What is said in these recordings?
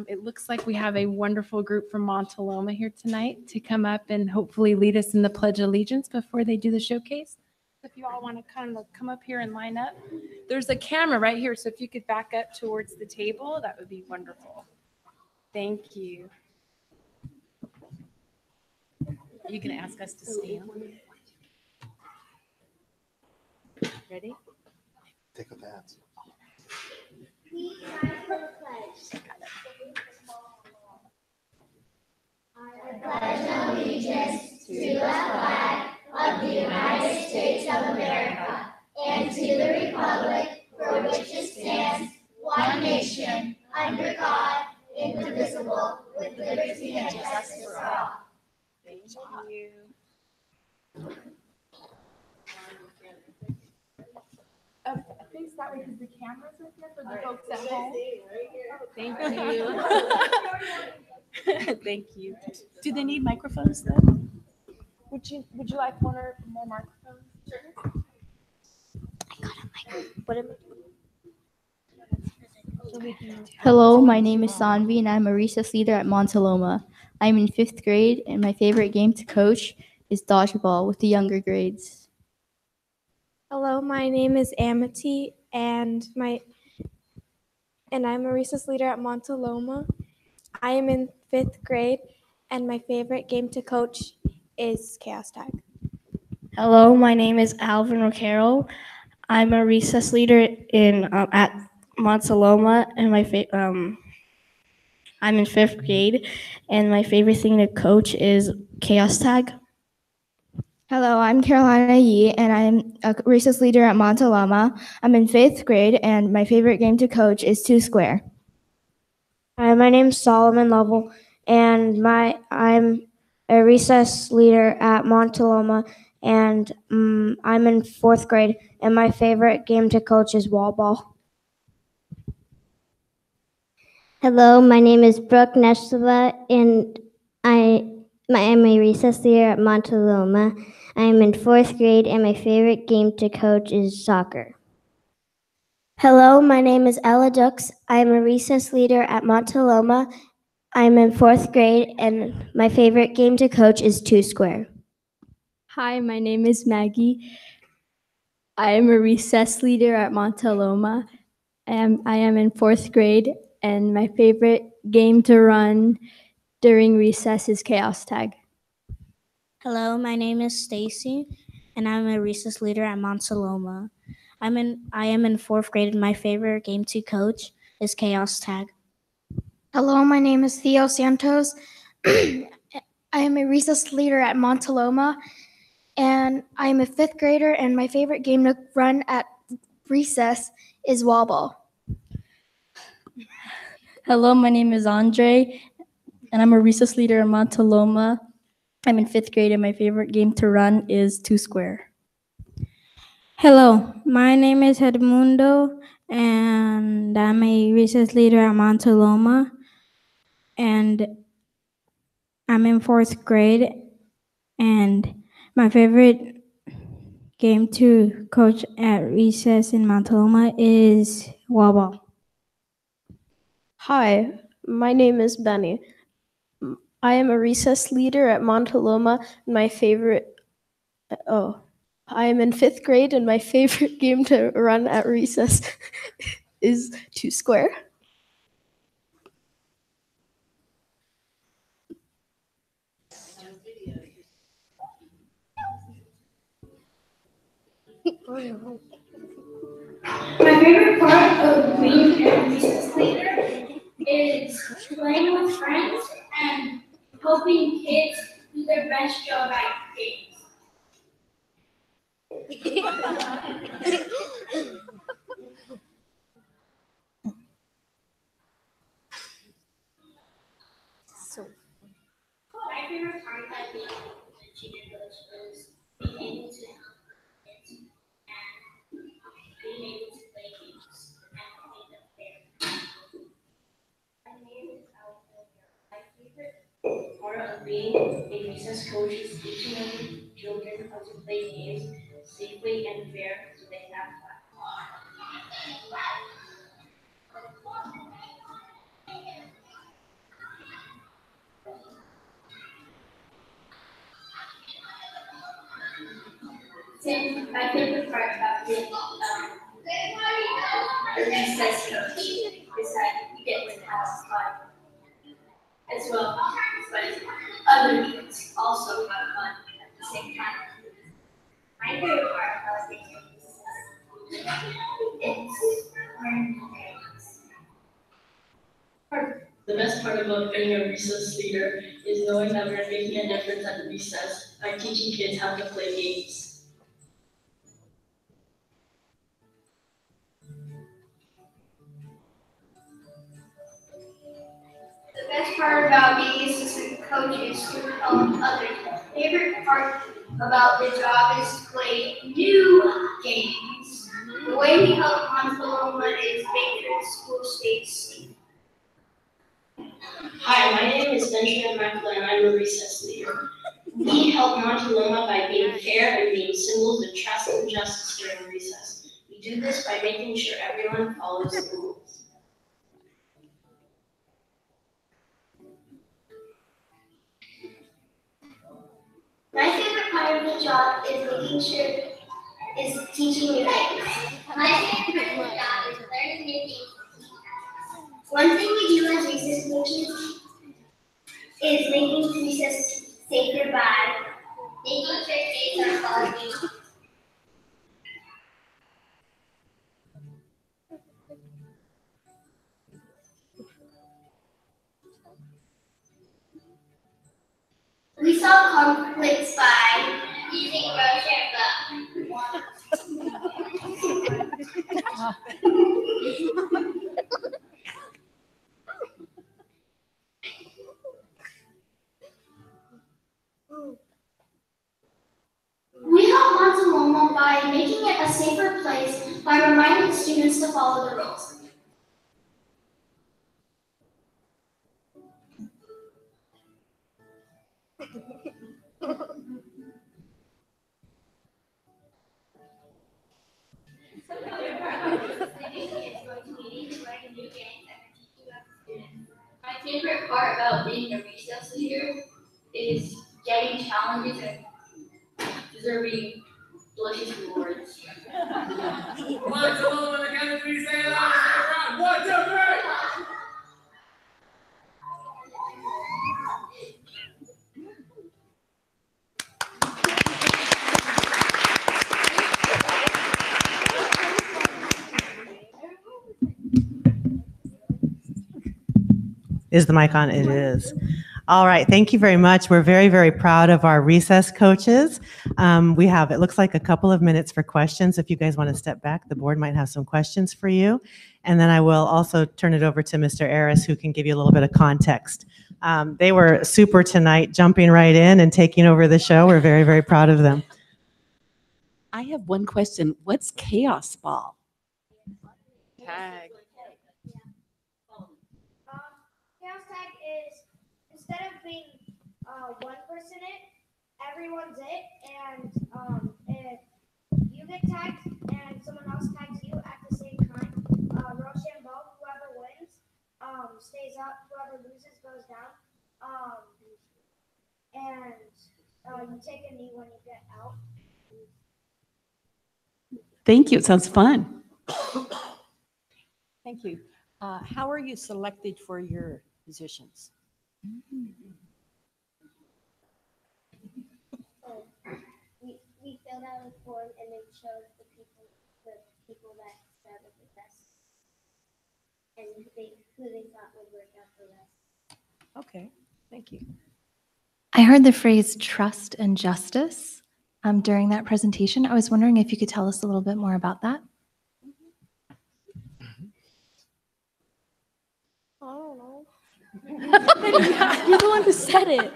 It looks like we have a wonderful group from Montaloma here tonight to come up and hopefully lead us in the Pledge of Allegiance before they do the showcase. So if you all want to kind of come up here and line up, there's a camera right here. So if you could back up towards the table, that would be wonderful. Thank you. You can ask us to stand. Ready? Take off the hats. I pledge allegiance to the flag of the United States of America and to the republic for which it stands, one nation, under God, indivisible, with liberty and justice for all. Thank you. Face that way because the cameras are here for the folks at home. Thank you. Thank you. Do they need microphones though? Would you like one or more microphones? Hello, my name is Sanvi and I'm a recess leader at Montaloma. I'm in 5th grade and my favorite game to coach is dodgeball with the younger grades. Hello, my name is Amity and I'm a recess leader at Montaloma. I am in 5th grade and my favorite game to coach is Chaos Tag. Hello, my name is Alvin Rocaro. I'm a recess leader at Montaloma, and I'm in 5th grade, and my favorite thing to coach is Chaos Tag. Hello, I'm Carolina Yee and I'm a recess leader at Montaloma. I'm in 5th grade and my favorite game to coach is Two Square. Hi, my name's Solomon Lovell and I'm a recess leader at Montaloma, and I'm in 4th grade, and my favorite game to coach is wall ball. Hello, my name is Brooke Neshtova, and I'm a recess leader at Montaloma. I am in 4th grade, and my favorite game to coach is soccer. Hello, my name is Ella Dux. I am a recess leader at Montaloma. I'm in 4th grade, and my favorite game to coach is Two Square. Hi, my name is Maggie. I am a recess leader at Montaloma. I am in 4th grade, and my favorite game to run during recess is Chaos Tag. Hello, my name is Stacy, and I'm a recess leader at Montaloma. I am in 4th grade, and my favorite game to coach is Chaos Tag. Hello, my name is Theo Santos. I am a recess leader at Montaloma, and I am a 5th grader, and my favorite game to run at recess is wall ball. Hello, my name is Andre, and I'm a recess leader at Montaloma. I'm in 5th grade, and my favorite game to run is Two Square. Hello, my name is Edmundo, and I'm a recess leader at Montaloma, and I'm in 4th grade, and my favorite game to coach at recess in Montaloma is wall ball. Hi, my name is Benny. I am a recess leader at Montaloma, and I am in 5th grade, and my favorite game to run at recess is Two Square. My favorite part of being a recess leader is playing with friends and helping kids do their best job at games. My favorite part of being a teacher coach was being able to help kids and being able to play games and make them fair. My name is Alexander. My favorite part of being a recess coach is teaching other children how to play games safely and fair so they have fun. My favorite part about being a recess coach is that you get to have fun as well, but other kids also have fun at the same time. My favorite part about being a recess is learning things. The best part about being a recess leader is knowing that we're making a difference at recess by teaching kids how to play games. The best part about being an assistant coach is to help others. Favorite part about the job is to play new games. The way we help Montaloma is make sure the school stays safe. Hi, my name is Benjamin Michael and I'm a recess leader. We help Montaloma by being fair and being symbols of trust and justice during recess. We do this by making sure everyone follows the rules. My favorite part of the job is making sure is teaching new things. My favorite part of the job is learning new things. One thing we do as recess coaches is making recess safer by making sure kids are following. We solve conflicts by using Roshan We help Montaloma by making it a safer place by reminding students to follow the rules. My favorite part about being a recess leader is getting challenges and deserving delicious rewards. Montaloma, the count of three, say it loud, say it proud. 1, 2, 3. Is the mic on? It is. All right. Thank you very much. We're very, very proud of our recess coaches. We have, it looks like a couple of minutes for questions. If you guys want to step back, the board might have some questions for you. And then I will also turn it over to Mr. Aris, who can give you a little bit of context. They were super tonight, jumping right in and taking over the show. We're very, very proud of them. I have one question. What's chaos ball? Tag. Chaos tag is instead of being one person everyone's and if you get tagged and someone else tags you at the same time, Rochambeau, whoever wins, stays up, whoever loses goes down, and you take a knee when you get out. Thank you. It sounds fun. Thank you. How are you selected for your positions? We filled out a form and then chose the people that started the best and who they thought would work out the best. Okay, thank you. I heard the phrase trust and justice during that presentation. I was wondering if you could tell us a little bit more about that. I don't know. You're the one who said it.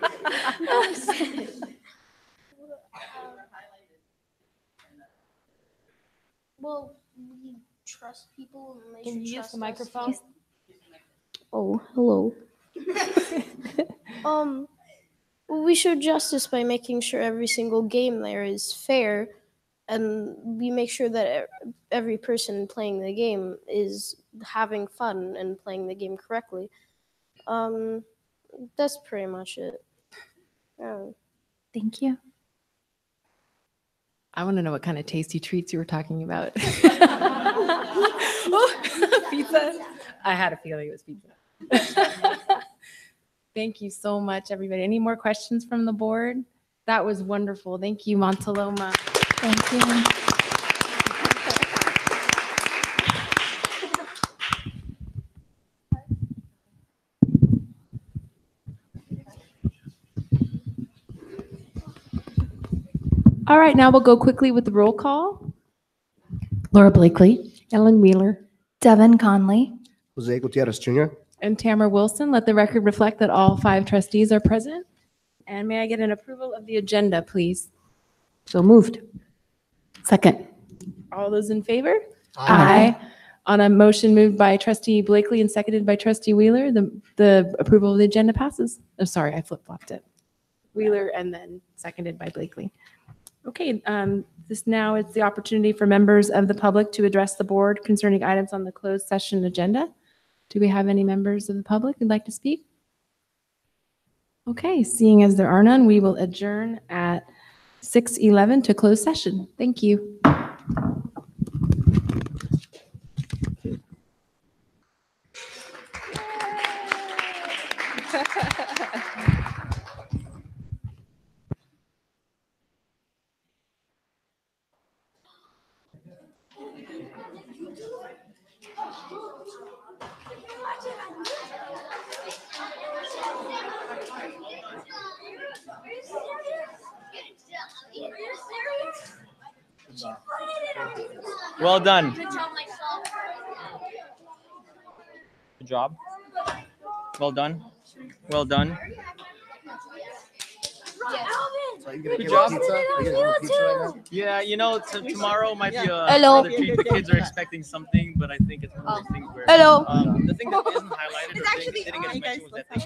Well, we trust people and they Can should you use trust the us. microphone? Oh, hello. We show justice by making sure every single game there is fair, and we make sure that every person playing the game is having fun and playing the game correctly. That's pretty much it. Yeah. Thank you. I want to know what kind of tasty treats you were talking about. Oh, pizza. I had a feeling it was pizza. Thank you so much, everybody. Any more questions from the board? That was wonderful. Thank you, Montaloma. Thank you. All right, now we'll go quickly with the roll call. Laura Blakely. Ellen Wheeler. Devin Conley. Jose Gutierrez Jr. And Tamara Wilson. Let the record reflect that all 5 trustees are present. And may I get an approval of the agenda, please? So moved. Second. All those in favor? Aye. On a motion moved by trustee Blakely and seconded by trustee Wheeler, the approval of the agenda passes. Oh, sorry, I flip-flopped it. Wheeler and then seconded by Blakely. Okay, this now is the opportunity for members of the public to address the board concerning items on the closed session agenda. Do we have any members of the public who'd like to speak? Okay, seeing as there are none, we will adjourn at 6:11 to close session. Thank you. Well done. Good job. Well done. Well done. So you gonna Good give job. a pizza? Are you gonna give a pizza right now? Yeah, tomorrow might be a Hello. another treat. The kids are expecting something, but I think it's one of those things where Hello. the thing that isn't highlighted or didn't get mentioned was that they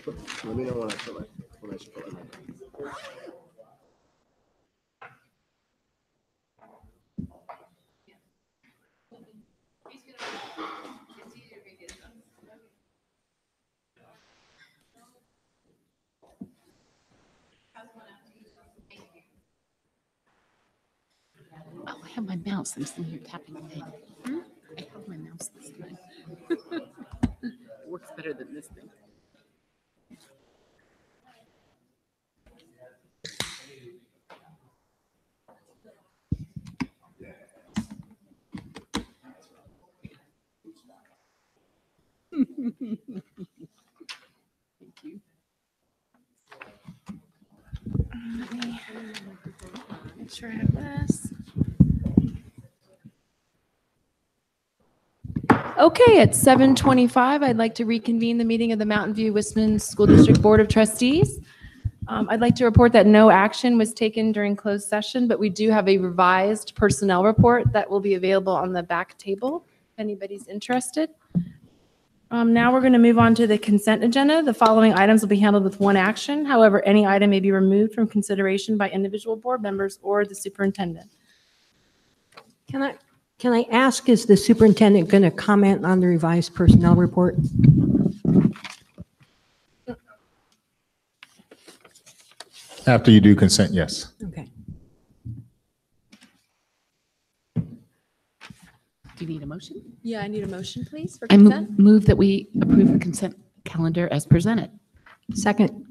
Let me know when I should put it. Oh, I have my mouse. I'm sitting here tapping away. I have my mouse this time. It works better than this thing. Thank you. Let me make sure I have this. Okay, at 7:25, I'd like to reconvene the meeting of the Mountain View Wisman School District Board of Trustees. I'd like to report that no action was taken during closed session, but we do have a revised personnel report that will be available on the back table if anybody's interested. Now we're going to move on to the consent agenda. The following items will be handled with one action. However, any item may be removed from consideration by individual board members or the superintendent. Can I ask, is the superintendent going to comment on the revised personnel report? After you do consent, yes. Okay. Do you need a motion? Yeah, I need a motion, please, for I consent. move that we approve the consent calendar as presented. Second.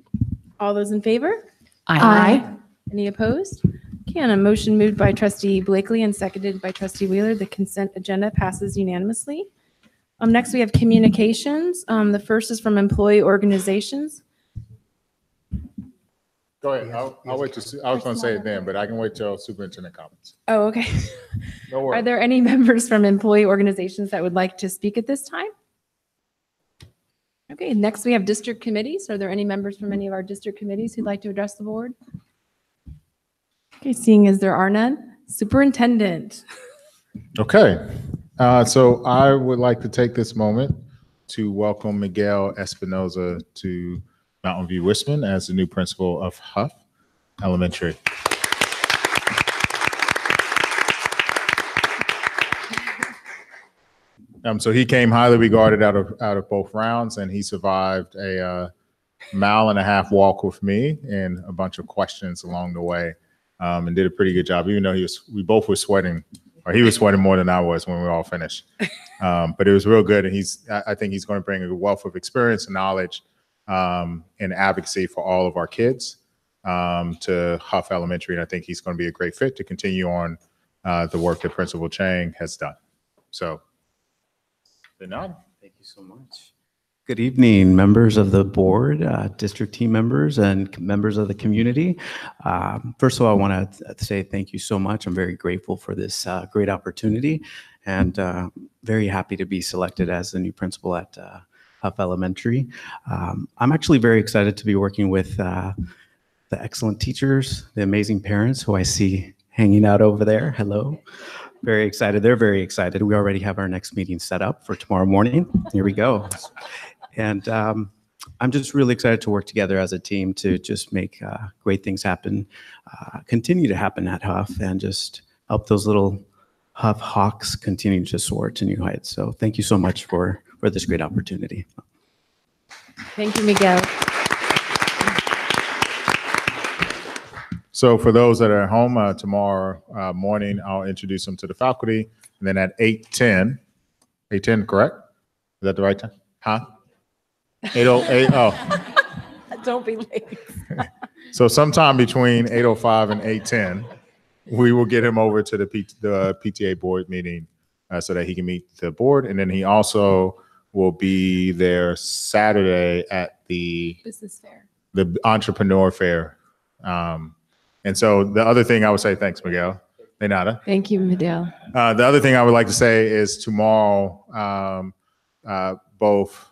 All those in favor? Aye. Any opposed? Okay, on a motion moved by trustee Blakely and seconded by trustee Wheeler, the consent agenda passes unanimously. Next, we have communications. The first is from employee organizations. Go ahead. I'll wait to see. I was going to say it then, but I can wait till superintendent comments. Oh, okay. No worries. Are there any members from employee organizations that would like to speak at this time? Okay, next we have district committees. Are there any members from any of our district committees who'd like to address the board? Okay, seeing as there are none, superintendent. Okay. So I would like to take this moment to welcome Miguel Espinoza to Mountain View Wisman as the new principal of Huff Elementary. So he came highly regarded out of both rounds, and he survived a mile-and-a-half walk with me and a bunch of questions along the way, and did a pretty good job. Even though we both were sweating, or he was sweating more than I was when we were all finished. But it was real good, and I think he's going to bring a wealth of experience and knowledge and advocacy for all of our kids to Huff Elementary, and I think he's going to be a great fit to continue on the work that Principal Chang has done. So. Thank you so much. Good evening, members of the board, district team members, and members of the community. First of all, I want to say thank you so much. I'm very grateful for this great opportunity, and very happy to be selected as the new principal at Huff Elementary. I'm actually very excited to be working with the excellent teachers, the amazing parents who I see hanging out over there. Hello. Very excited. They're very excited. We already have our next meeting set up for tomorrow morning. Here we go. And I'm just really excited to work together as a team to just make great things happen, continue to happen at Huff, and just help those little Huff Hawks continue to soar to new heights. So thank you so much for this great opportunity. Thank you, Miguel. So for those that are at home tomorrow morning, I'll introduce them to the faculty. And then at 8:10, correct? Is that the right time? Huh? 8:08, oh. Don't be late. So sometime between 8:05 and 8:10, we will get him over to the PTA board meeting so that he can meet the board. And then he also will be there Saturday at the Business fair, the entrepreneur fair. And so the other thing I would say, thanks, Miguel. De nada. Thank you, Miguel. The other thing I would like to say is tomorrow, both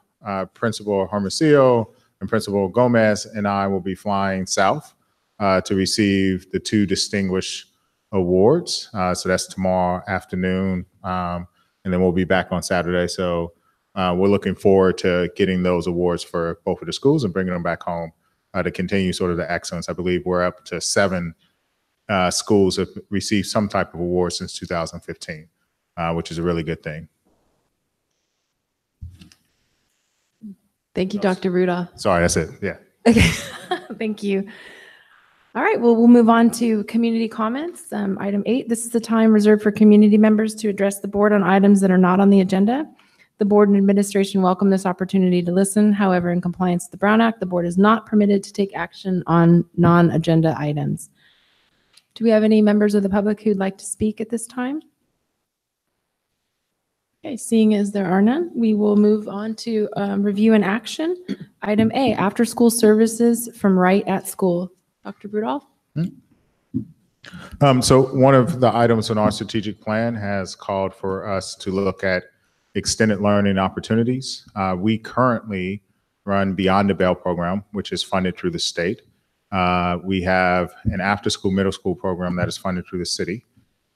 Principal Hermosillo and Principal Gomez and I will be flying south to receive the 2 distinguished awards. So that's tomorrow afternoon. And then we'll be back on Saturday. So we're looking forward to getting those awards for both of the schools and bringing them back home to continue sort of the excellence. I believe we're up to 7 schools have received some type of award since 2015, which is a really good thing. Thank you, Dr. Rudolph. Sorry, that's it. Yeah. Okay, thank you. All right, well, we'll move on to community comments. Item 8, this is the time reserved for community members to address the board on items that are not on the agenda. The board and administration welcome this opportunity to listen. However, in compliance with the Brown Act, the board is not permitted to take action on non-agenda items. Do we have any members of the public who'd like to speak at this time? Okay, seeing as there are none, we will move on to review and action. Item A, after-school services from Right at School. Dr. Rudolph? So one of the items in our strategic plan has called for us to look at extended learning opportunities. We currently run Beyond the Bell program, which is funded through the state. We have an after-school middle school program that is funded through the city.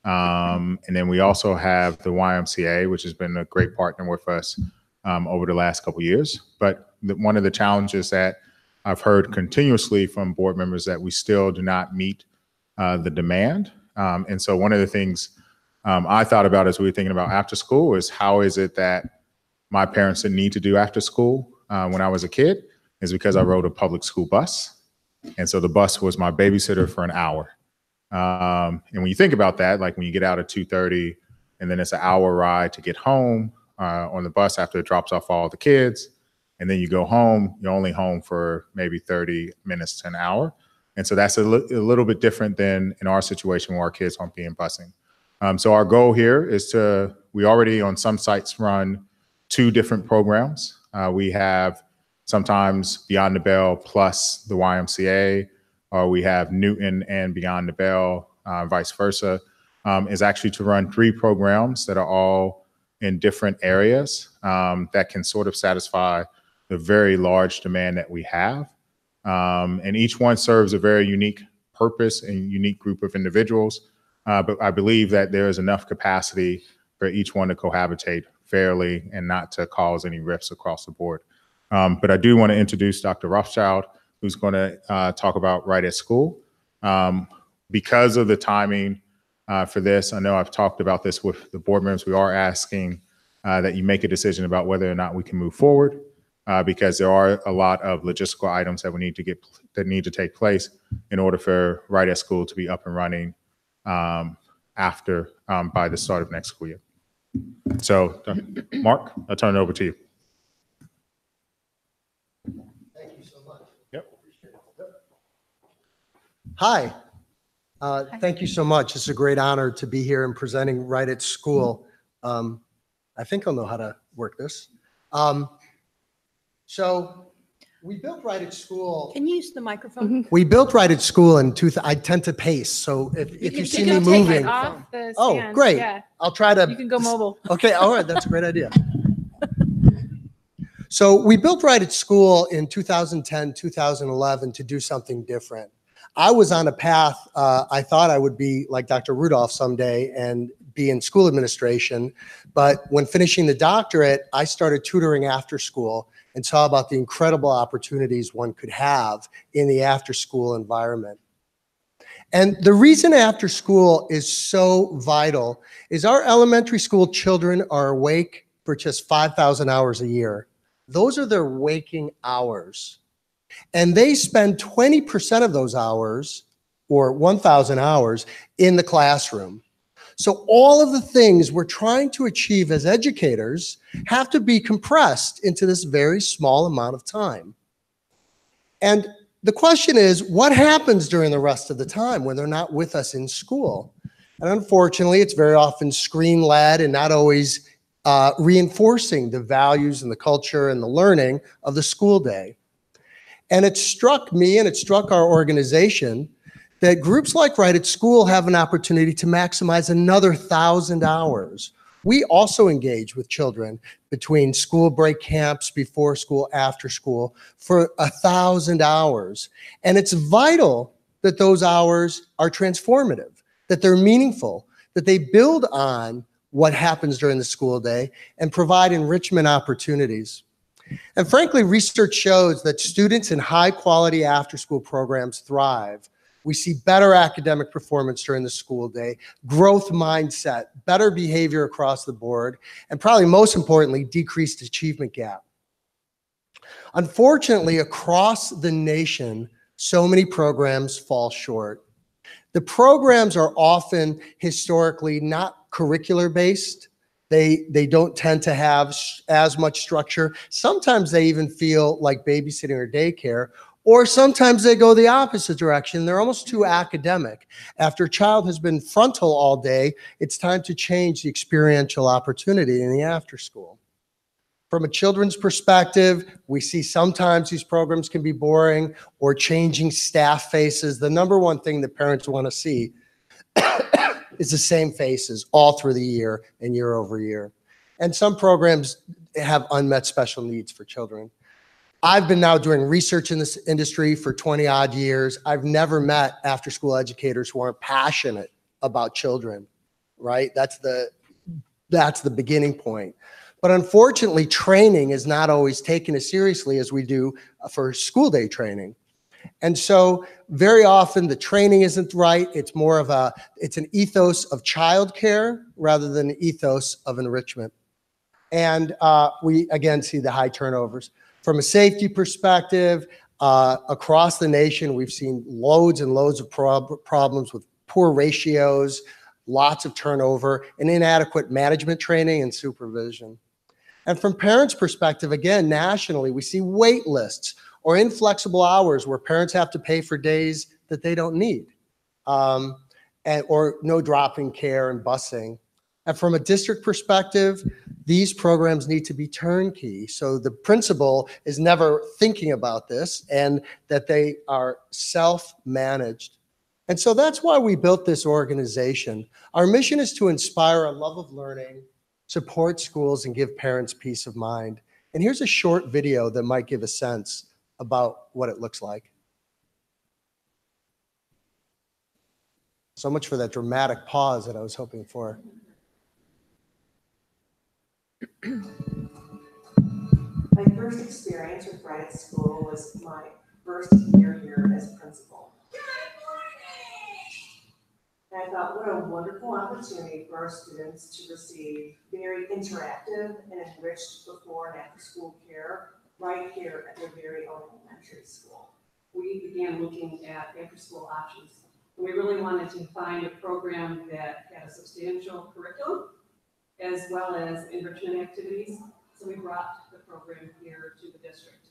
And then we also have the YMCA, which has been a great partner with us over the last couple of years. But one of the challenges that I've heard continuously from board members that we still do not meet the demand. And so one of the things I thought about as we were thinking about after school is how is it that my parents didn't need to do after school when I was a kid is because I rode a public school bus. And so the bus was my babysitter for an hour. And when you think about that, like when you get out at 2:30 and then it's an hour ride to get home on the bus after it drops off all the kids, and then you go home, you're only home for maybe 30 minutes to an hour. And so that's a little bit different than in our situation where our kids aren't being busing. So our goal here is we already on some sites run 2 different programs. We have sometimes Beyond the Bell plus the YMCA, or we have Newton and Beyond the Bell, vice versa, is actually to run 3 programs that are all in different areas that can sort of satisfy the very large demand that we have. And each one serves a very unique purpose and unique group of individuals. But I believe that there is enough capacity for each one to cohabitate fairly and not to cause any rifts across the board. But I do want to introduce Dr. Rothschild, who's going to talk about Right at School. Because of the timing for this, I know I've talked about this with the board members. We are asking that you make a decision about whether or not we can move forward. Because there are a lot of logistical items that need to take place in order for Right at School to be up and running by the start of next school year. So, Mark, I'll turn it over to you. Thank you so much. Yep. Hi. Thank you so much. It's a great honor to be here and presenting Right at School. I think I'll know how to work this. So we built Right at School. Can you use the microphone? We built Right at School in I tend to pace. So if you see me moving. Oh, great. Yeah. I'll try to. You can go mobile. Okay. All right. That's a great idea. So we built Right at School in 2010, 2011 to do something different. I was on a path. I thought I would be like Dr. Rudolph someday and be in school administration. But when finishing the doctorate, I started tutoring after school and saw about the incredible opportunities one could have in the after-school environment. And the reason after school is so vital is our elementary school children are awake for just 5,000 hours a year. Those are their waking hours. And they spend 20% of those hours, or 1,000 hours, in the classroom. So all of the things we're trying to achieve as educators have to be compressed into this very small amount of time. And the question is, what happens during the rest of the time when they're not with us in school? And unfortunately, it's very often screen-led and not always reinforcing the values and the culture and the learning of the school day. And it struck me and it struck our organization that groups like Right at School have an opportunity to maximize another 1,000 hours. We also engage with children between school break camps, before school, after school, for 1,000 hours. And it's vital that those hours are transformative, that they're meaningful, that they build on what happens during the school day, and provide enrichment opportunities. And frankly, research shows that students in high-quality after-school programs thrive. We see better academic performance during the school day, growth mindset, better behavior across the board, and probably most importantly, decreased achievement gap. Unfortunately, across the nation, so many programs fall short. The programs are often historically not curricular-based. They don't tend to have as much structure. Sometimes they even feel like babysitting or daycare, or sometimes they go the opposite direction. They're almost too academic. After a child has been frontal all day, it's time to change the experiential opportunity in the after school. From a children's perspective, we see sometimes these programs can be boring or changing staff faces. The number one thing that parents want to see is the same faces all through the year and year over year. And some programs have unmet special needs for children. I've been now doing research in this industry for 20 odd years. I've never met after school educators who aren't passionate about children, right? That's the beginning point. But unfortunately, training is not always taken as seriously as we do for school day training. And so very often the training isn't right. It's more of it's an ethos of childcare rather than an ethos of enrichment. And we again see the high turnovers. From a safety perspective, across the nation, we've seen loads and loads of problems with poor ratios, lots of turnover, and inadequate management training and supervision. And from parents' perspective, again, nationally, we see wait lists or inflexible hours where parents have to pay for days that they don't need, or no drop-in care and busing. And from a district perspective, these programs need to be turnkey. So the principal is never thinking about this and that they are self-managed. And so that's why we built this organization. Our mission is to inspire a love of learning, support schools, and give parents peace of mind. And here's a short video that might give a sense about what it looks like. So much for that dramatic pause that I was hoping for. My first experience with Right at School was my first year here as principal. And I thought, what a wonderful opportunity for our students to receive very interactive and enriched before and after school care right here at their very own elementary school. We began looking at after school options. We really wanted to find a program that had a substantial curriculum as well as enrichment activities. So we brought the program here to the district.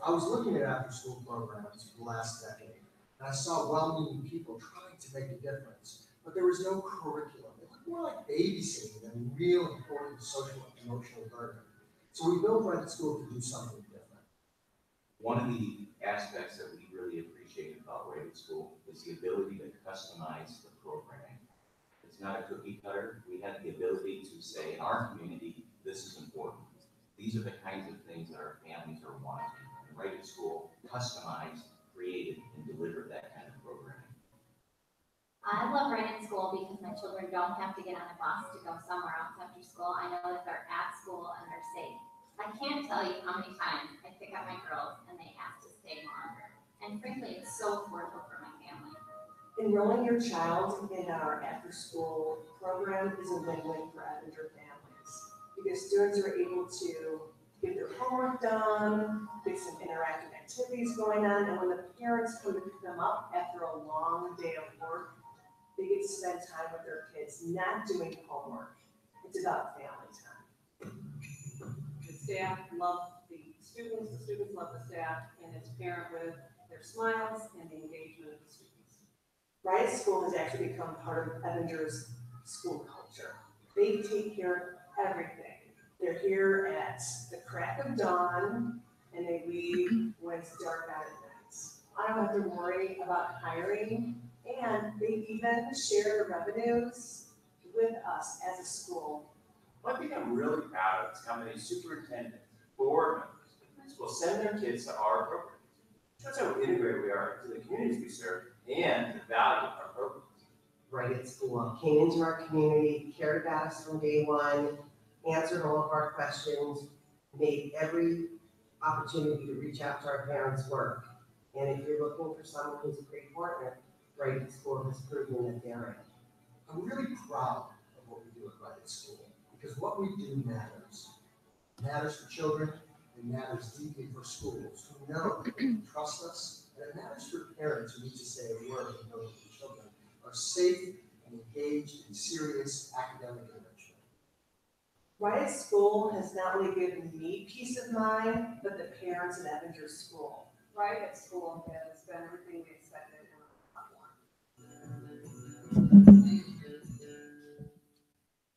I was looking at after-school programs for the last decade, and I saw well-meaning people trying to make a difference, but there was no curriculum. It looked more like babysitting than real important social and emotional learning. So we built Right at School to do something different. One of the aspects that we really appreciate about Right at School is the ability to customize the programming. It's not a cookie cutter. We had the ability to say, in our community, this is important. These are the kinds of things that our families are wanting. And Right at School customized, created, and delivered that kind of programming. I love Right at School because my children don't have to get on a bus to go somewhere else after school. I know that they're at school and they're safe. I can't tell you how many times I pick up my girls and they ask to stay longer. And frankly, it's so affordable for my family. Enrolling your child in our after-school program is a win-win for Avenger families because students are able to get their homework done, get some interactive activities going on, and when the parents come to pick them up after a long day of work, they get to spend time with their kids, not doing homework. It's about family time. The staff love the students love the staff, and it's apparent with their smiles and the engagement of the students. Right at School has actually become part of Avenger's school culture. They take care of everything. They're here at the crack of dawn, and they leave when it's dark out at night. I don't have to worry about hiring, and they even share the revenues with us as a school. One thing I'm really proud of is how many superintendents, board members, and principals send their kids to our programs. Shows how integrated we are to the communities we serve and the value of our programs. right at school, came into our community, cared about us from day one, answered all of our questions, made every opportunity to reach out to our parents work. And if you're looking for someone who's a great partner, Brighton School has proven that they're it. I'm really proud of what we do at Brighton School because what we do matters. It matters for children, it matters deeply for schools who know and trust us, and it matters for parents who need to say a word and know that their children are safe and engaged in serious academic enrichment. Brighton School has not only given me peace of mind, but the parents at Evanger School. Private school has been everything we expected in our platform.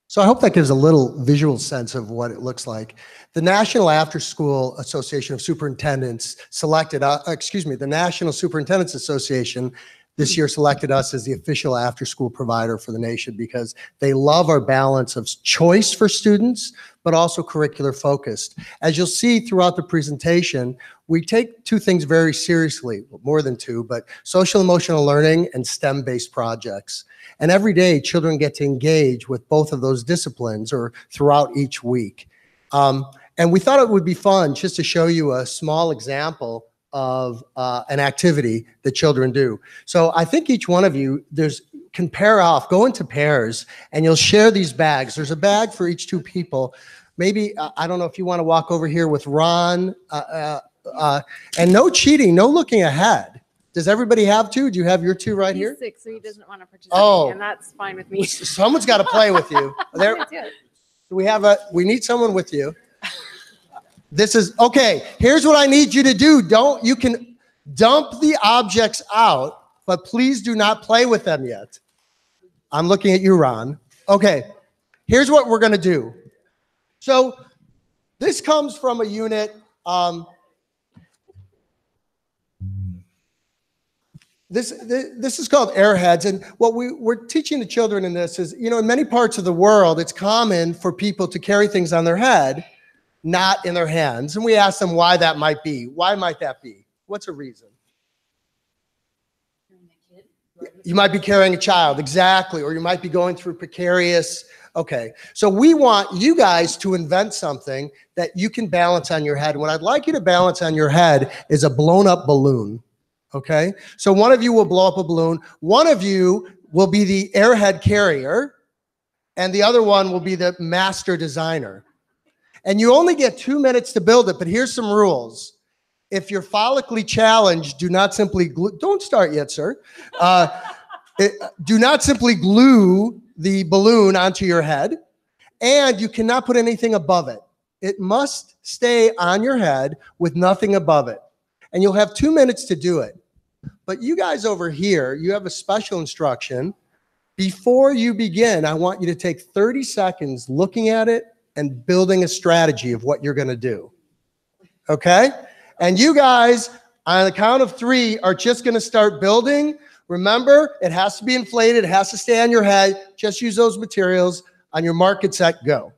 So I hope that gives a little visual sense of what it looks like. The National After School Association of Superintendents selected, the National Superintendents Association this year selected us as the official after-school provider for the nation because they love our balance of choice for students, but also curricular focused. As you'll see throughout the presentation, we take two things very seriously, more than two, but social emotional learning and STEM-based projects. And every day, children get to engage with both of those disciplines or throughout each week. And we thought it would be fun just to show you a small example of an activity that children do. So I think each one of you can pair off, go into pairs, and you'll share these bags. There's a bag for each two people. Maybe, I don't know if you want to walk over here with Ron, and no cheating, no looking ahead. Does everybody have two? Do you have your two right here? He's 6, so he doesn't want to participate, Oh. and that's fine with me. Someone's got to play with you. There, we need someone with you. This is, okay, here's what I need you to do. You can dump the objects out, but please do not play with them yet. I'm looking at you, Ron. Okay, here's what we're gonna do. So this comes from a unit, this is called Airheads, and what we're teaching the children in this is, in many parts of the world, it's common for people to carry things on their head, not in their hands. And we ask them why that might be. Why might that be? What's a reason? You might be carrying a child, exactly, or you might be going through precarious, okay. So we want you guys to invent something that you can balance on your head. What I'd like you to balance on your head is a blown up balloon, okay? So one of you will blow up a balloon, one of you will be the airhead carrier, and the other one will be the master designer. And you only get 2 minutes to build it, but here's some rules. If you're follically challenged, do not simply glue, don't start yet, sir. Do not simply glue the balloon onto your head, and you cannot put anything above it. It must stay on your head with nothing above it. And you'll have 2 minutes to do it. But you guys over here, you have a special instruction. Before you begin, I want you to take 30 seconds looking at it and building a strategy of what you're going to do. Okay? And you guys, on the count of 3, are just going to start building. Remember, it has to be inflated. It has to stay on your head. Just use those materials. On your mark, get set, go.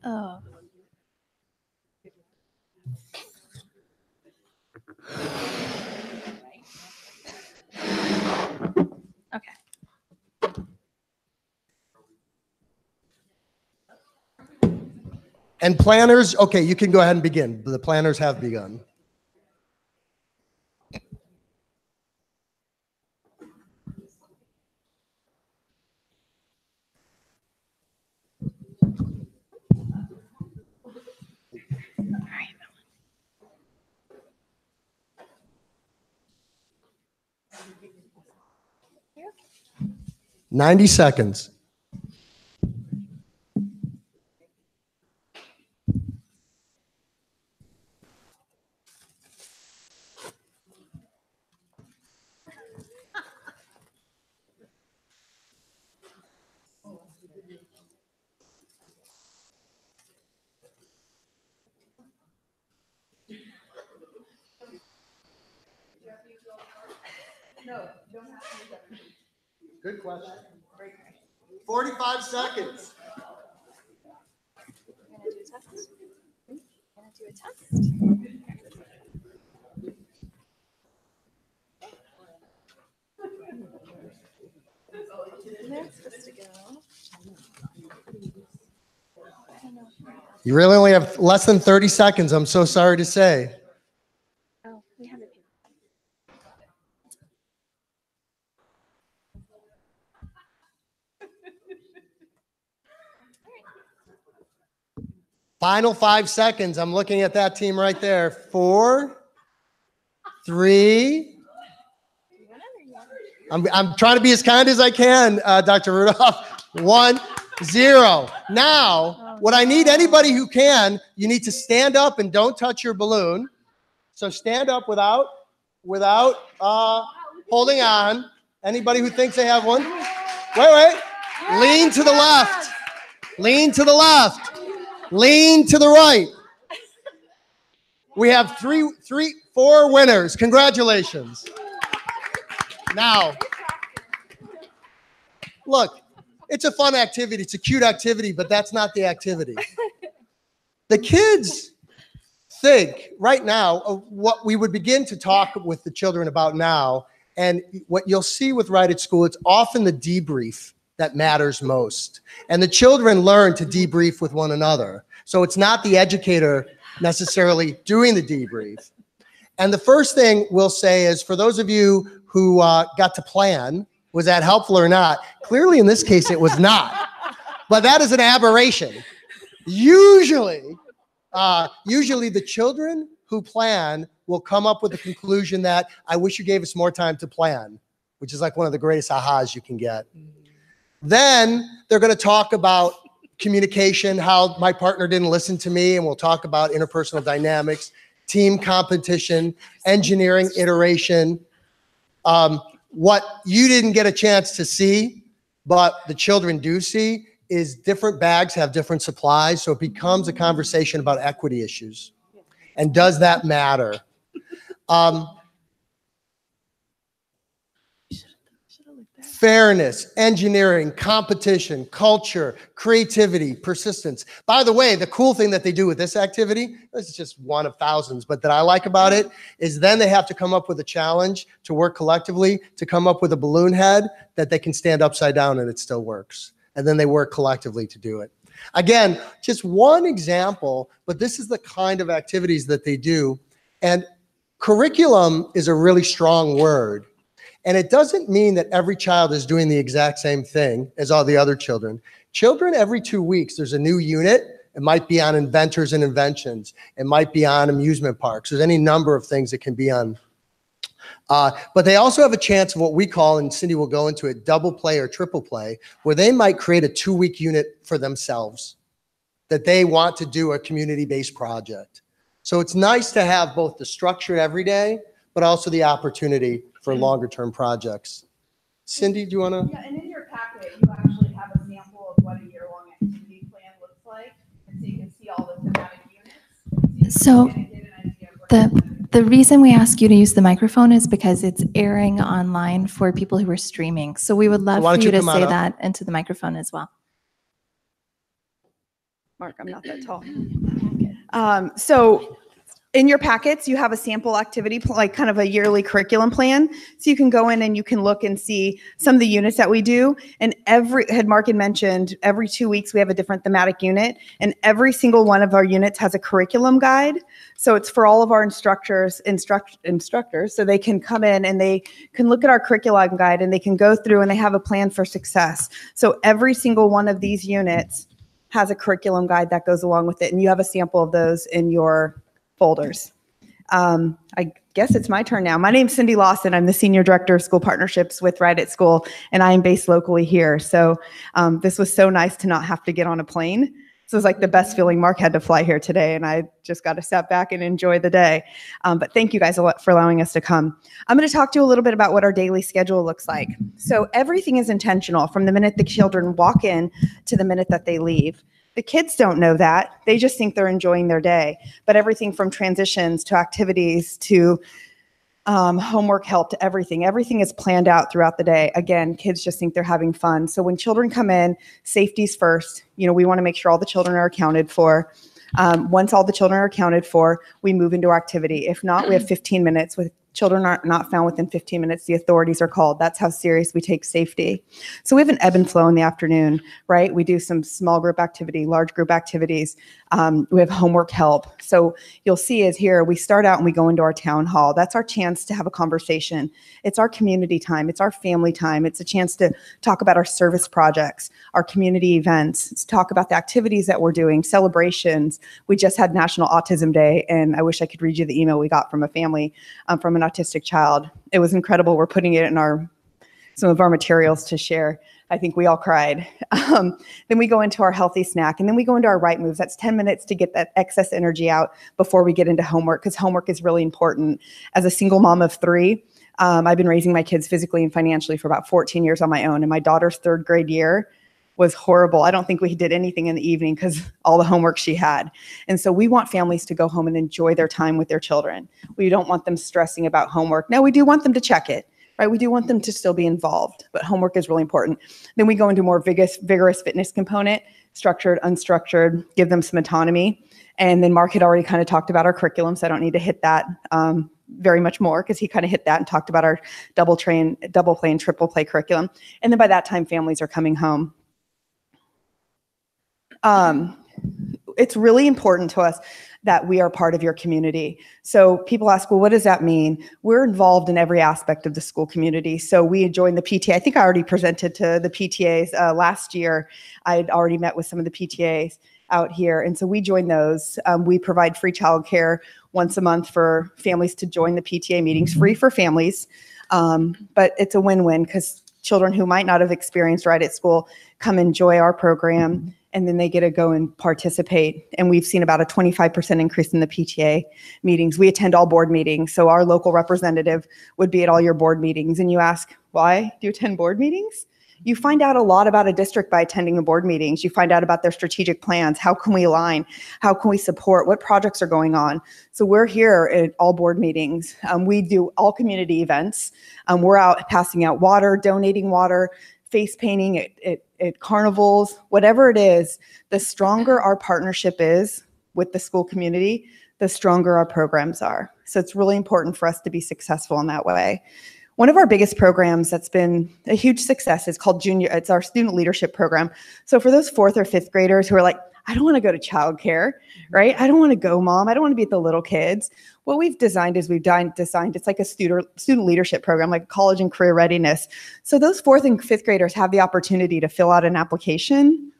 Oh. Okay. And planners, okay, you can go ahead and begin. The planners have begun. All right. 90 seconds. No, don't have to use that. Good question. 45 seconds. We're going to do a test. We're going to do a test. You really only have less than 30 seconds, I'm so sorry to say. Oh, we have it. Final 5 seconds. I'm looking at that team right there. 4, 3. I'm trying to be as kind as I can, Dr. Rudolph. 1, 0. Now, what I need anybody who can, you need to stand up and don't touch your balloon. So stand up without holding on. Anybody who thinks they have one? Wait. Lean to the left. Lean to the left. Lean to the right. We have 4 winners. Congratulations. Now, look, it's a fun activity. It's a cute activity, but that's not the activity. The kids think right now of what we would begin to talk with the children about now, and what you'll see with Right at School, it's often the debrief that matters most. And the children learn to debrief with one another. So it's not the educator necessarily doing the debrief. And the first thing we'll say is, for those of you who got to plan, was that helpful or not? Clearly in this case, it was not. But that is an aberration. Usually the children who plan will come up with the conclusion that, I wish you gave us more time to plan, which is like one of the greatest ahas you can get. Then they're going to talk about communication, how my partner didn't listen to me, and we'll talk about interpersonal dynamics, team competition, engineering iteration. What you didn't get a chance to see, but the children do see, is different bags have different supplies, so it becomes a conversation about equity issues. And does that matter? Fairness, engineering, competition, culture, creativity, persistence. By the way, the cool thing that they do with this activity, this is just one of thousands, but that I like about it, is then they have to come up with a challenge to work collectively, to come up with a balloon head that they can stand upside down and it still works. And then they work collectively to do it. Again, just one example, but this is the kind of activities that they do. And curriculum is a really strong word. And it doesn't mean that every child is doing the exact same thing as all the other children. Children, every 2 weeks, there's a new unit. It might be on inventors and inventions. It might be on amusement parks. There's any number of things it can be on. But they also have a chance of what we call, and Cindy will go into it, double play or triple play, where they might create a 2-week unit for themselves that they want to do a community-based project. So it's nice to have both the structured every day, but also the opportunity for longer-term projects. Cindy, do you want to? Yeah, and in your packet, you actually have a sample of what a year-long activity plan looks like, and so you can see all the thematic units. So the reason we ask you to use the microphone is because it's airing online for people who are streaming. So we would love for you to say that into the microphone as well. Mark, I'm not that tall. So in your packets, you have a sample activity, like kind of a yearly curriculum plan. So you can go in and you can look and see some of the units that we do. And Mark had mentioned, every 2 weeks we have a different thematic unit. And every single one of our units has a curriculum guide. So it's for all of our instructors, so they can come in and they can look at our curriculum guide and they can go through and they have a plan for success. So every single one of these units has a curriculum guide that goes along with it. And you have a sample of those in your folders. I guess it's my turn now. My name's Cindy Lawson. I'm the Senior Director of School Partnerships with Right at School, and I am based locally here. So this was so nice to not have to get on a plane. This was like the best feeling. Mark had to fly here today, and I just got to sit back and enjoy the day. But thank you guys a lot for allowing us to come. I'm going to talk to you a little bit about what our daily schedule looks like. So everything is intentional from the minute the children walk in to the minute that they leave. The kids don't know that. They just think they're enjoying their day. But everything from transitions to activities to homework help to everything is planned out throughout the day. Again, kids just think they're having fun. So when children come in, safety's first. You know, we want to make sure all the children are accounted for. Once all the children are accounted for, we move into activity. If not, we have 15 minutes with Children are not found within 15 minutes. The authorities are called. That's how serious we take safety. So we have an ebb and flow in the afternoon, right? We do some small group activity, large group activities. We have homework help. So you'll see is here, we start out and we go into our town hall. That's our chance to have a conversation. It's our community time. It's our family time. It's a chance to talk about our service projects, our community events, to talk about the activities that we're doing, celebrations. We just had National Autism Day, and I wish I could read you the email we got from a family, from an autistic child. It was incredible. We're putting it in some of our materials to share. I think we all cried. Then we go into our healthy snack, and then we go into our right moves. That's 10 minutes to get that excess energy out before we get into homework, because homework is really important. As a single mom of 3, I've been raising my kids physically and financially for about 14 years on my own, and my daughter's 3rd grade year was horrible. I don't think we did anything in the evening because all the homework she had. And so we want families to go home and enjoy their time with their children. We don't want them stressing about homework. Now, we do want them to check it, right? We do want them to still be involved, but homework is really important. Then we go into more vigorous fitness component, structured, unstructured, give them some autonomy. And then Mark had already kind of talked about our curriculum, so I don't need to hit that very much more, because he kind of hit that and talked about our double play and triple play curriculum. And then by that time, families are coming home. It's really important to us that we are part of your community. So people ask, well, what does that mean? We're involved in every aspect of the school community. So we joined the PTA. I think I already presented to the PTAs last year. I'd already met with some of the PTAs out here. And so we join those. We provide free childcare once a month for families to join the PTA meetings, free for families. But it's a win-win, because children who might not have experienced Right at School come enjoy our program, and then they get to go and participate. And we've seen about a 25% increase in the PTA meetings. We attend all board meetings. So our local representative would be at all your board meetings. And you ask, why do you attend board meetings? You find out a lot about a district by attending the board meetings. You find out about their strategic plans. How can we align? How can we support? What projects are going on? So we're here at all board meetings. We do all community events. We're out passing out water, donating water, face painting at carnivals, whatever it is. The stronger our partnership is with the school community, the stronger our programs are. So it's really important for us to be successful in that way. One of our biggest programs that's been a huge success is called Junior. It's our student leadership program. So for those 4th or 5th graders who are like, I don't want to go to childcare, right? I don't want to go, Mom. I don't want to be at the little kids. What we've designed is it's like a student leadership program, like college and career readiness. So those 4th and 5th graders have the opportunity to fill out an application.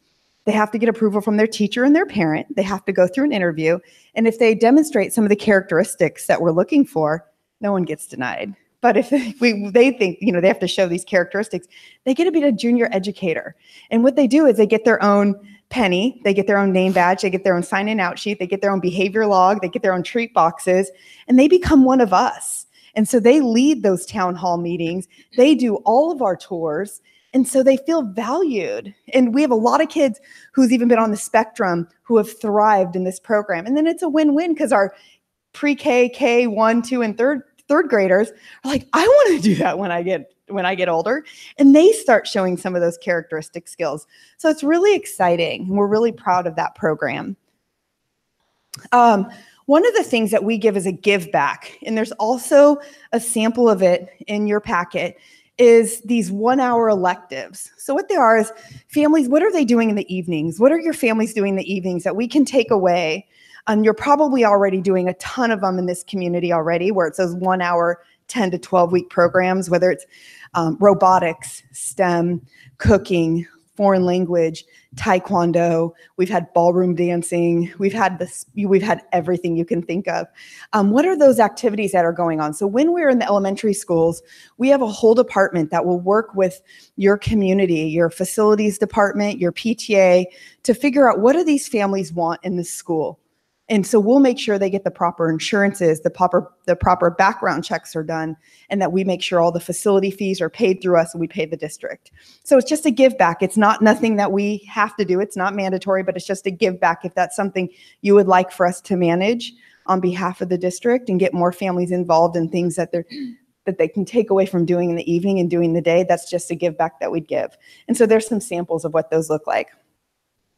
They have to get approval from their teacher and their parent. They have to go through an interview. And if they demonstrate some of the characteristics that we're looking for, no one gets denied. But if they think, they have to show these characteristics, they get to be a junior educator. And what they do is they get their own penny, they get their own name badge, they get their own sign-in out sheet, they get their own behavior log, they get their own treat boxes, and they become one of us. And so they lead those town hall meetings. They do all of our tours. And so they feel valued. And we have a lot of kids who's even been on the spectrum who have thrived in this program. And then it's a win-win, because our pre-K, K1, 2, and third graders are like, I want to do that when I get older. And they start showing some of those characteristic skills. So it's really exciting. And we're really proud of that program. One of the things that we give is a give back, and there's also a sample of it in your packet, is these 1-hour electives. So what they are is families, what are they doing in the evenings? What are your families doing in the evenings that we can take away? You're probably already doing a ton of them in this community already, where it's those 1-hour, 10 to 12-week programs, whether it's robotics, STEM, cooking, foreign language, taekwondo. We've had ballroom dancing. We've had everything you can think of. What are those activities that are going on? So when we're in the elementary schools, we have a whole department that will work with your community, your facilities department, your PTA, to figure out what do these families want in the school. And so we'll make sure they get the proper insurances, the proper background checks are done, and that we make sure all the facility fees are paid through us and we pay the district. So it's just a give back. It's not nothing that we have to do. It's not mandatory, but it's just a give back. If that's something you would like for us to manage on behalf of the district and get more families involved in things that they can take away from doing in the evening and doing the day, that's just a give back that we'd give. And so there's some samples of what those look like.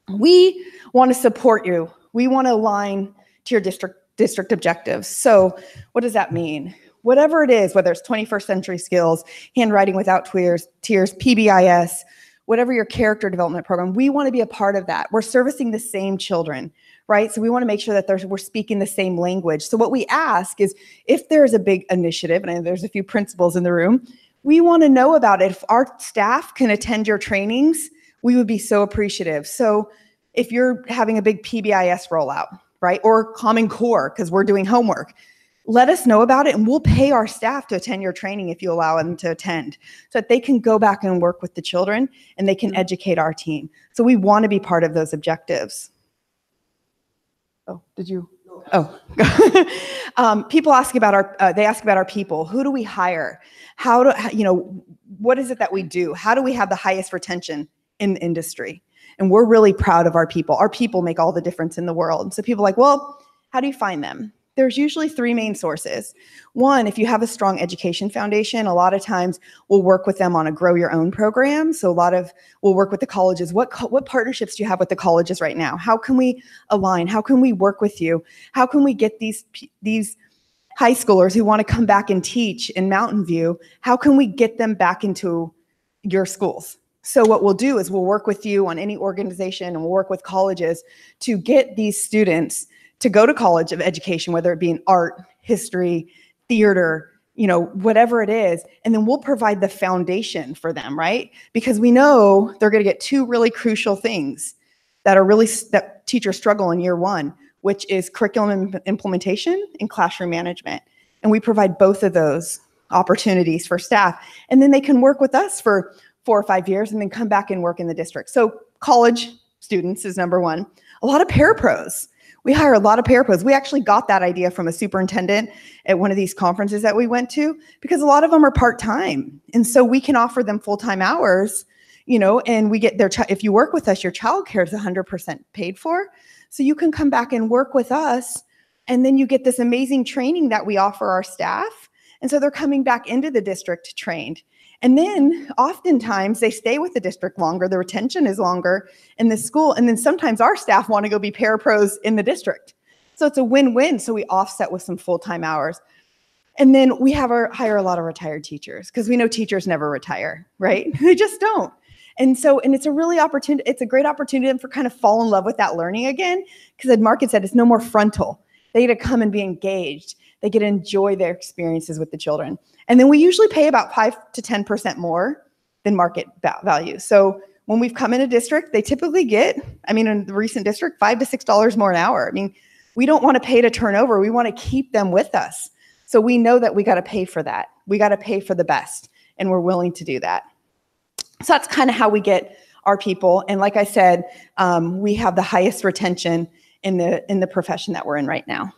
We want to support you. We want to align to your district objectives. So what does that mean? whatever it is, whether it's 21st century skills, handwriting without tears, PBIS, whatever your character development program, we want to be a part of that. We're servicing the same children, right? So we want to make sure that we're speaking the same language. So what we ask is, if there's a big initiative, and I know there's a few principals in the room, we want to know about it. If our staff can attend your trainings, we would be so appreciative. So if you're having a big PBIS rollout, right, or Common Core, because we're doing homework, let us know about it, and we'll pay our staff to attend your training if you allow them to attend, so that they can go back and work with the children and they can educate our team. So we want to be part of those objectives. Oh, did you? Oh, people ask about our people. Who do we hire? What is it that we do? How do we have the highest retention in the industry? And we're really proud of our people. Our people make all the difference in the world. So people are like, well, how do you find them? There's usually three main sources. One, if you have a strong education foundation, a lot of times we'll work with them on a grow your own program. So we'll work with the colleges. What partnerships do you have with the colleges right now? How can we align? How can we work with you? How can we get these high schoolers who want to come back and teach in Mountain View? How can we get them back into your schools? So what we'll do is we'll work with you on any organization, and we'll work with colleges to get these students to go to college of education, whether it be in art, history, theater, whatever it is. And then we'll provide the foundation for them, right? Because we know they're going to get two really crucial things that teachers struggle in year one, which is curriculum implementation and classroom management. And we provide both of those opportunities for staff. And then they can work with us for 4 or 5 years and then come back and work in the district. So college students is number one. A lot of parapros. We hire a lot of parapros. We actually got that idea from a superintendent at one of these conferences that we went to, because a lot of them are part-time. And so we can offer them full-time hours, and we get if you work with us, your childcare is 100% paid for. So you can come back and work with us, and then you get this amazing training that we offer our staff. And so they're coming back into the district trained. And then oftentimes they stay with the district longer, the retention is longer in the school. And then sometimes our staff want to go be parapros in the district. So it's a win-win. So we offset with some full-time hours. And then we hire a lot of retired teachers, because we know teachers never retire, right? They just don't. And it's a great opportunity for kind of fall in love with that learning again. Because as Mark had said, it's no more frontal. They get to come and be engaged. They get to enjoy their experiences with the children. And then we usually pay about 5 to 10% more than market value. So when we've come in a district, they typically get, in the recent district, $5 to $6 more an hour. We don't want to pay to turn over. We want to keep them with us. So we know that we got to pay for that. We got to pay for the best, and we're willing to do that. So that's kind of how we get our people. And like I said, we have the highest retention in the profession that we're in right now.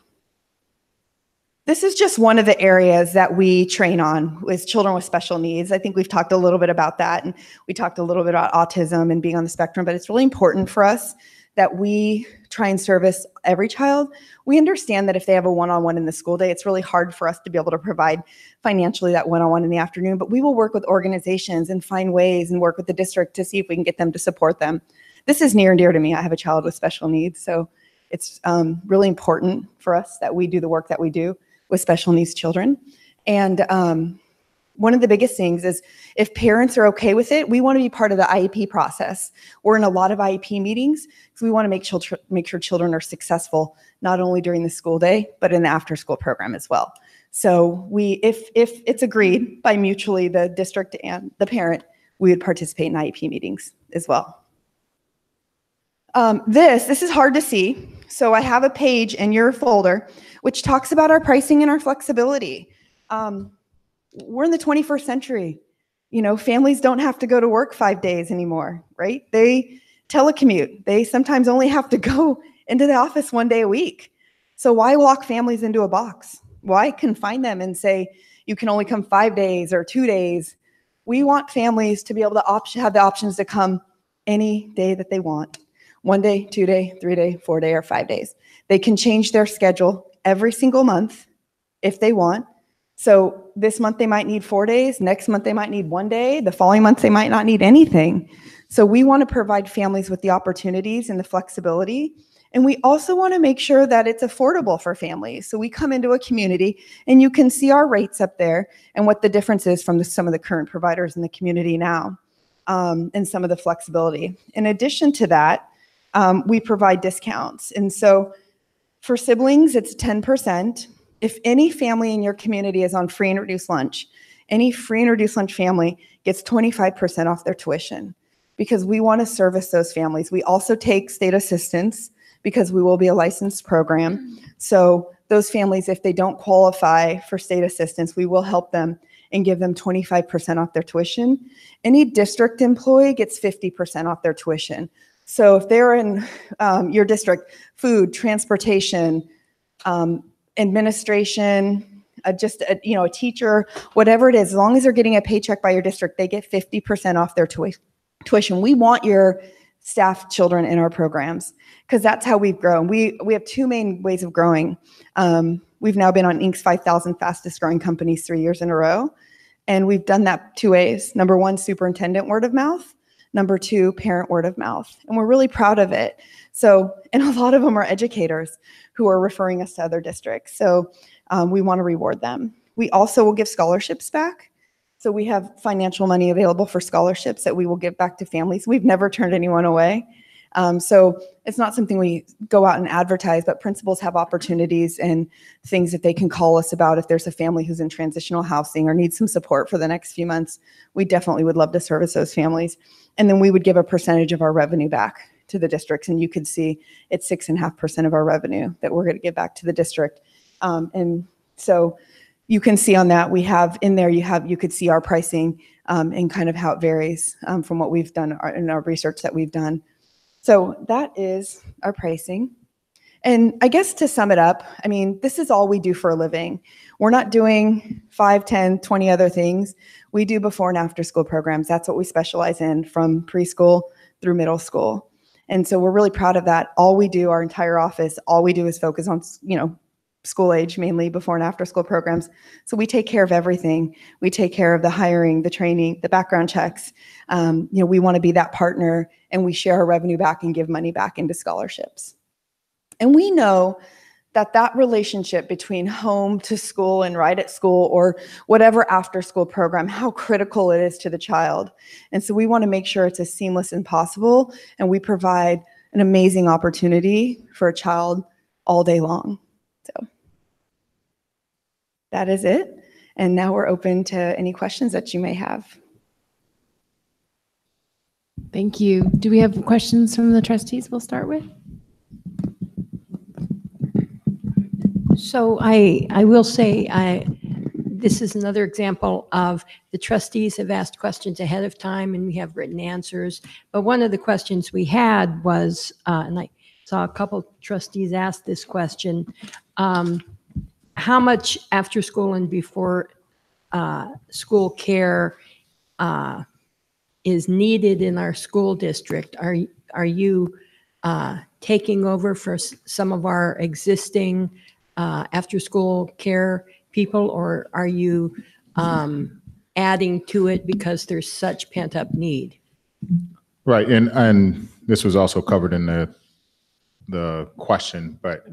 This is just one of the areas that we train on, is children with special needs. I think we've talked a little bit about that, and we talked a little bit about autism and being on the spectrum, but it's really important for us that we try and service every child. We understand that if they have a one-on-one in the school day, it's really hard for us to be able to provide financially that one-on-one in the afternoon, but we will work with organizations and find ways and work with the district to see if we can get them to support them. This is near and dear to me. I have a child with special needs, so it's really important for us that we do the work that we do with special needs children. And one of the biggest things is, if parents are okay with it, we want to be part of the IEP process. We're in a lot of IEP meetings because we want to make sure children are successful, not only during the school day, but in the after school program as well. So if it's agreed by mutually the district and the parent, we would participate in IEP meetings as well. This is hard to see. So I have a page in your folder which talks about our pricing and our flexibility. We're in the 21st century. Families don't have to go to work 5 days anymore, right? They telecommute. They sometimes only have to go into the office 1 day a week. So why lock families into a box? Why confine them and say, you can only come 5 days or 2 days? We want families to be able to have the options to come any day that they want. 1 day, 2 day, 3 day, 4 day, or 5 days. They can change their schedule every single month if they want. So this month they might need 4 days, next month they might need 1 day, the following month they might not need anything. So we want to provide families with the opportunities and the flexibility And we also want to make sure that it's affordable for families. So we come into a community and you can see our rates up there and what the difference is from some of the current providers in the community now, and some of the flexibility. In addition to that, we provide discounts. And so for siblings, it's 10%. If any family in your community is on free and reduced lunch, any free and reduced lunch family gets 25% off their tuition, because we want to service those families. We also take state assistance because we will be a licensed program. So those families, if they don't qualify for state assistance, we will help them and give them 25% off their tuition. Any district employee gets 50% off their tuition. So if they're in your district, food, transportation, administration, a teacher, whatever it is, as long as they're getting a paycheck by your district, they get 50% off their tuition. We want your staff children in our programs because that's how we've grown. We have two main ways of growing. We've now been on Inc.'s 5,000 fastest growing companies 3 years in a row. And we've done that 2 ways. Number one, superintendent word of mouth. Number two, parent word of mouth. And we're really proud of it. So, and a lot of them are educators who are referring us to other districts. So we want to reward them. We also will give scholarships back. So we have financial money available for scholarships that we will give back to families. We've never turned anyone away. So it's not something we go out and advertise, but principals have opportunities and things that they can call us about if there's a family who's in transitional housing or needs some support for the next few months. We definitely would love to service those families. And then we would give a percentage of our revenue back to the districts. And you could see it's 6.5% of our revenue that we're going to give back to the district. And so you can see on that, we have in there, you could see our pricing and kind of how it varies from what we've done in our research that we've done. So that is our pricing. And I guess to sum it up, I mean, this is all we do for a living. We're not doing 5, 10, 20 other things. We do before and after school programs. That's what we specialize in from preschool through middle school. And so we're really proud of that. All we do, our entire office, all we do is focus on, school age, mainly before and after school programs. So we take care of everything. We take care of the hiring, the training, the background checks. We want to be that partner, and we share our revenue back and give money back into scholarships. And we know that relationship between home to school and right at school or whatever after school program, how critical it is to the child. And so we want to make sure it's as seamless as possible, and we provide an amazing opportunity for a child all day long. So that is it. And now we're open to any questions that you may have. Thank you. Do we have questions from the trustees we'll start with? So I will say, this is another example of the trustees have asked questions ahead of time and we have written answers. But one of the questions we had was, and I saw a couple trustees ask this question, how much after school and before school care is needed in our school district? Are you taking over for some of our existing after school care people, or are you adding to it because there's such pent up need? Right, and this was also covered in the question, but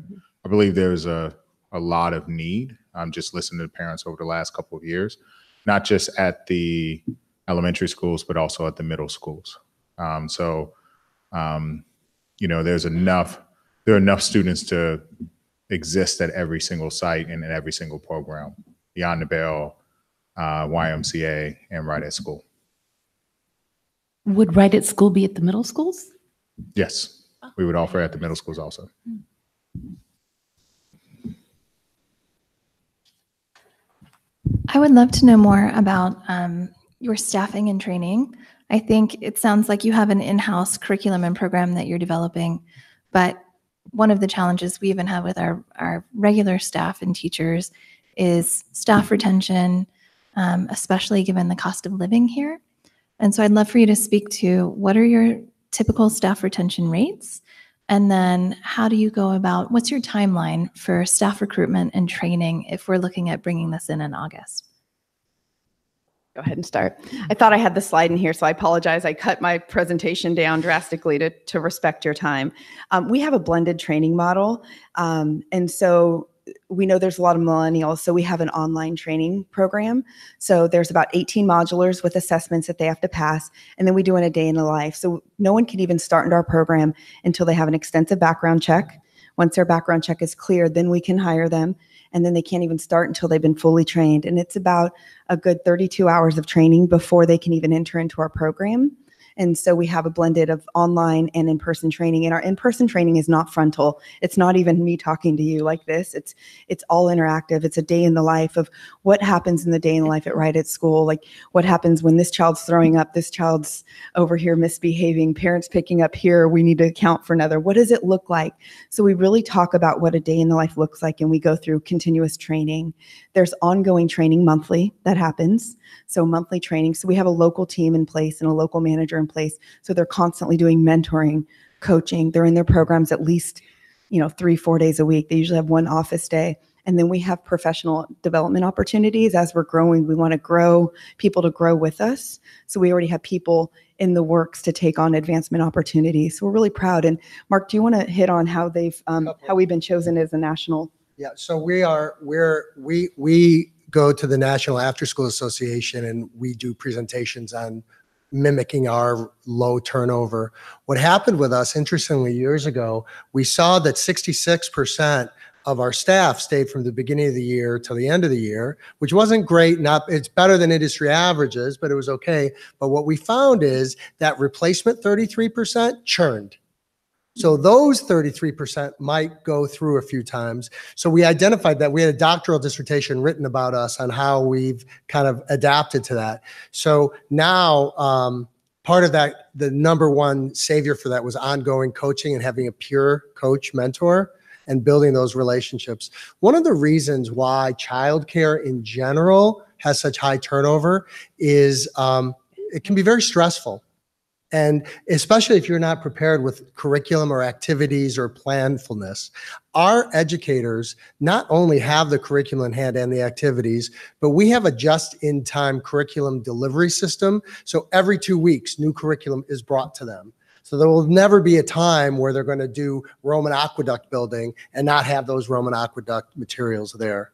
I believe there's a lot of need. I'm just listening to parents over the last couple of years, not just at the elementary schools, but also at the middle schools. There are enough students to exist at every single site and in every single program, Beyond the Bell, YMCA, and Right at School. Would Right at School be at the middle schools? Yes, we would offer at the middle schools also. I would love to know more about your staffing and training. I think it sounds like you have an in-house curriculum and program that you're developing, but one of the challenges we even have with our regular staff and teachers is staff retention, especially given the cost of living here. And so I'd love for you to speak to what are your typical staff retention rates? And then how do you go about, what's your timeline for staff recruitment and training if we're looking at bringing this in August? Go ahead and start. I thought I had the slide in here, so I apologize. I cut my presentation down drastically to respect your time. We have a blended training model. And so we know there's a lot of millennials, so we have an online training program. So there's about 18 modulars with assessments that they have to pass, and then we do in a day in the life. So no one can even start into our program until they have an extensive background check. Once their background check is cleared, then we can hire them, and then they can't even start until they've been fully trained. And it's about a good 32 hours of training before they can even enter into our program. And so we have a blended of online and in-person training. And our in-person training is not frontal. It's not even me talking to you like this. It's all interactive. It's a day in the life of what happens in the day in the life at Right at School. Like what happens when this child's throwing up, this child's over here misbehaving, parents picking up here, we need to account for another. What does it look like? So we really talk about what a day in the life looks like, and we go through continuous training. There's ongoing training monthly that happens. So monthly training. So we have a local team in place and a local manager in place. So they're constantly doing mentoring, coaching. They're in their programs at least, 3-4 days a week. They usually have one office day. And then we have professional development opportunities. As we're growing, we want to grow people to grow with us. So we already have people in the works to take on advancement opportunities. So we're really proud. And Mark, do you want to hit on how we've been chosen as a national? Yeah, so we go to the National After School Association and we do presentations on mimicking our low turnover. What happened with us, interestingly, years ago, we saw that 66% of our staff stayed from the beginning of the year till the end of the year, which wasn't great. It's better than industry averages, but it was okay. But what we found is that replacement 33% churned. So those 33% might go through a few times. So we identified that. We had a doctoral dissertation written about us on how we've kind of adapted to that. So now part of that, the number one savior for that was ongoing coaching and having a pure coach mentor and building those relationships. One of the reasons why childcare in general has such high turnover is it can be very stressful. And especially if you're not prepared with curriculum or activities or planfulness. Our educators not only have the curriculum in hand and the activities, but we have a just-in-time curriculum delivery system. So every 2 weeks, new curriculum is brought to them. So there will never be a time where they're going to do Roman aqueduct building and not have those Roman aqueduct materials there.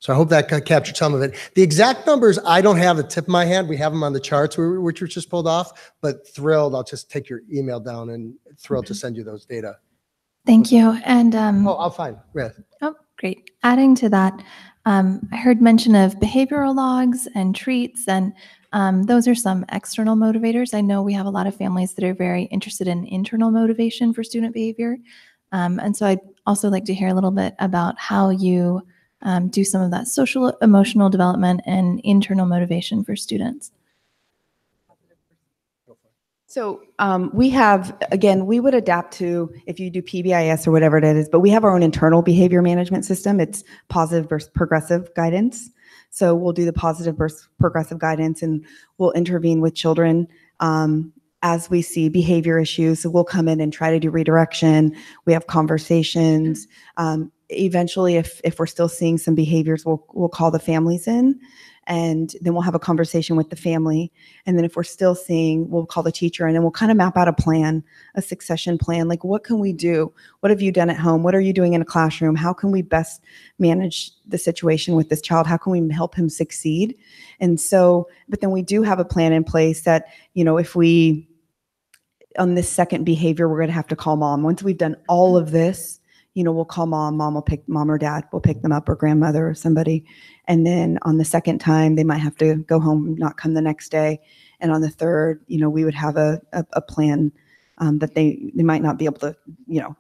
So I hope that captured some of it. The exact numbers, I don't have the tip of my hand. We have them on the charts, which were just pulled off, but thrilled. I'll just take your email down and thrilled to send you those data. Thank you. And I'll find. Yeah. Oh, great. Adding to that, I heard mention of behavioral logs and treats, and those are some external motivators. I know we have a lot of families that are very interested in internal motivation for student behavior. And so I'd also like to hear a little bit about how you do some of that social emotional development and internal motivation for students. So we have, again, we would adapt to if you do PBIS or whatever it is, but we have our own internal behavior management system. It's positive versus progressive guidance. So we'll do the positive versus progressive guidance, and we'll intervene with children as we see behavior issues. So we'll come in and try to do redirection. We have conversations. Eventually, if we're still seeing some behaviors, we'll call the families in, and then we'll have a conversation with the family. And then if we're still seeing, we'll call the teacher, and then we'll kind of map out a plan, a succession plan. Like, what can we do? What have you done at home? What are you doing in a classroom? How can we best manage the situation with this child? How can we help him succeed? And so, but then we do have a plan in place that, if we, on this second behavior, we're going to have to call mom. Once we've done all of this, we'll call mom. Mom or dad will pick them up, or grandmother or somebody. And then on the second time, they might have to go home, not come the next day. And on the third, we would have a plan that they might not be able to,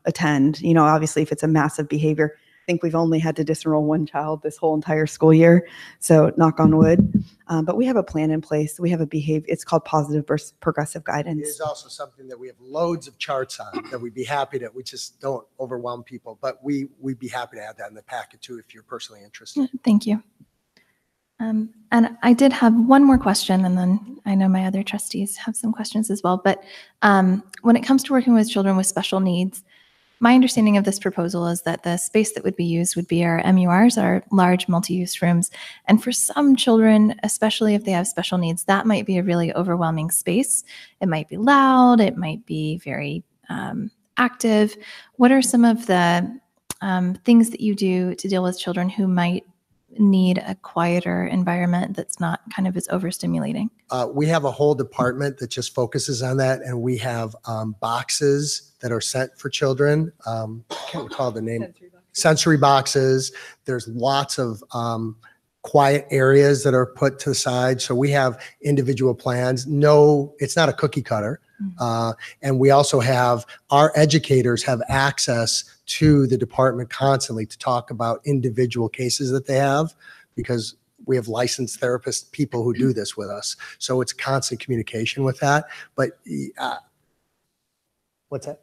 attend. Obviously, if it's a massive behavior, I think we've only had to disenroll one child this whole entire school year. So knock on wood. But we have a plan in place. We have a behavior. It's called positive versus progressive guidance. It is also something that we have loads of charts on that we'd be happy to, we just don't overwhelm people, but we'd be happy to add that in the packet too, if you're personally interested. Thank you. And I did have one more question, and then I know my other trustees have some questions as well. But when it comes to working with children with special needs, My understanding of this proposal is that the space that would be used would be our MURs, our large multi-use rooms. And for some children, especially if they have special needs, that might be a really overwhelming space. It might be loud, it might be very active. What are some of the things that you do to deal with children who might need a quieter environment that's not kind of as overstimulating? We have a whole department that just focuses on that, and we have boxes that are sent for children. I can't recall the name. Sensory boxes. There's lots of quiet areas that are put to the side. So we have individual plans. No, it's not a cookie cutter. And we also have, our educators have access to the department constantly to talk about individual cases that they have, because we have licensed therapist people who do this with us. So it's constant communication with that. But what's that?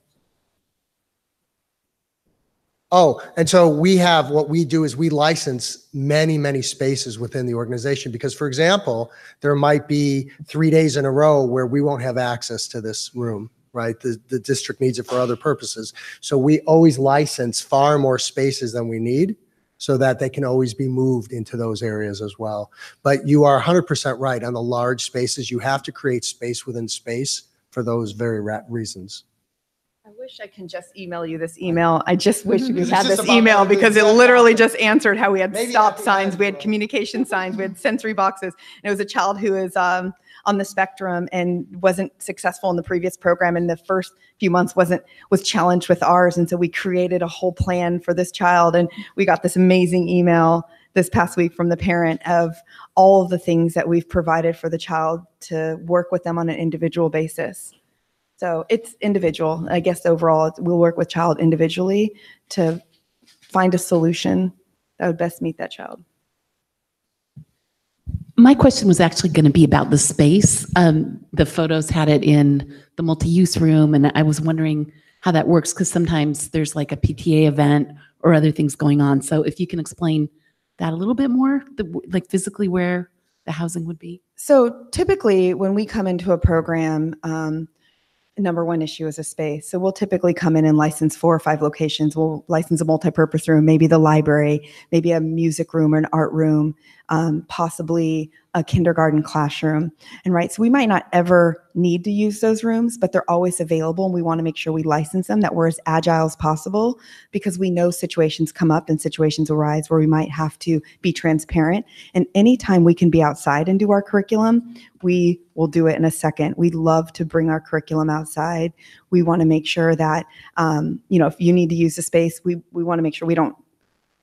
Oh, and so we have, what we do is we license many, many spaces within the organization, because, for example, there might be 3 days in a row where we won't have access to this room, right? The district needs it for other purposes. So we always license far more spaces than we need, so that they can always be moved into those areas as well. But you are 100% right on the large spaces. You have to create space within space for those very reasons. I wish I can just email you this email. I just wish we It's had just this about email, the because it exact literally opposite. just answered how we had Maybe stop at the signs, end, we had communication signs, we had sensory boxes. And it was a child who is on the spectrum and wasn't successful in the previous program, and the first few months was challenged with ours. And so we created a whole plan for this child, and we got this amazing email this past week from the parent of all of the things that we've provided for the child to work with them on an individual basis. So it's individual. I guess overall, we'll work with child individually to find a solution that would best meet that child. My question was actually going to be about the space. The photos had it in the multi-use room, and I was wondering how that works, because sometimes there's like a PTA event or other things going on. So if you can explain that a little bit more, like physically where the housing would be. So typically when we come into a program, number one issue is a space. So we'll typically come in and license 4 or 5 locations. We'll license a multi-purpose room, maybe the library, maybe a music room or an art room, possibly a kindergarten classroom. And right, so we might not ever need to use those rooms, but they're always available. And we want to make sure we license them, that we're as agile as possible, because we know situations come up and situations arise where we might have to be transparent. And anytime we can be outside and do our curriculum, we will do it in a second. We love to bring our curriculum outside. We want to make sure that, if you need to use the space, we want to make sure we don't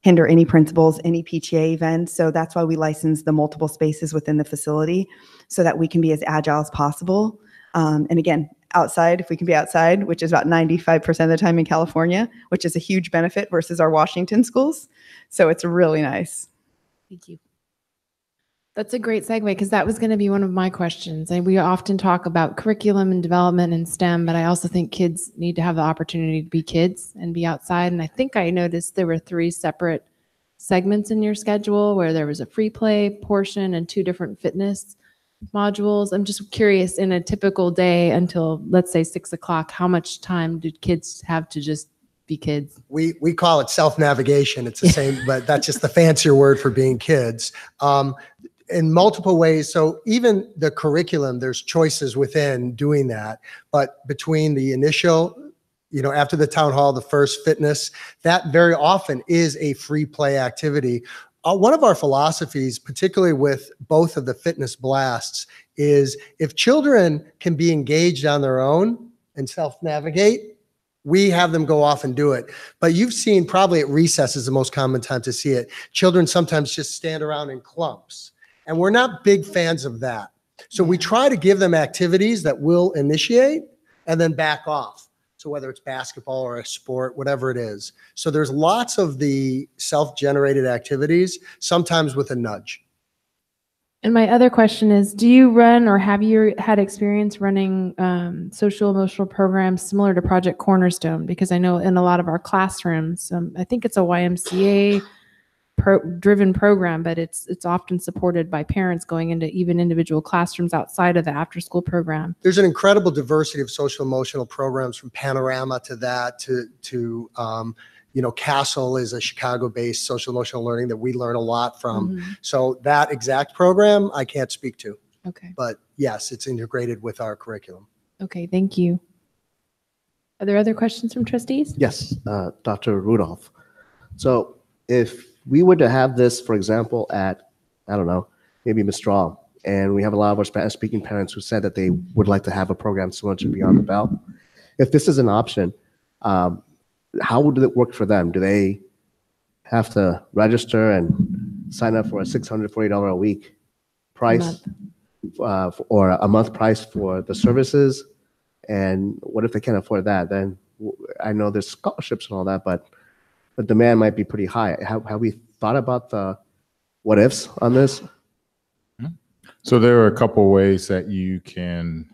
hinder any principals, any PTA events. So that's why we license the multiple spaces within the facility, so that we can be as agile as possible. And again, outside, if we can be outside, which is about 95% of the time in California, which is a huge benefit versus our Washington schools. So it's really nice. Thank you. That's a great segue, because that was going to be one of my questions. And we often talk about curriculum and development in STEM, but I also think kids need to have the opportunity to be kids and be outside. And I think I noticed there were 3 separate segments in your schedule, where there was a free play portion and 2 different fitness modules. I'm just curious, in a typical day until, let's say, 6 o'clock, how much time do kids have to just be kids? We call it self-navigation. It's the same, but that's just the fancier word for being kids. In multiple ways. So even the curriculum, there's choices within doing that. But between the initial, after the town hall, the first fitness, that very often is a free play activity. One of our philosophies, particularly with both of the fitness blasts, is if children can be engaged on their own and self-navigate, we have them go off and do it. But you've seen, probably at recess is the most common time to see it, children sometimes just stand around in clumps. And we're not big fans of that. So we try to give them activities that will initiate and then back off. So whether it's basketball or a sport, whatever it is. So there's lots of the self-generated activities, sometimes with a nudge. And my other question is, do you run, or have you had experience running social emotional programs similar to Project Cornerstone? Because I know in a lot of our classrooms, I think it's a YMCA driven program, but it's often supported by parents going into even individual classrooms outside of the after school program. There's an incredible diversity of social emotional programs, from Panorama to that to Castle is a Chicago-based social emotional learning that we learn a lot from. So that exact program I can't speak to. Okay. But yes, it's integrated with our curriculum. Okay, thank you. Are there other questions from trustees? Yes, Dr. Rudolph. So if we were to have this, for example, at, I don't know, maybe Mistral, and we have a lot of our Spanish-speaking parents who said that they would like to have a program similar to Beyond the Bell. If this is an option, how would it work for them? Do they have to register and sign up for a $640 a week price or a month price for the services? And what if they can't afford that? Then I know there's scholarships and all that, but the demand might be pretty high. Have we thought about the what ifs on this? So there are a couple ways that you can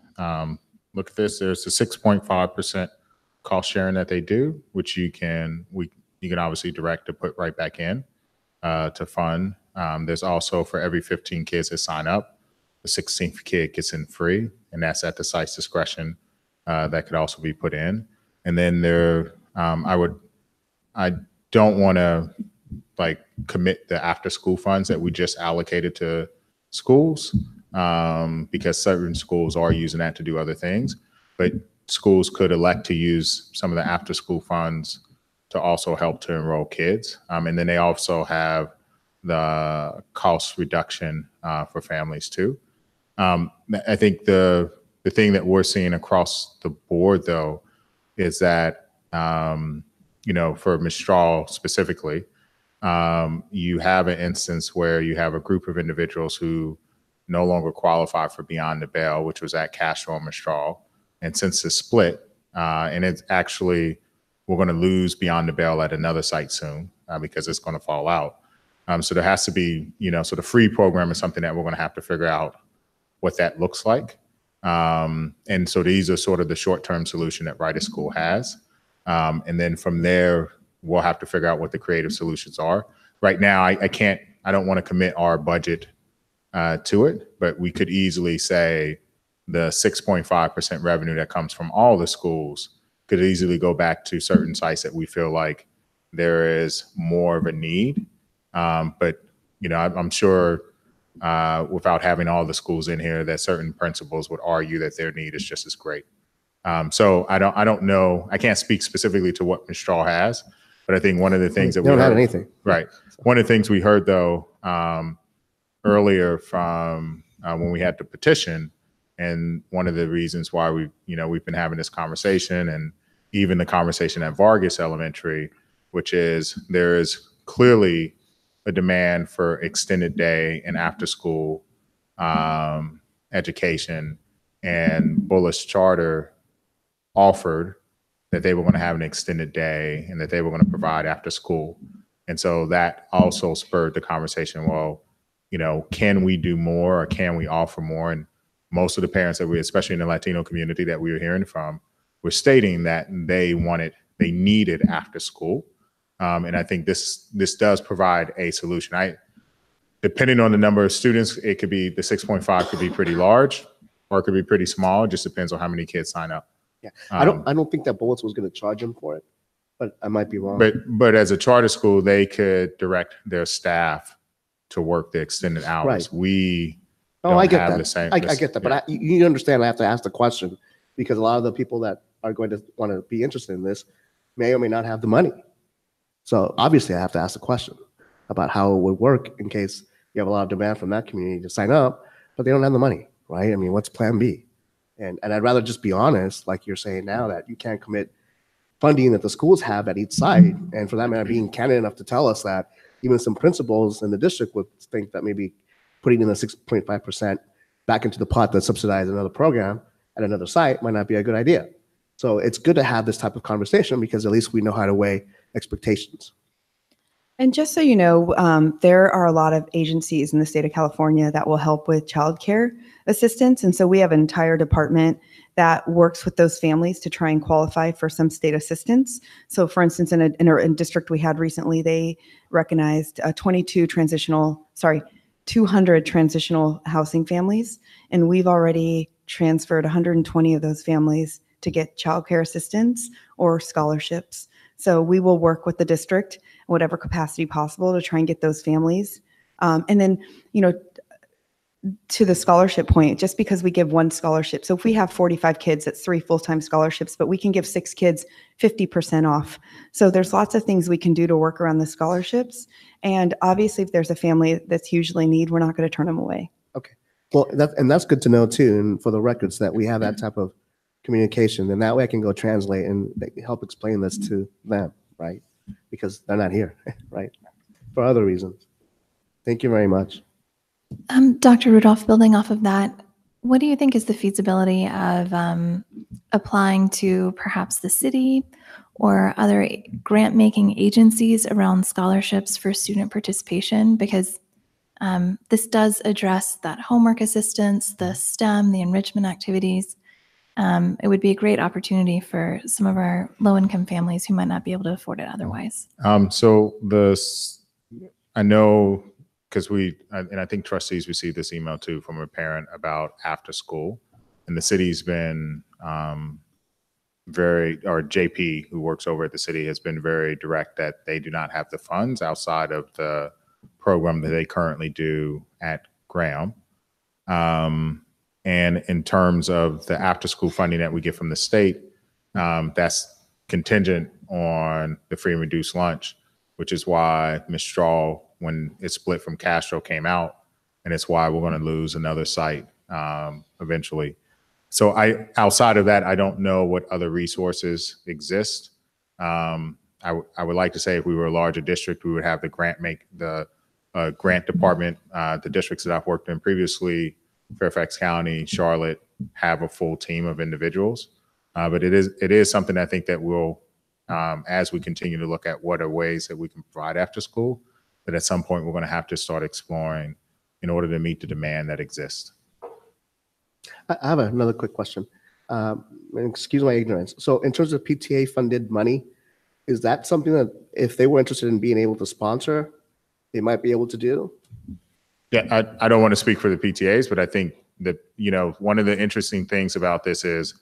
look at this. There's the 6.5% cost sharing that they do, which you can obviously direct to put right back in to fund. There's also, for every 15 kids that sign up, the 16th kid gets in free, and that's at the site's discretion. That could also be put in. And then I don't want to commit the after school funds that we just allocated to schools because certain schools are using that to do other things, but schools could elect to use some of the after school funds to also help to enroll kids. And then they also have the cost reduction for families too. I think the thing that we're seeing across the board though is that, for Mistral specifically, you have an instance where you have a group of individuals who no longer qualify for Beyond the Bell, which was at Castro and Mistral. And since it's split, and it's actually, we're going to lose Beyond the Bell at another site soon because it's going to fall out. So there has to be, so the free program is something that we're going to have to figure out what that looks like. And so these are sort of the short-term solution that Wright School has. And then from there, we'll have to figure out what the creative solutions are. Right now, I don't want to commit our budget to it, but we could easily say the 6.5% revenue that comes from all the schools could easily go back to certain sites that we feel like there is more of a need. But, I'm sure without having all the schools in here, that certain principals would argue that their need is just as great. So I don't know. I can't speak specifically to what Mistral has, but I think one of the things that we don't have heard, anything. Right. One of the things we heard though earlier from when we had the petition, and one of the reasons why we've been having this conversation, and even the conversation at Vargas Elementary, which is there is clearly a demand for extended day and after school education, and Bullis Charter offered that they were going to have an extended day and that they were going to provide after school. And so that also spurred the conversation, well, can we do more or can we offer more? And most of the parents that especially in the Latino community that we were hearing from, were stating that they needed after school. And I think this does provide a solution. Depending on the number of students, it could be, the 6.5 could be pretty large or it could be pretty small. It just depends on how many kids sign up. Yeah, I don't think that Bullets was going to charge them for it, but I might be wrong. But as a charter school, they could direct their staff to work the extended hours. Right. We I get have that. the same. I get that, but you understand I have to ask the question because a lot of the people that are going to want to be interested in this may or may not have the money. So obviously I have to ask the question about how it would work in case you have a lot of demand from that community to sign up, but they don't have the money, right? I mean, what's plan B? And I'd rather just be honest, like you're saying now, that you can't commit funding that the schools have at each site. And for that matter, being candid enough to tell us that even some principals in the district would think that maybe putting in the 6.5% back into the pot that subsidizes another program at another site might not be a good idea. So it's good to have this type of conversation because at least we know how to weigh expectations. And just so you know, there are a lot of agencies in the state of California that will help with childcare assistance. And so we have an entire department that works with those families to try and qualify for some state assistance. So for instance, in a district we had recently, they recognized 200 transitional housing families. And we've already transferred 120 of those families to get childcare assistance or scholarships. So we will work with the district, whatever capacity possible, to try and get those families. And then, to the scholarship point, just because we give one scholarship. So if we have 45 kids, that's 3 full-time scholarships, but we can give 6 kids 50% off. So there's lots of things we can do to work around the scholarships. And obviously, if there's a family that's hugely in need, we're not going to turn them away. Okay. Well, that's good to know too. And for the records that we have that type of communication, and that way I can go translate and help explain this to them, right? Because they're not here, right? For other reasons. Thank you very much. Dr. Rudolph, building off of that, what do you think is the feasibility of applying to perhaps the city or other grant-making agencies around scholarships for student participation? Because this does address that homework assistance, the STEM, the enrichment activities. It would be a great opportunity for some of our low-income families who might not be able to afford it otherwise. I know, because I think trustees received this email too from a parent about after school, and the city's been JP, who works over at the city, has been very direct that they do not have the funds outside of the program that they currently do at Graham. And in terms of the after school funding that we get from the state, that's contingent on the free and reduced lunch, which is why Ms. Straw, when it split from Castro, came out, and it's why we're going to lose another site eventually. So outside of that, I don't know what other resources exist. I would like to say if we were a larger district, we would have the grant department. The districts that I've worked in previously, Fairfax County, Charlotte, have a full team of individuals. But it is something I think that we'll, as we continue to look at what are ways that we can provide after school, that at some point we're going to have to start exploring in order to meet the demand that exists. I have another quick question. Excuse my ignorance. So in terms of PTA funded money, is that something that if they were interested in being able to sponsor, they might be able to do? Yeah, I don't want to speak for the PTAs, but I think that, one of the interesting things about this is,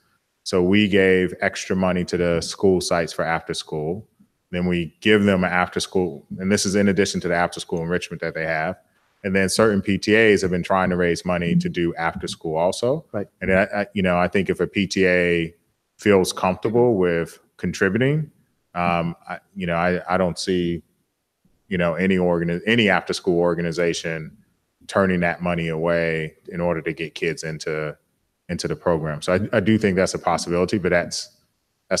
so we gave extra money to the school sites for after school. Then we give them an after school, and this is in addition to the after school enrichment that they have. And then certain PTAs have been trying to raise money to do after school also. Right. And I think if a PTA feels comfortable with contributing, I don't see, any after school organization turning that money away in order to get kids into the program. So I do think that's a possibility, but that's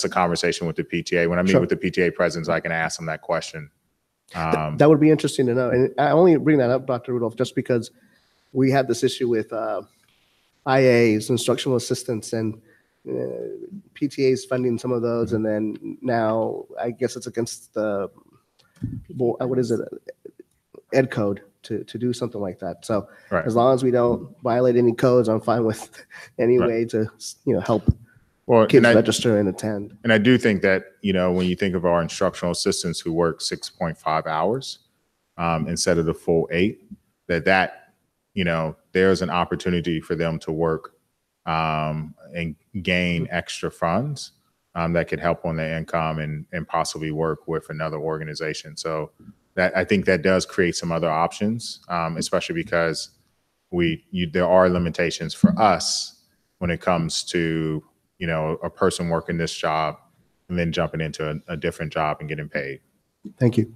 a conversation with the PTA. When I meet with the PTA presidents, I can ask them that question. That would be interesting to know. And I only bring that up, Dr. Rudolph, just because we had this issue with IAs, instructional assistants, and PTAs funding some of those. And then now I guess it's against the, Ed code to do something like that. So as long as we don't violate any codes, I'm fine with any way to, help kids register and attend. And I do think that, when you think of our instructional assistants who work 6.5 hours instead of the full 8, there's an opportunity for them to work and gain extra funds that could help on their income and possibly work with another organization. So I think that does create some other options, especially because there are limitations for us when it comes to a person working this job and then jumping into a different job and getting paid. Thank you.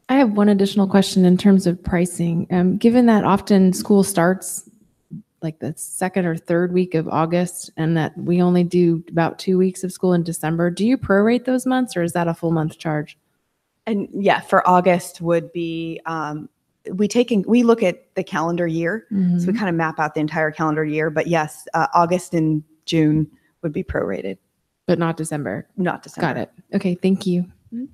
I have one additional question in terms of pricing. Given that often school starts like the second or third week of August and that we only do about 2 weeks of school in December, do you prorate those months or is that a full month charge? And yeah, for August would be, we look at the calendar year. Mm-hmm. So we kind of map out the entire calendar year, but yes, August and June would be prorated. But not December? Not December. Got it. Okay, thank you. Mm-hmm.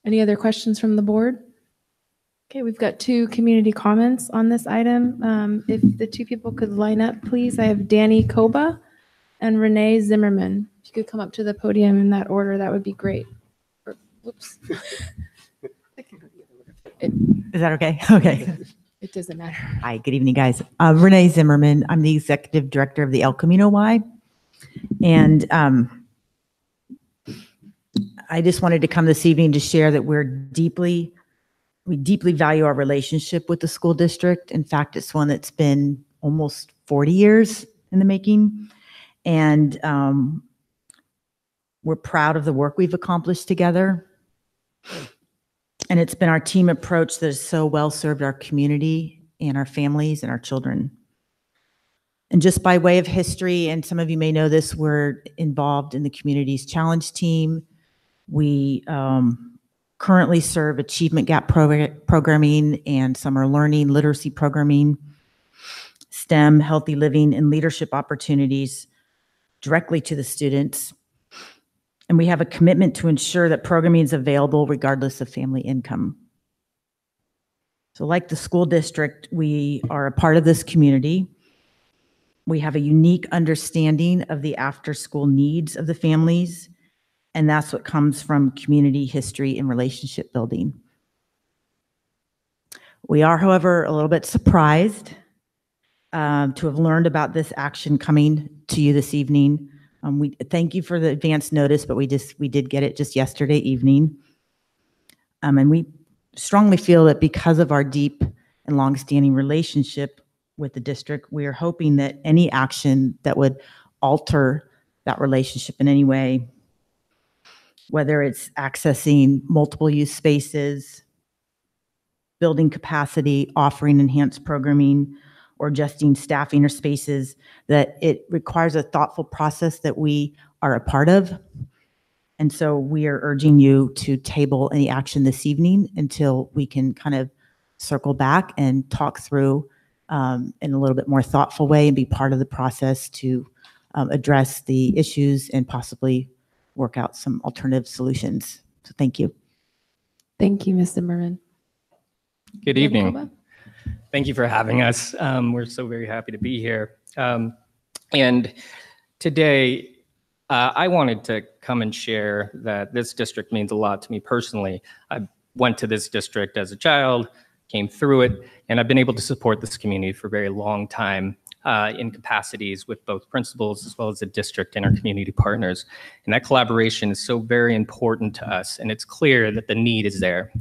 Any other questions from the board? Okay, we've got 2 community comments on this item. If the 2 people could line up, please. I have Danny Koba and Renee Zimmerman. If you could come up to the podium in that order, that would be great. Whoops. Is that okay? Okay. It doesn't matter. Hi, good evening, guys. Renee Zimmerman. I'm the executive director of the El Camino Y. And I just wanted to come this evening to share that we deeply value our relationship with the school district. In fact, it's one that's been almost 40 years in the making. And we're proud of the work we've accomplished together. And it's been our team approach that has so well served our community and our families and our children. And just by way of history, and some of you may know this, we're involved in the Communities Challenge team. We currently serve achievement gap programming and summer learning, literacy programming, STEM, healthy living, and leadership opportunities directly to the students. And we have a commitment to ensure that programming is available regardless of family income. So like the school district, we are a part of this community. We have a unique understanding of the after-school needs of the families, and that's what comes from community history and relationship building. We are, however, a little bit surprised to have learned about this action coming to you this evening. We thank you for the advance notice, but we did get it just yesterday evening. And we strongly feel that because of our deep and longstanding relationship with the district, we are hoping that any action that would alter that relationship in any way, whether it's accessing multiple use spaces, building capacity, offering enhanced programming, or adjusting staffing or spaces, that it requires a thoughtful process that we are a part of. And so we are urging you to table any action this evening until we can kind of circle back and talk through in a little bit more thoughtful way and be part of the process to address the issues and possibly work out some alternative solutions. So thank you. Thank you, Ms. Zimmerman. Good evening. Thank you for having us. We're so very happy to be here. And today, I wanted to come and share that this district means a lot to me personally. I went to this district as a child, came through it, and I've been able to support this community for a very long time in capacities with both principals as well as the district and our community partners. And that collaboration is so very important to us, and it's clear that the need is there.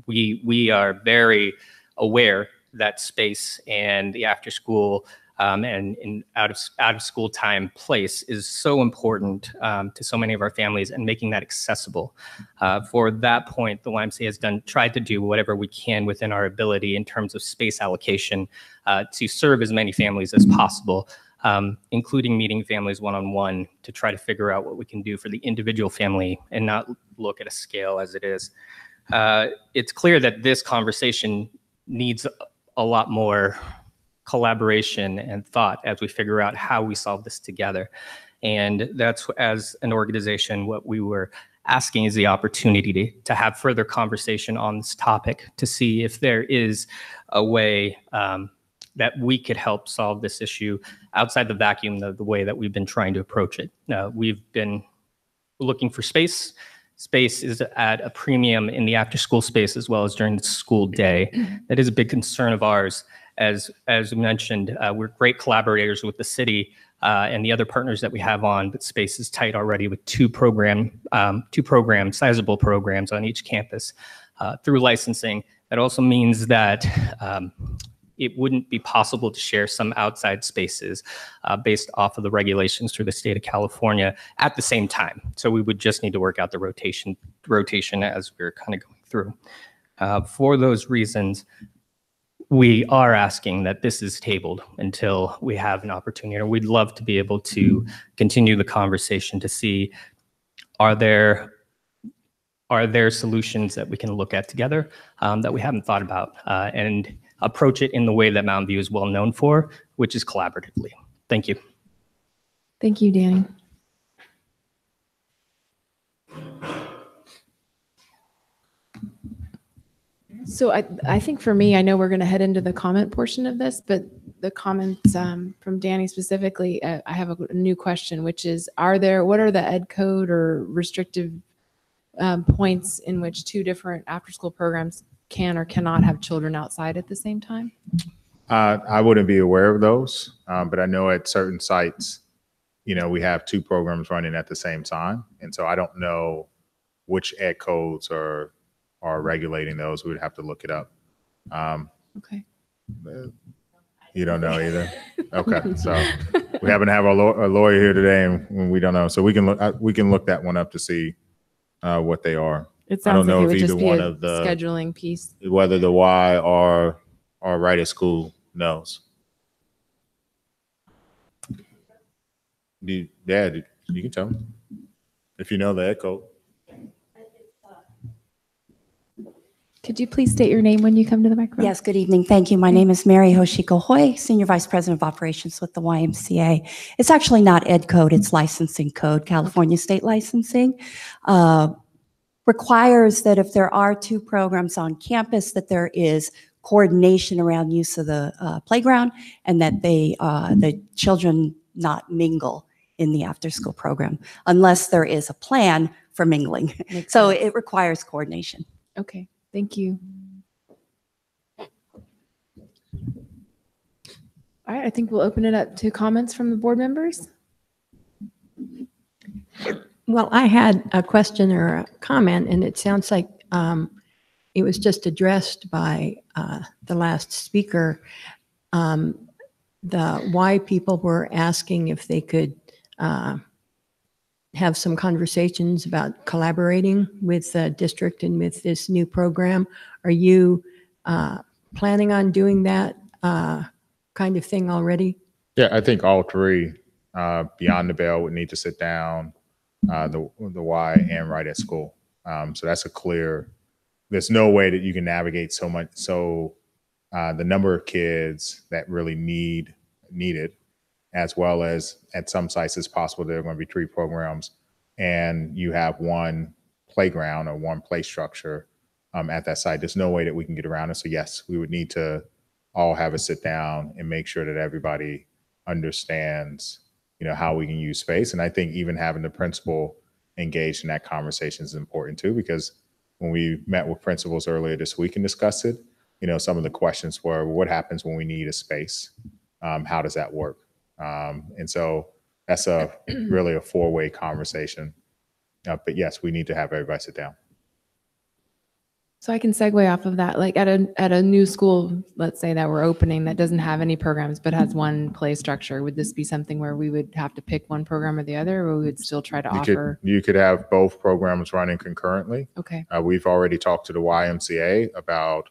We are very aware that space and the after school and out of school time place is so important to so many of our families, and making that accessible. For that point, the YMCA has tried to do whatever we can within our ability in terms of space allocation to serve as many families as possible, including meeting families one-on-one to try to figure out what we can do for the individual family and not look at a scale as it is. It's clear that this conversation needs a lot more collaboration and thought as we figure out how we solve this together. And that's, as an organization, what we were asking is the opportunity to have further conversation on this topic to see if there is a way that we could help solve this issue outside the vacuum of the way that we've been trying to approach it. We've been looking for space. Space is at a premium in the after-school space as well as during the school day. That is a big concern of ours. As mentioned, we're great collaborators with the city and the other partners that we have on, but space is tight already with two sizable programs on each campus through licensing. That also means that it wouldn't be possible to share some outside spaces based off of the regulations through the state of California at the same time. So we would just need to work out the rotation as we're kind of going through. For those reasons, we are asking that this is tabled until we have an opportunity, or we'd love to be able to continue the conversation to see, are there solutions that we can look at together that we haven't thought about, and approach it in the way that Mountain View is well known for, which is collaboratively. Thank you. Thank you, Danny. So I think for me, I know we're going to head into the comment portion of this, but the comments from Danny specifically, I have a new question, which is, what are the ed code or restrictive points in which two different after-school programs can or cannot have children outside at the same time? I wouldn't be aware of those, but I know at certain sites, we have two programs running at the same time. And so I don't know which ed codes are regulating those. We would have to look it up. Okay. You don't know either. Okay. So we happen to have a lawyer here today and we don't know. So we can look that one up to see what they are. It I don't sounds know like it if would either just be one a of the scheduling piece. whether the Y or right at school knows. You can tell me if you know the ed code. Could you please state your name when you come to the microphone? Yes, good evening. Thank you. My name is Mary Hoshiko Hoy, Senior Vice President of Operations with the YMCA. It's actually not ed code, it's licensing code. California State Licensing requires that if there are two programs on campus, that there is coordination around use of the playground and that the children not mingle in the after-school program unless there is a plan for mingling. So it requires coordination. Okay, thank you. All right, I think we'll open it up to comments from the board members. Well, I had a question or a comment, and it sounds like it was just addressed by the last speaker. Why people were asking if they could have some conversations about collaborating with the district and with this new program. Are you planning on doing that kind of thing already? Yeah, I think all three, Beyond the Bell would need to sit down, the Y and right at school. So that's there's no way that you can navigate so much. So the number of kids that really need it, as well as at some sites it's possible there are going to be three programs and you have one playground or one play structure at that site. There's no way that we can get around it. So yes, we would need to all have a sit down and make sure that everybody understands, how we can use space. And I think even having the principal engaged in that conversation is important too, because when we met with principals earlier this week and discussed it, some of the questions were, what happens when we need a space? How does that work? And so that's really a four-way conversation. But yes, we need to have everybody sit down. So I can segue off of that. Like at a new school, let's say that we're opening that doesn't have any programs but has one play structure. Would this be something where we would have to pick one program or the other, or we would still try to offer? You could have both programs running concurrently. Okay. We've already talked to the YMCA about,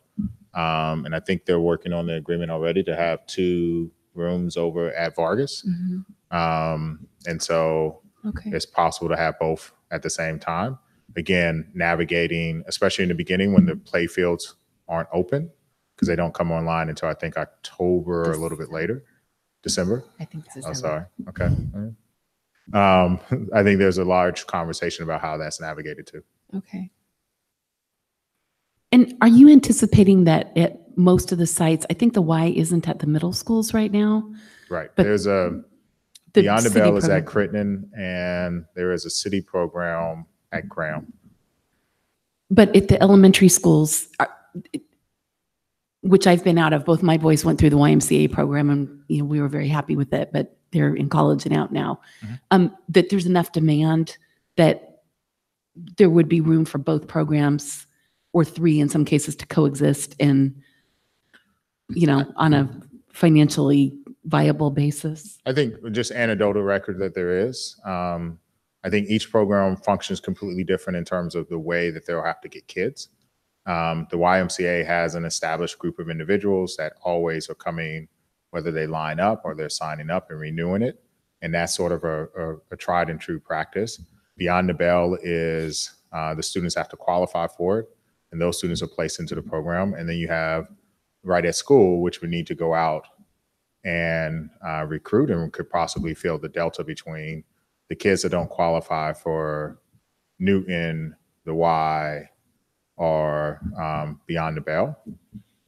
and I think they're working on the agreement already to have two rooms over at Vargas. Mm-hmm. And so Okay. it's possible to have both at the same time. Again, navigating, especially in the beginning when the play fields aren't open, because they don't come online until I think October or a little bit later, December. I think it's Oh, December. sorry. Okay. I think there's a large conversation about how that's navigated too. Okay. And are you anticipating that at most of the sites, I think the Y isn't at the middle schools right now? Right. But There's Beyond the Bell is at Crittenden, and there is a city program at Graham. But at the elementary schools, which I've been out of, both my boys went through the YMCA program and we were very happy with it, but they're in college and out now, that there's enough demand that there would be room for both programs or three in some cases to coexist and, on a financially viable basis. I think just anecdotal record that there is. I think each program functions completely different in terms of the way that they'll have to get kids. The YMCA has an established group of individuals that always are coming, whether they line up or they're signing up and renewing it. And that's sort of a tried and true practice. Beyond the Bell is the students have to qualify for it, and those students are placed into the program. And then you have Right at School, which would need to go out and recruit and could possibly fill the delta between the kids that don't qualify for Newton, the Y, are beyond the bell.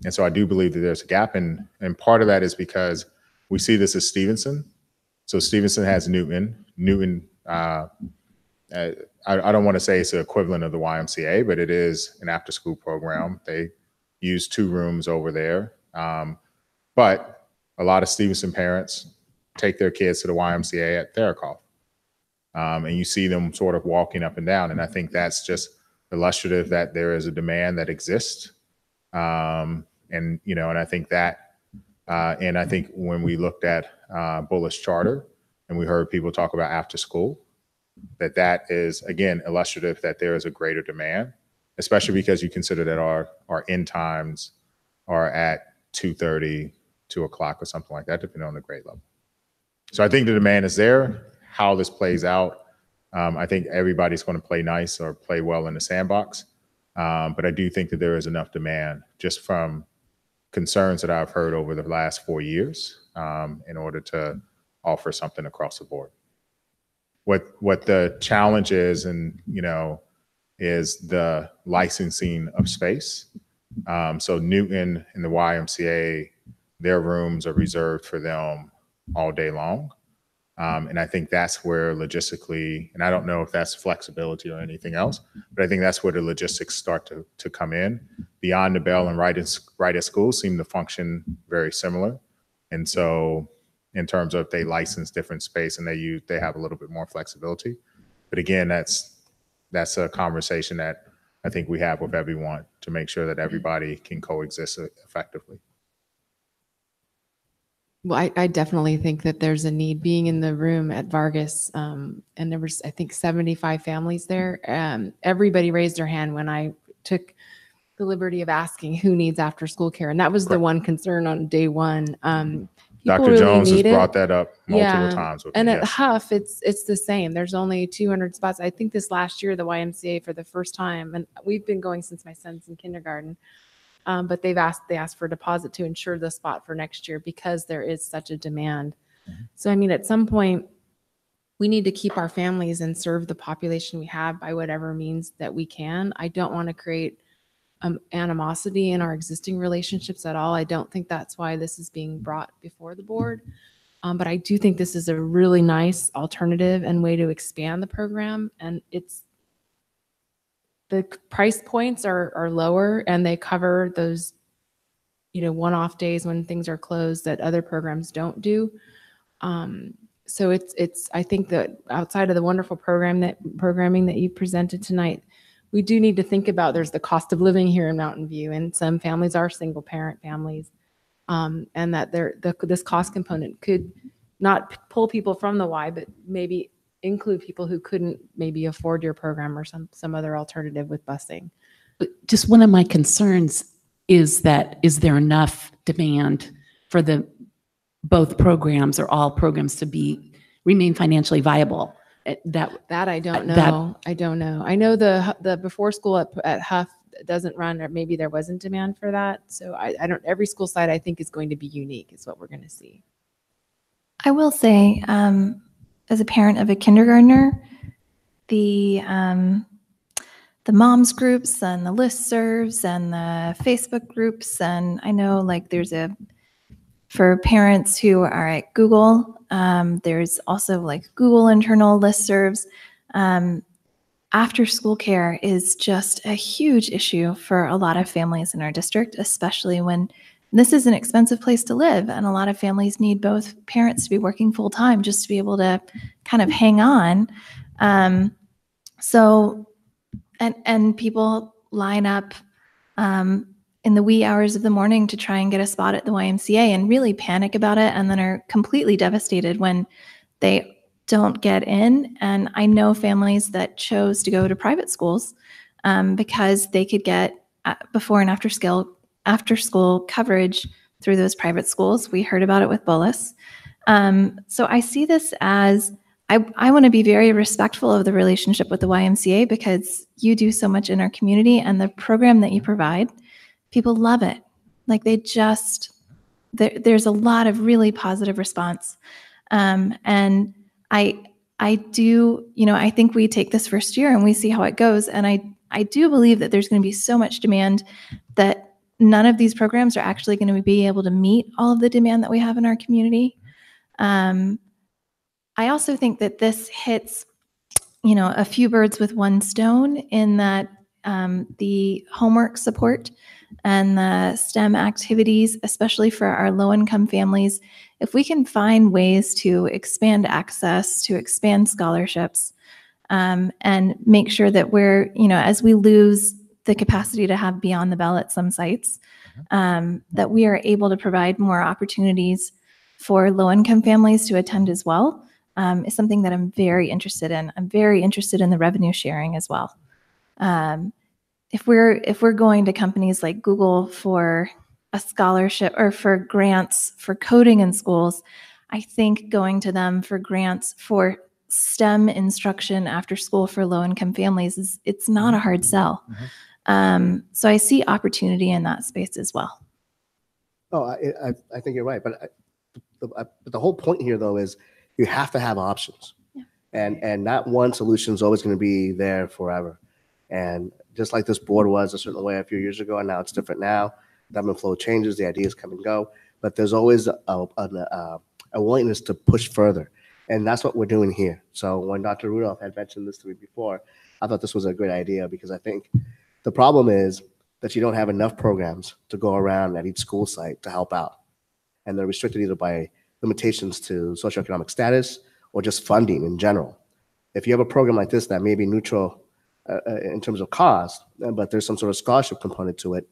And so I do believe that there's a gap. And part of that is because we see this as Stevenson. So Stevenson has Newton. Newton, I don't want to say it's the equivalent of the YMCA, but it is an after-school program. They use 2 rooms over there. But a lot of Stevenson parents take their kids to the YMCA at Therakoff. And you see them sort of walking up and down. And I think that's just illustrative that there is a demand that exists. And I think that, and I think when we looked at Bullish Charter and we heard people talk about after school, that is, again, illustrative that there is a greater demand, especially because you consider that our end times are at 2:30, 2 o'clock or something like that, depending on the grade level. So I think the demand is there. How this plays out, I think everybody's going to play nice or play well in the sandbox. But I do think that there is enough demand just from concerns that I've heard over the last 4 years in order to offer something across the board. What the challenge is, is the licensing of space. So Newton and the YMCA, their rooms are reserved for them all day long. And I think that's where logistically, and I don't know if that's flexibility or anything else, but I think that's where the logistics start to come in. Beyond the Bell and Right at School seem to function very similar. And so in terms of they license different space and they have a little bit more flexibility. But again, that's a conversation that I think we have with everyone to make sure that everybody can coexist effectively. Well, I definitely think that there's a need. Being in the room at Vargas, and there was, I think, 75 families there. Everybody raised their hand when I took the liberty of asking who needs after school care. And that was the one concern on day one. Dr. Really Jones has need brought that up multiple times with me. And at Yes. Huff, it's the same. There's only 200 spots. I think this last year, the YMCA for the first time, and we've been going since my son's in kindergarten, but they asked for a deposit to ensure the spot for next year because there is such a demand. So, I mean, at some point, we need to keep our families and serve the population we have by whatever means that we can. I don't want to create animosity in our existing relationships at all. I don't think that's why this is being brought before the board. But I do think this is a really nice alternative and way to expand the program. And the price points are lower and they cover those, one-off days when things are closed that other programs don't do. So I think that outside of the wonderful programming that you presented tonight, we do need to think about there's the cost of living here in Mountain View, and some families are single parent families, and that this cost component could not pull people from the Y, but maybe include people who couldn't maybe afford your program or some other alternative with busing. Just one of my concerns is is there enough demand for both programs or all programs to remain financially viable? That I don't know. I don't know. I know the before school at Huff doesn't run, or maybe there wasn't demand for that. So I don't. Every school site I think is going to be unique. Is what we're going to see. I will say, as a parent of a kindergartner, the moms groups and the listservs and the Facebook groups, and I know for parents who are at Google, there's also Google internal listservs. After school care is just a huge issue for a lot of families in our district, especially when this is an expensive place to live. And a lot of families need both parents to be working full time just to be able to kind of hang on. And people line up in the wee hours of the morning to try and get a spot at the YMCA and really panic about it, and then are completely devastated when they don't get in. And I know families that chose to go to private schools because they could get before and after school coverage through those private schools. We heard about it with Bullis. So I see this as, I want to be very respectful of the relationship with the YMCA because you do so much in our community, and the program that you provide, people love it. There's a lot of really positive response. And I do, I think we take this first year and we see how it goes. And I do believe that there's going to be so much demand that none of these programs are actually going to be able to meet all of the demand that we have in our community. I also think that this hits, a few birds with one stone in that the homework support and the STEM activities, especially for our low-income families, if we can find ways to expand access, to expand scholarships, and make sure that we're, as we lose the capacity to have Beyond the Bell at some sites, that we are able to provide more opportunities for low-income families to attend as well, is something that I'm very interested in. I'm very interested in the revenue sharing as well. If we're going to companies like Google for a scholarship or for grants for coding in schools, I think going to them for grants for STEM instruction after school for low-income families it's not a hard sell. So I see opportunity in that space as well. Oh, I think you're right, but the whole point here though is you have to have options, and not one solution is always going to be there forever. And just like this board was a certain way a few years ago, and now it's different now. Government flow changes, the ideas come and go, but there's always a willingness to push further. And that's what we're doing here. So when Dr. Rudolph had mentioned this to me before, I thought this was a great idea because I think the problem is that you don't have enough programs to go around at each school site to help out. And they're restricted either by limitations to socioeconomic status or just funding in general. If you have a program like this that may be neutral in terms of cost, but there's some sort of scholarship component to it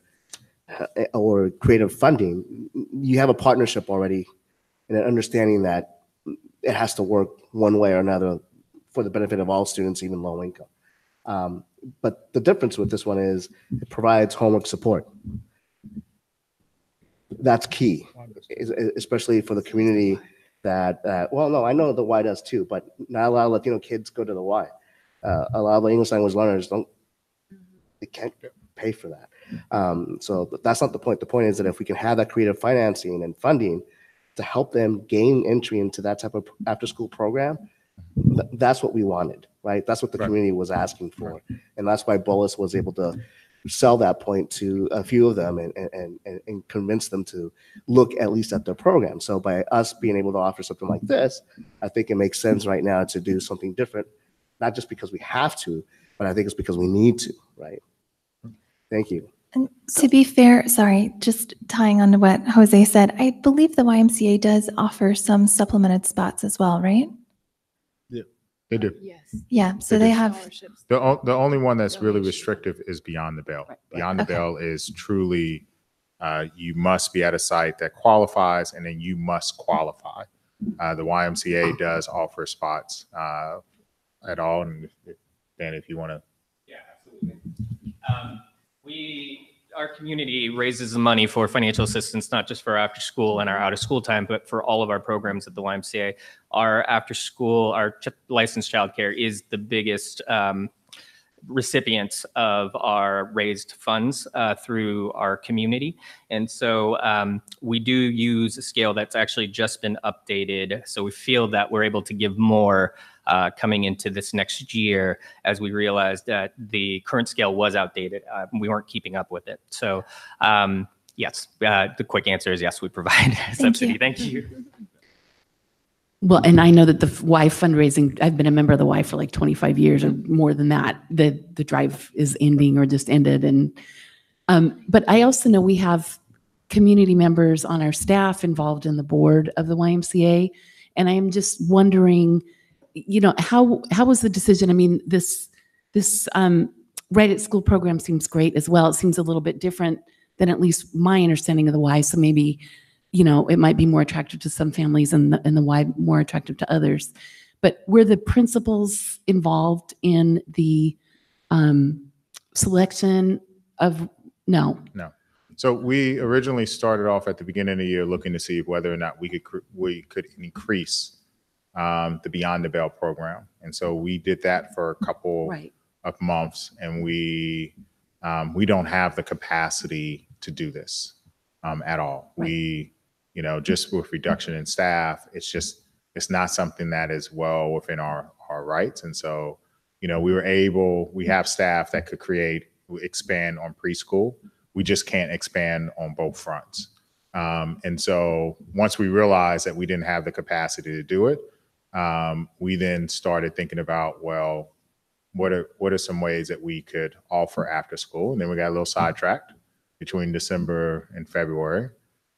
or creative funding, you have a partnership already and an understanding that it has to work one way or another for the benefit of all students, even low income. But the difference with this one is it provides homework support. That's key, especially for the community that, well, no, I know the Y does too, but not a lot of Latino kids go to the Y. A lot of the English language learners they can't pay for that. So that's not the point. The point is that if we can have that creative financing and funding to help them gain entry into that type of after-school program, that's what we wanted, right? That's what the community was asking for. And that's why Bolus was able to sell that point to a few of them and convince them to look at least at their program. So by us being able to offer something like this, I think it makes sense right now to do something different, not just because we have to, but I think it's because we need to, right? Thank you. And to be fair, sorry, just tying on to what Jose said, I believe the YMCA does offer some supplemented spots as well, right? Yeah, they do. Yes. Yeah, so they have. The only one that's really restrictive is Beyond the Bell. Beyond the Bell is truly, you must be at a site that qualifies, and then you must qualify. The YMCA does offer spots at all. And Dan, if you want to. Yeah, absolutely. Our community raises the money for financial assistance, not just for after school and our out of school time, but for all of our programs at the YMCA. Our after school, our licensed childcare is the biggest recipients of our raised funds through our community. And so we do use a scale that's actually just been updated. So we feel that we're able to give more coming into this next year, as we realized that the current scale was outdated. We weren't keeping up with it. So yes, the quick answer is yes, we provide subsidy. Thank you. Well, and I know that the Y fundraising, I've been a member of the Y for like 25 years or more than that. The drive is ending or just ended. And but I also know we have community members on our staff involved in the board of the YMCA. And I am just wondering, how was the decision? I mean, this right at school program seems great as well. It seems a little bit different than at least my understanding of the Y. So maybe, it might be more attractive to some families and the Y more attractive to others. But were the principals involved in the selection of, no? No. So we originally started off at the beginning of the year looking to see whether or not we could increase the Beyond the Bell program. And so we did that for a couple of months, and we don't have the capacity to do this at all. We, just with reduction in staff, it's not something that is well within our rights. And so we have staff that could expand on preschool. We just can't expand on both fronts. And so once we realized that we didn't have the capacity to do it, we then started thinking about, well, what are some ways that we could offer after school? And then we got a little sidetracked between December and February.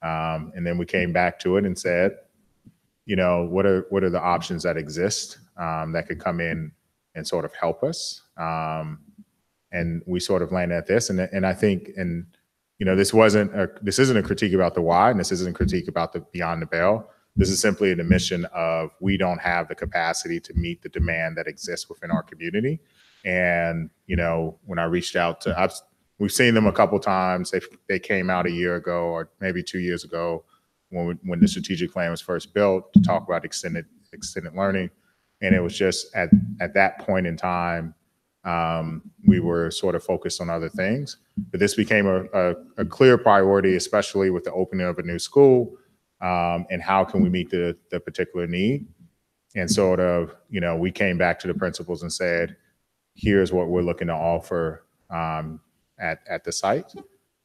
And then we came back to it and said, what are the options that exist that could come in and sort of help us? And we sort of landed at this. And I think, this isn't a critique about the why, and this isn't a critique about the Beyond the Bell. This is simply an admission of we don't have the capacity to meet the demand that exists within our community. And, when I reached out we've seen them a couple times. They came out a year ago or maybe 2 years ago when the strategic plan was first built to talk about extended learning. And it was just at that point in time, we were sort of focused on other things. But this became a clear priority, especially with the opening of a new school, and how can we meet the particular need. And sort of, we came back to the principals and said, here's what we're looking to offer at the site.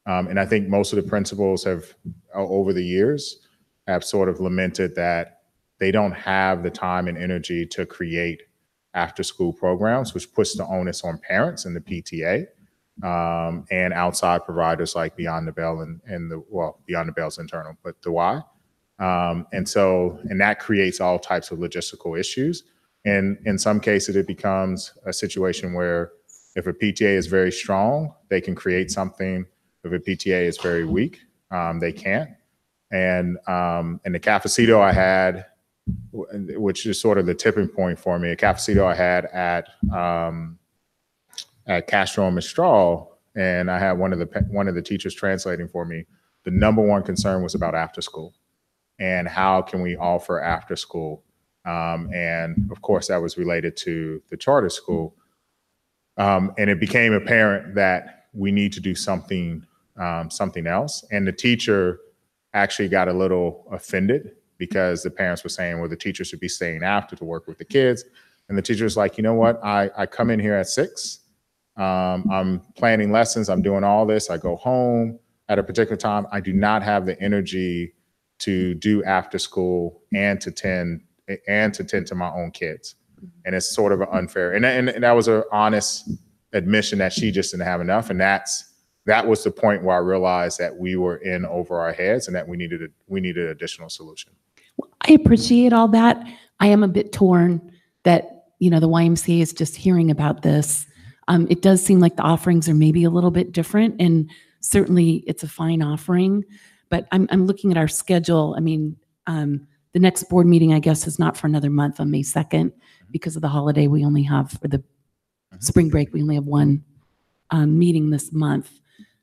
And I think most of the principals have, over the years, have sort of lamented that they don't have the time and energy to create after-school programs, which puts the onus on parents and the PTA, and outside providers like Beyond the Bell and Beyond the Bell's internal, but the Y. And that creates all types of logistical issues. And in some cases, it becomes a situation where if a PTA is very strong, they can create something. If a PTA is very weak, they can't. And the cafecito I had, which is sort of the tipping point for me, a cafecito I had at Castro and Mistral, and I had one of the teachers translating for me. The number one concern was about after school and how can we offer after school. And of course, that was related to the charter school. And it became apparent that we need to do something else. And the teacher actually got a little offended because the parents were saying, well, the teacher should be staying after to work with the kids. And the teacher was like, you know what? I come in here at 6. I'm planning lessons. I'm doing all this. I go home at a particular time. I do not have the energy to do after school and to tend to my own kids. And it's sort of unfair. And that was an honest admission that she just didn't have enough. And that was the point where I realized that we were in over our heads and that we needed additional solution. I appreciate all that. I am a bit torn that, the YMCA is just hearing about this. It does seem like the offerings are maybe a little bit different, and certainly it's a fine offering, but I'm looking at our schedule. I mean, the next board meeting, I guess, is not for another month on May 2nd because of the holiday. We only have, for the spring break, we only have one meeting this month.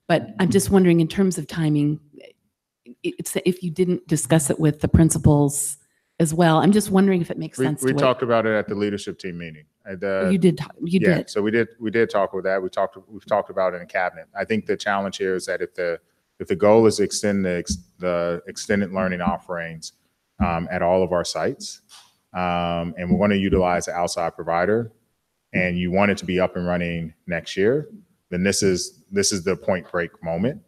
But I'm just wondering, in terms of timing, it's if you didn't discuss it with the principals as well. I'm just wondering if it makes sense. We talked about it at the leadership team meeting. You did. So we did talk with that. We've talked about it in cabinet. I think the challenge here is that if the goal is to extend the extended learning offerings at all of our sites, and we want to utilize an outside provider, and you want it to be up and running next year, then this is the point break moment.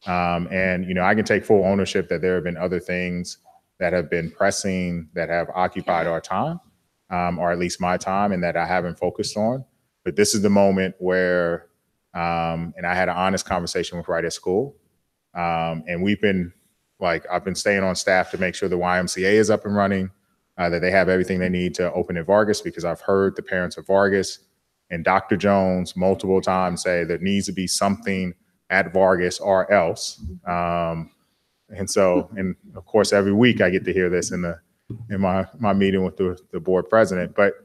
And I can take full ownership that there have been other things that have been pressing that have occupied our time, or at least my time, and that I haven't focused on. But this is the moment where, and I had an honest conversation with Right at School, and I've been staying on staff to make sure the YMCA is up and running, that they have everything they need to open at Vargas, because I've heard the parents of Vargas and Dr. Jones multiple times say there needs to be something at Vargas or else. And of course, every week I get to hear this in my meeting with the board president. But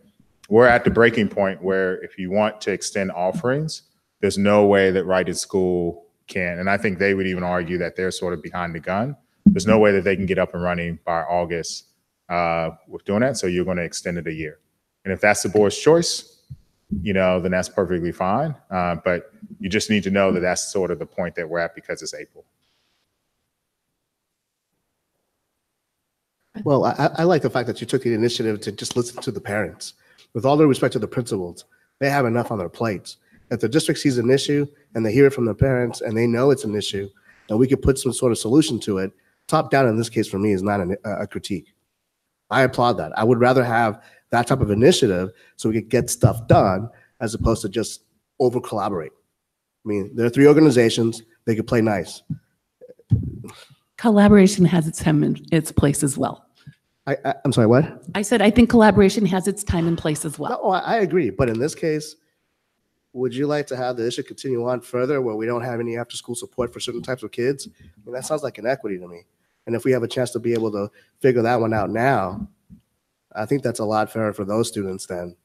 we're at the breaking point where if you want to extend offerings, there's no way that Right at School can. And I think they would even argue that they're sort of behind the gun. There's no way that they can get up and running by August with doing that. So you're going to extend it a year. And if that's the board's choice, then that's perfectly fine. But you just need to know that that's sort of the point that we're at because it's April. Well, I like the fact that you took the initiative to just listen to the parents. With all due respect to the principals, They have enough on their plates. If the district sees an issue and they hear it from their parents and they know it's an issue, and we could put some sort of solution to it, top down in this case for me is not a critique. I applaud that. I would rather have that type of initiative so we could get stuff done as opposed to just over collaborate. I mean, there are 3 organizations, they could play nice. Collaboration has its time and its place as well. I'm sorry, what? I said, I think collaboration has its time and place as well. No, I agree. But in this case, would you like to have the issue continue on further where we don't have any after-school support for certain types of kids? I mean, that sounds like inequity to me. And if we have a chance to be able to figure that one out now, I think that's a lot fairer for those students than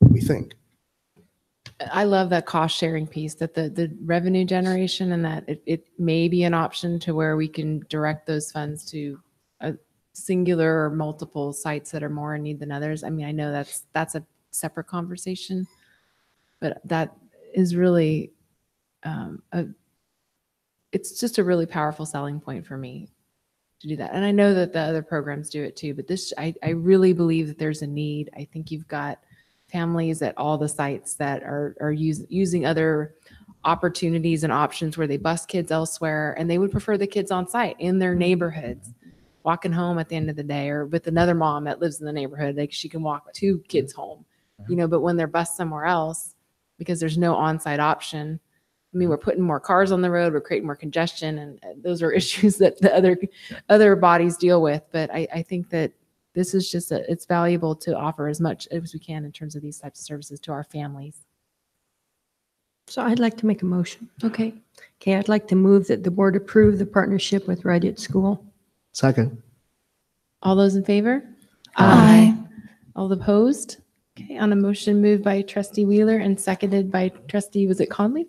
we think. I love that cost sharing piece, that the revenue generation, and that it may be an option to where we can direct those funds to a singular or multiple sites that are more in need than others. I mean, I know that's a separate conversation, but that is really, it's just a really powerful selling point for me to do that. And I know that the other programs do it too, but this, I really believe that there's a need. I think you've got families at all the sites that are using other opportunities and options where they bus kids elsewhere, and they would prefer the kids on site in their neighborhoods, walking home at the end of the day, or with another mom that lives in the neighborhood, like she can walk 2 kids home, you know. But when they're bused somewhere else because there's no on-site option, I mean, we're putting more cars on the road, we're creating more congestion, and those are issues that the other bodies deal with. But I think that this is just it's valuable to offer as much as we can in terms of these types of services to our families. So I'd like to make a motion. Okay. Okay, I'd like to move that the board approve the partnership with Right at School. Second. All those in favor? Aye. All opposed? Okay, on a motion moved by trustee Wheeler and seconded by trustee, was it Conley?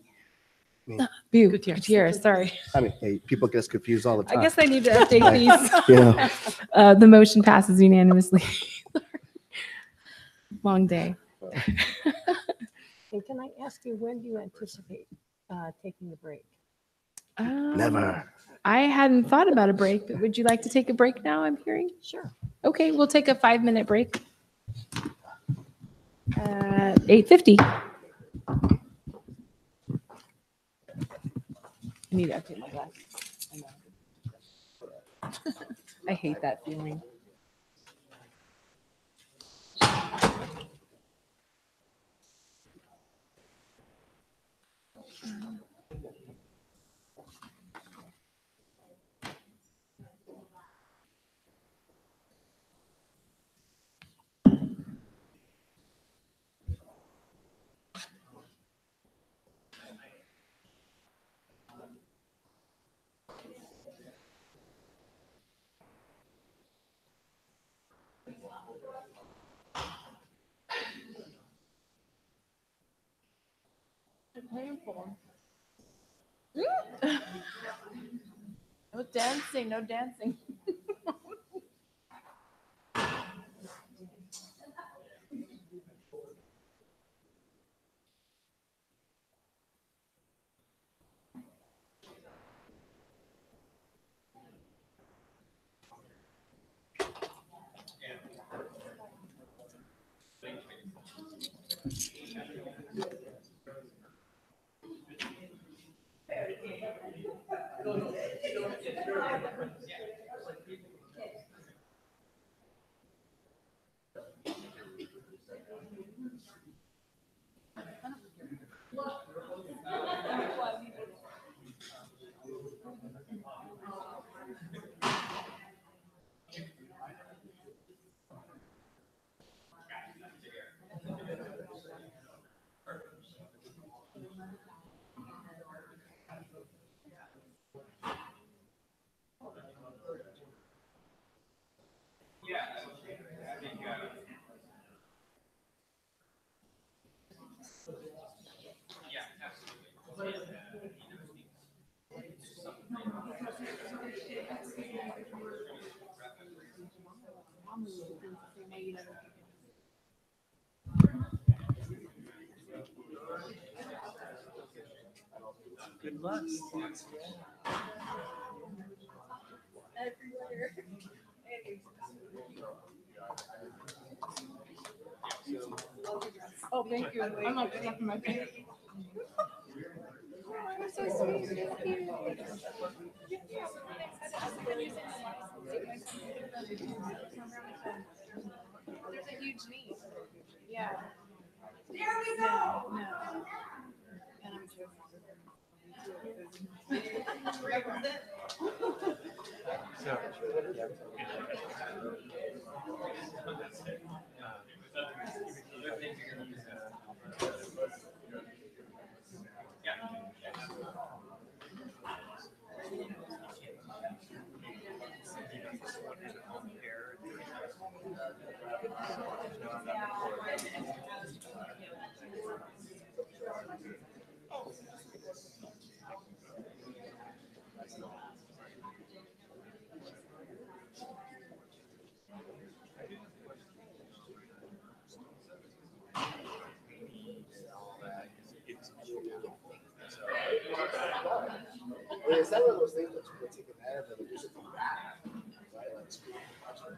Gutierrez, sorry. I mean, hey, people get confused all the time. I guess I need to update Like, these. you know. The motion passes unanimously. Long day. And can I ask you, when do you anticipate taking the break? Never. I hadn't thought about a break, but would you like to take a break now, I'm hearing? Sure. Okay, we'll take a 5-minute break. 8:50. I need to update my glasses. I know. I hate that feeling. Painful. No dancing, no dancing. Good luck. Everywhere. Oh, thank you. I'm like stuck in my face. You're so sweet. Thank you. There's a huge need. Yeah. There we go. No. And I'm joking. It's not one of those things that you can take advantage of and use it for that, right? Like school culture.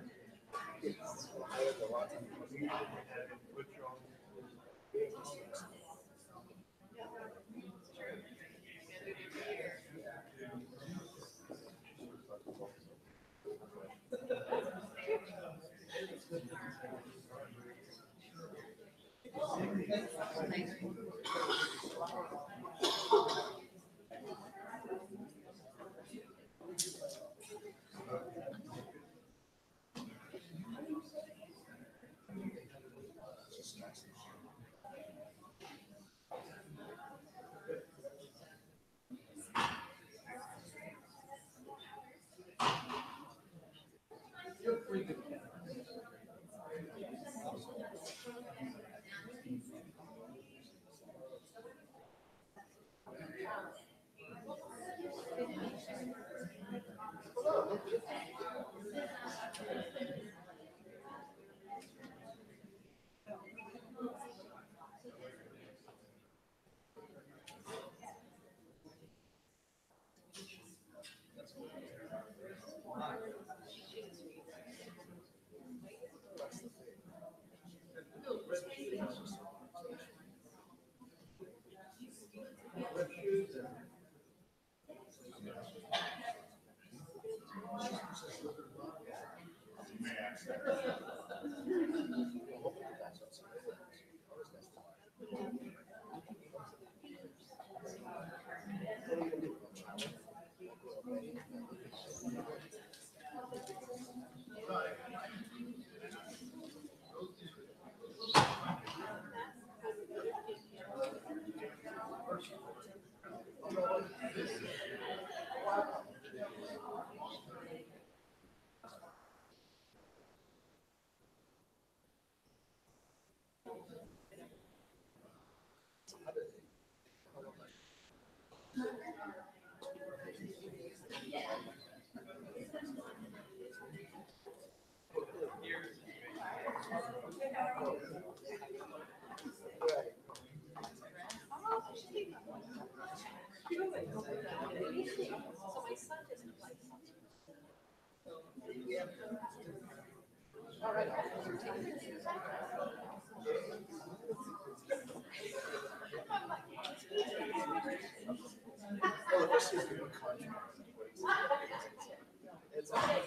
It's a lot of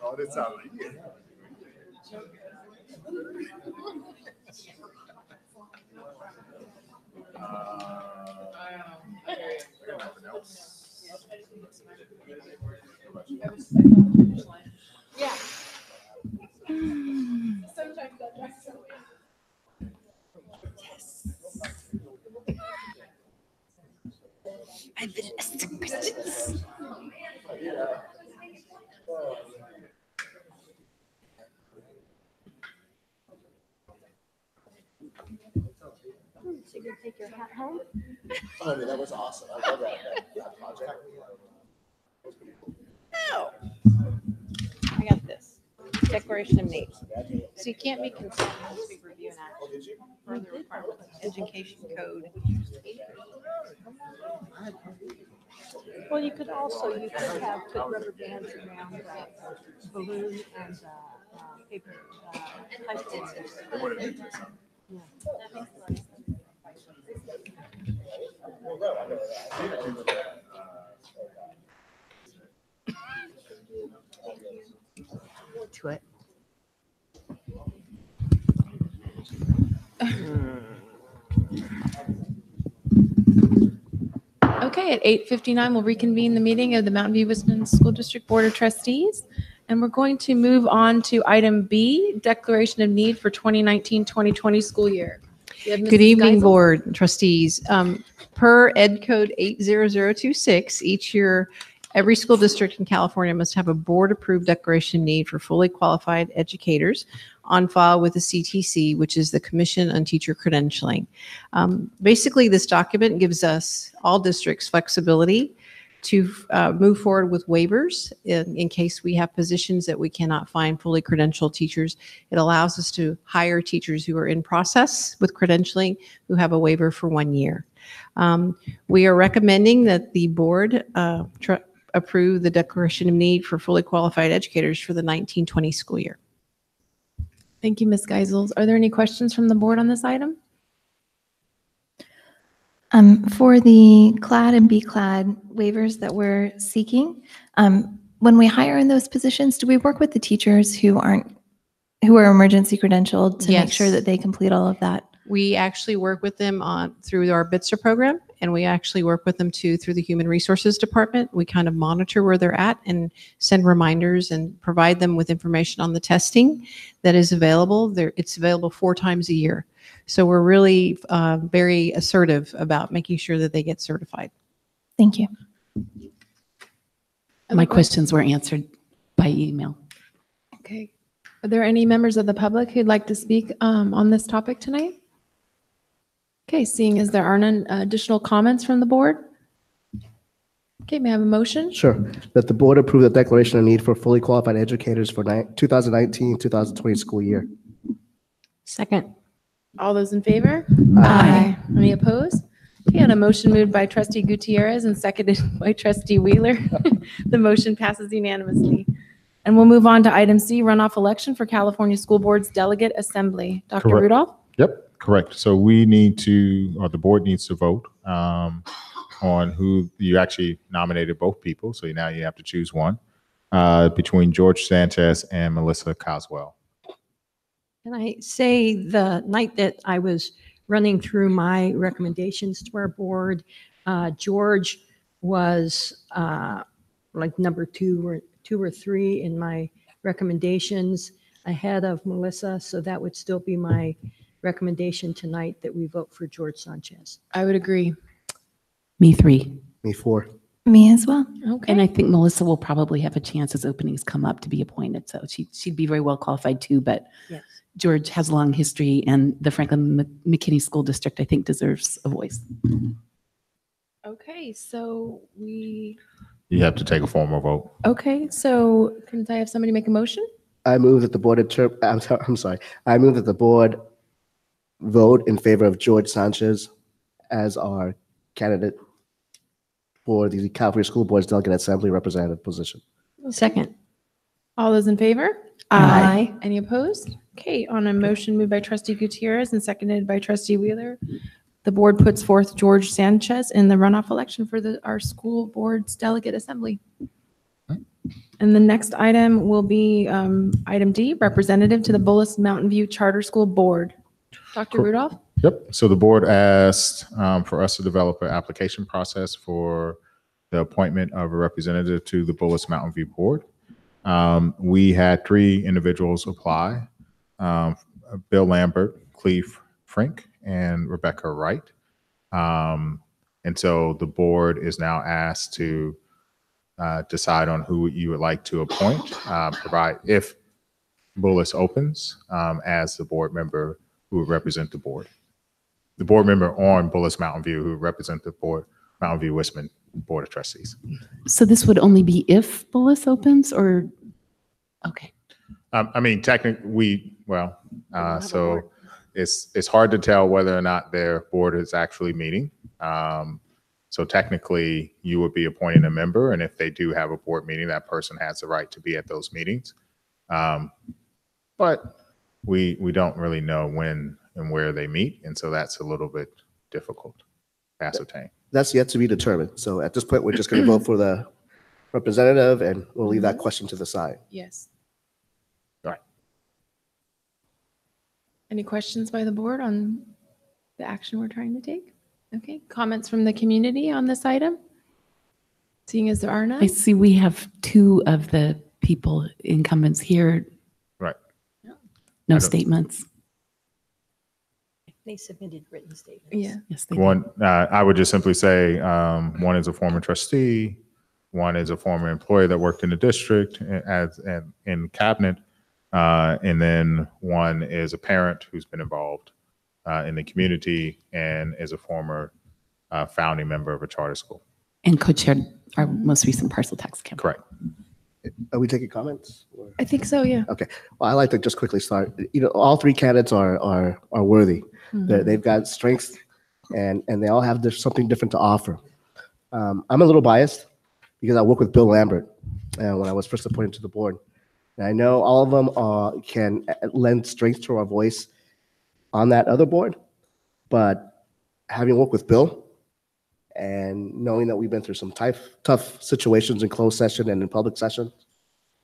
Oh, that's how I like it. Yeah. Sometimes that drives so I'm the you can take your hat home. Oh, that was awesome. I love that project. No. I got this. Declaration of Needs. So you can't be consent unless we review an action. Further requirements, education code. Well, you could also, you could have put rubber bands around the balloon and paper pipe holders. Yeah. To it. Okay, at 8:59, we'll reconvene the meeting of the Mountain View Wisconsin School District Board of Trustees. And we're going to move on to item B, Declaration of Need for 2019-2020 school year. We have Good Mrs. evening, Geisel. Board Trustees. Per Ed Code 80026, each year, every school district in California must have a board-approved declaration of need for fully qualified educators on file with the CTC, which is the Commission on Teacher Credentialing. Basically, this document gives us, all districts, flexibility to move forward with waivers in case we have positions that we cannot find fully credentialed teachers. It allows us to hire teachers who are in process with credentialing who have a waiver for 1 year. We are recommending that the board approve the declaration of need for fully qualified educators for the 1920 school year. Thank you, Ms. Geisels. Are there any questions from the board on this item? For the CLAD and BCLAD waivers that we're seeking, when we hire in those positions, do we work with the teachers who are emergency credentialed to make sure Yes. that they complete all of that? We actually work with them through our BITSA program, and we actually work with them too through the Human Resources Department. We kind of monitor where they're at and send reminders and provide them with information on the testing that is available. It's available 4 times a year. So we're really very assertive about making sure that they get certified. Thank you. My questions were answered by email. Okay. Are there any members of the public who'd like to speak on this topic tonight? Okay, seeing as there are none additional comments from the board. Okay, may I have a motion? Sure. That the board approve the declaration of need for fully qualified educators for 2019-2020 school year. Second. All those in favor? Aye. Any opposed? Okay, on a motion moved by trustee Gutierrez and seconded by trustee Wheeler, the motion passes unanimously. And we'll move on to item C, runoff election for California School Board's Delegate Assembly. Dr. Correct. Rudolph? Yep, correct. So we need to, or the board needs to vote on who you actually nominated both people. So now you have to choose one between George Sanchez and Melissa Coswell. Can I say the night that I was running through my recommendations to our board, George was like number 2 or 3 in my recommendations ahead of Melissa. So that would still be my recommendation tonight, that we vote for George Sanchez. I would agree. Me 3. Me 4. Me as well. Okay. And I think Melissa will probably have a chance as openings come up to be appointed. So she'd be very well qualified too, but Yes. George has a long history and the Franklin McKinney School District, I think, deserves a voice. Okay, so You have to take a formal vote. okay, so can I have somebody make a motion? I move that the board I move that the board vote in favor of George Sanchez as our candidate for the California School Board's Delegate Assembly representative position. Second. All those in favor? Aye. Any opposed? Okay, on a motion moved by trustee Gutierrez and seconded by trustee Wheeler, the board puts forth George Sanchez in the runoff election for our school board's delegate assembly. And the next item will be item D, representative to the Bullis Mountain View Charter School Board. Dr. Rudolph? Yep. So the board asked for us to develop an application process for the appointment of a representative to the Bullis Mountain View Board. We had 3 individuals apply, Bill Lambert, Cleve Frink, and Rebecca Wright. And so the board is now asked to decide on who you would like to appoint, provide if Bullis opens as the board member who would represent the board. the board member on Bullis Mountain View who represent the board, Mountain View Wisman Board of Trustees. So this would only be if Bullis opens, or, okay. I mean, technically, so it's hard to tell whether or not their board is actually meeting. So technically, you would be appointing a member, and if they do have a board meeting, that person has the right to be at those meetings. But we don't really know when and where they meet, and so that's a little bit difficult to ascertain. That's yet to be determined. So at this point, we're just going to vote for the representative, and we'll leave that question to the side. Yes. All right. Any questions by the board on the action we're trying to take? Okay, comments from the community on this item? Seeing as there are none? I see we have two of the people incumbents here. Right. No statements. They submitted written statements. Yeah. Yes, they One, I would just simply say one is a former trustee, one is a former employee that worked in the district as in cabinet, and then one is a parent who's been involved in the community and is a former founding member of a charter school. And co-chaired our most recent parcel tax campaign. Correct. Are we taking comments? I think so, yeah. Okay. Well, I like to just quickly start. All three candidates are worthy. They've got strengths, and they all have something different to offer. I'm a little biased because I work with Bill Lambert when I was first appointed to the board. And I know all of them can lend strength to our voice on that other board, but having worked with Bill and knowing that we've been through some tough situations in closed session and in public session,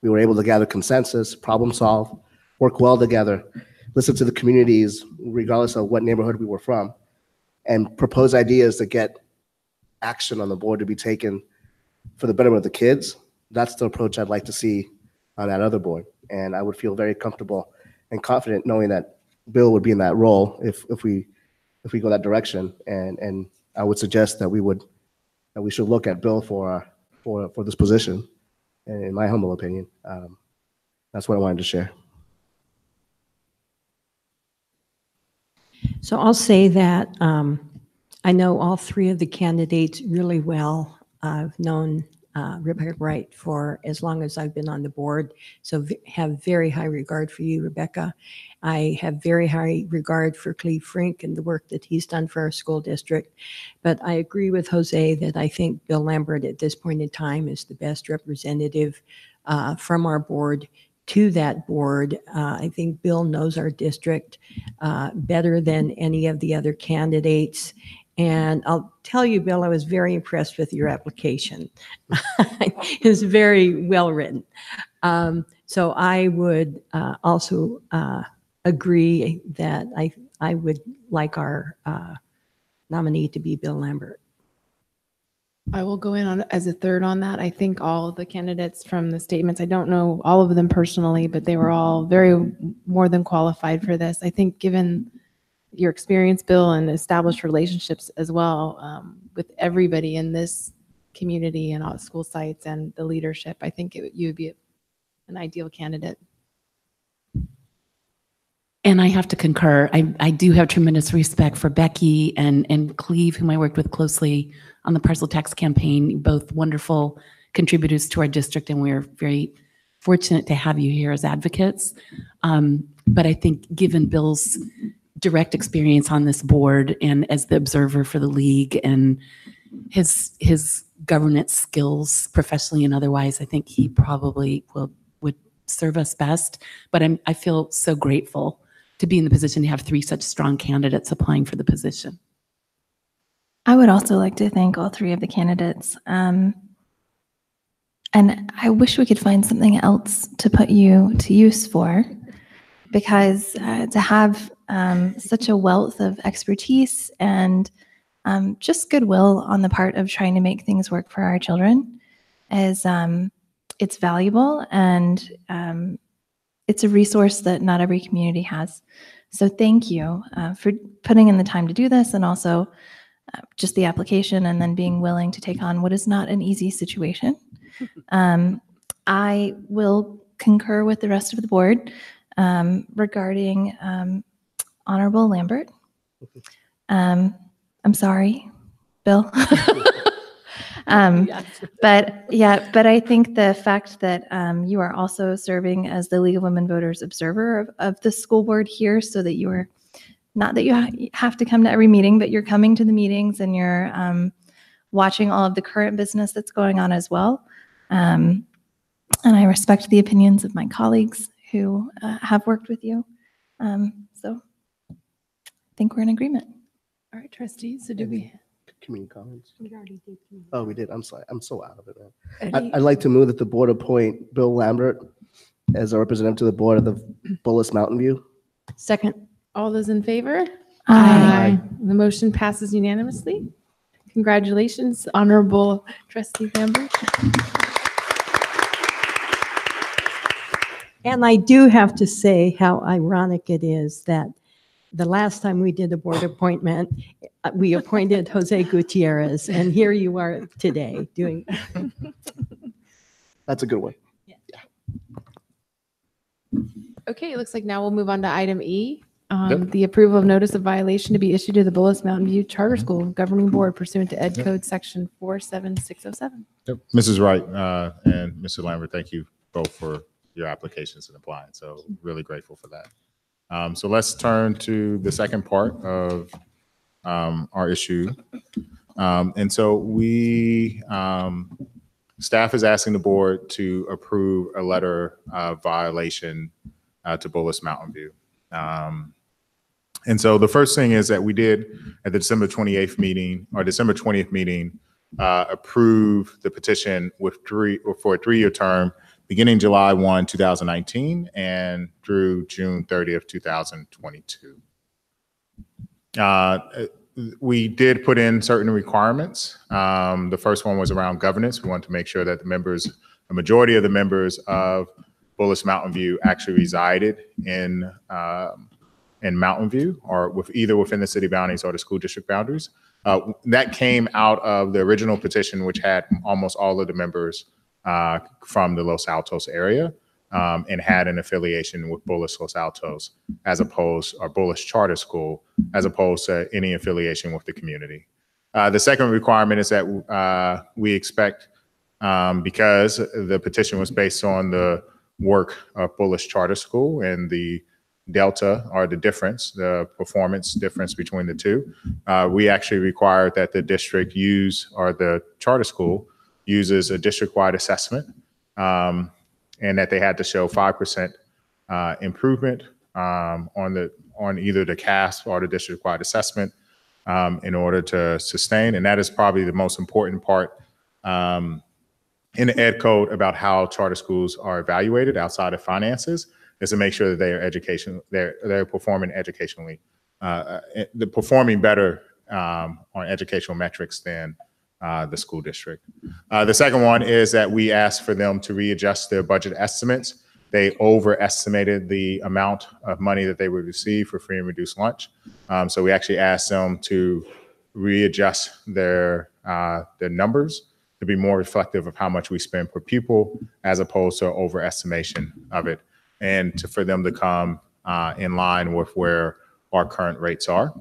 we were able to gather consensus, problem solve, work well together, listen to the communities, regardless of what neighborhood we were from, and propose ideas to get action on the board to be taken for the betterment of the kids. That's the approach I'd like to see on that other board. And I would feel very comfortable and confident knowing that Bill would be in that role if we go that direction. And I would suggest that we should look at Bill for this position. And in my humble opinion, that's what I wanted to share. So I'll say that I know all three of the candidates really well. I've known Rebecca Wright for as long as I've been on the board, so have very high regard for you, Rebecca. I have very high regard for Cleve Frink and the work that he's done for our school district. But I agree with Jose that I think Bill Lambert at this point in time is the best representative from our board to that board. I think Bill knows our district better than any of the other candidates. And I'll tell you, Bill, I was very impressed with your application. It was very well written. So I would also agree that I would like our nominee to be Bill Lambert. I will go in on as a third on that. I think all the candidates from the statements, I don't know all of them personally, but they were all very more than qualified for this. I think given your experience, Bill, and established relationships as well with everybody in this community and all school sites and the leadership, I think you would be an ideal candidate. And I have to concur. I do have tremendous respect for Becky and Cleve, whom I worked with closely on the parcel tax campaign, both wonderful contributors to our district, and we're very fortunate to have you here as advocates. But I think given Bill's direct experience on this board and as the observer for the league and his governance skills professionally and otherwise, I think he probably would serve us best. But I feel so grateful to be in the position to have three such strong candidates applying for the position. I would also like to thank all three of the candidates. And I wish we could find something else to put you to use for, because to have such a wealth of expertise and just goodwill on the part of trying to make things work for our children is it's valuable, and it's a resource that not every community has. So thank you for putting in the time to do this, and also just the application, and then being willing to take on what is not an easy situation. I will concur with the rest of the board regarding Honorable Lambert. I'm sorry, Bill. But I think the fact that you are also serving as the League of Women Voters observer of the school board here, so that you are not that you have to come to every meeting, but you're coming to the meetings and you're watching all of the current business that's going on as well. And I respect the opinions of my colleagues who have worked with you. So I think we're in agreement. All right, trustees. So do we? Community comments? We already did. Oh, we did. I'm sorry. I'm so out of it, man. Any- I'd like to move that the board appoint Bill Lambert as a representative to the board of the Bullis Mountain View. Second. All those in favor? Aye. The motion passes unanimously. Congratulations, Honorable Trustee Lambert. And I do have to say how ironic it is that the last time we did a board appointment, we appointed Jose Gutierrez, and here you are today doing. That's a good one. Okay, it looks like now we'll move on to item E. Yep. The approval of notice of violation to be issued to the Bullis Mountain View Charter School Governing Board pursuant to Ed Code Section 47607. Yep. Mrs. Wright and Mr. Lambert, thank you both for your applications and applying. So really grateful for that. So let's turn to the second part of our issue. And so staff is asking the board to approve a letter of violation to Bullis Mountain View. And so the first thing is that we did at the December 28th meeting or December 20th meeting, approve the petition for a 3-year term beginning July 1, 2019 and through June 30th, 2022. We did put in certain requirements. The first one was around governance. We wanted to make sure that the majority of the members of Bullis Mountain View actually resided in Mountain View or either within the city boundaries or the school district boundaries. That came out of the original petition, which had almost all of the members from the Los Altos area and had an affiliation with Bullis Los Altos or Bullis Charter School, as opposed to any affiliation with the community. The second requirement is that we expect, because the petition was based on the work of Bullis Charter School and the delta or the difference, the performance difference between the two, we actually require that the district the charter school uses a district-wide assessment, and that they had to show 5% improvement on either the CASP or the district-wide assessment in order to sustain. And that is probably the most important part in the Ed Code about how charter schools are evaluated outside of finances, is to make sure that they are they're performing educationally, they're performing better on educational metrics than the school district. The second one is that we asked for them to readjust their budget estimates. They overestimated the amount of money that they would receive for free and reduced lunch. So we actually asked them to readjust their numbers to be more reflective of how much we spend per pupil, as opposed to overestimation of it, and for them to come in line with where our current rates are.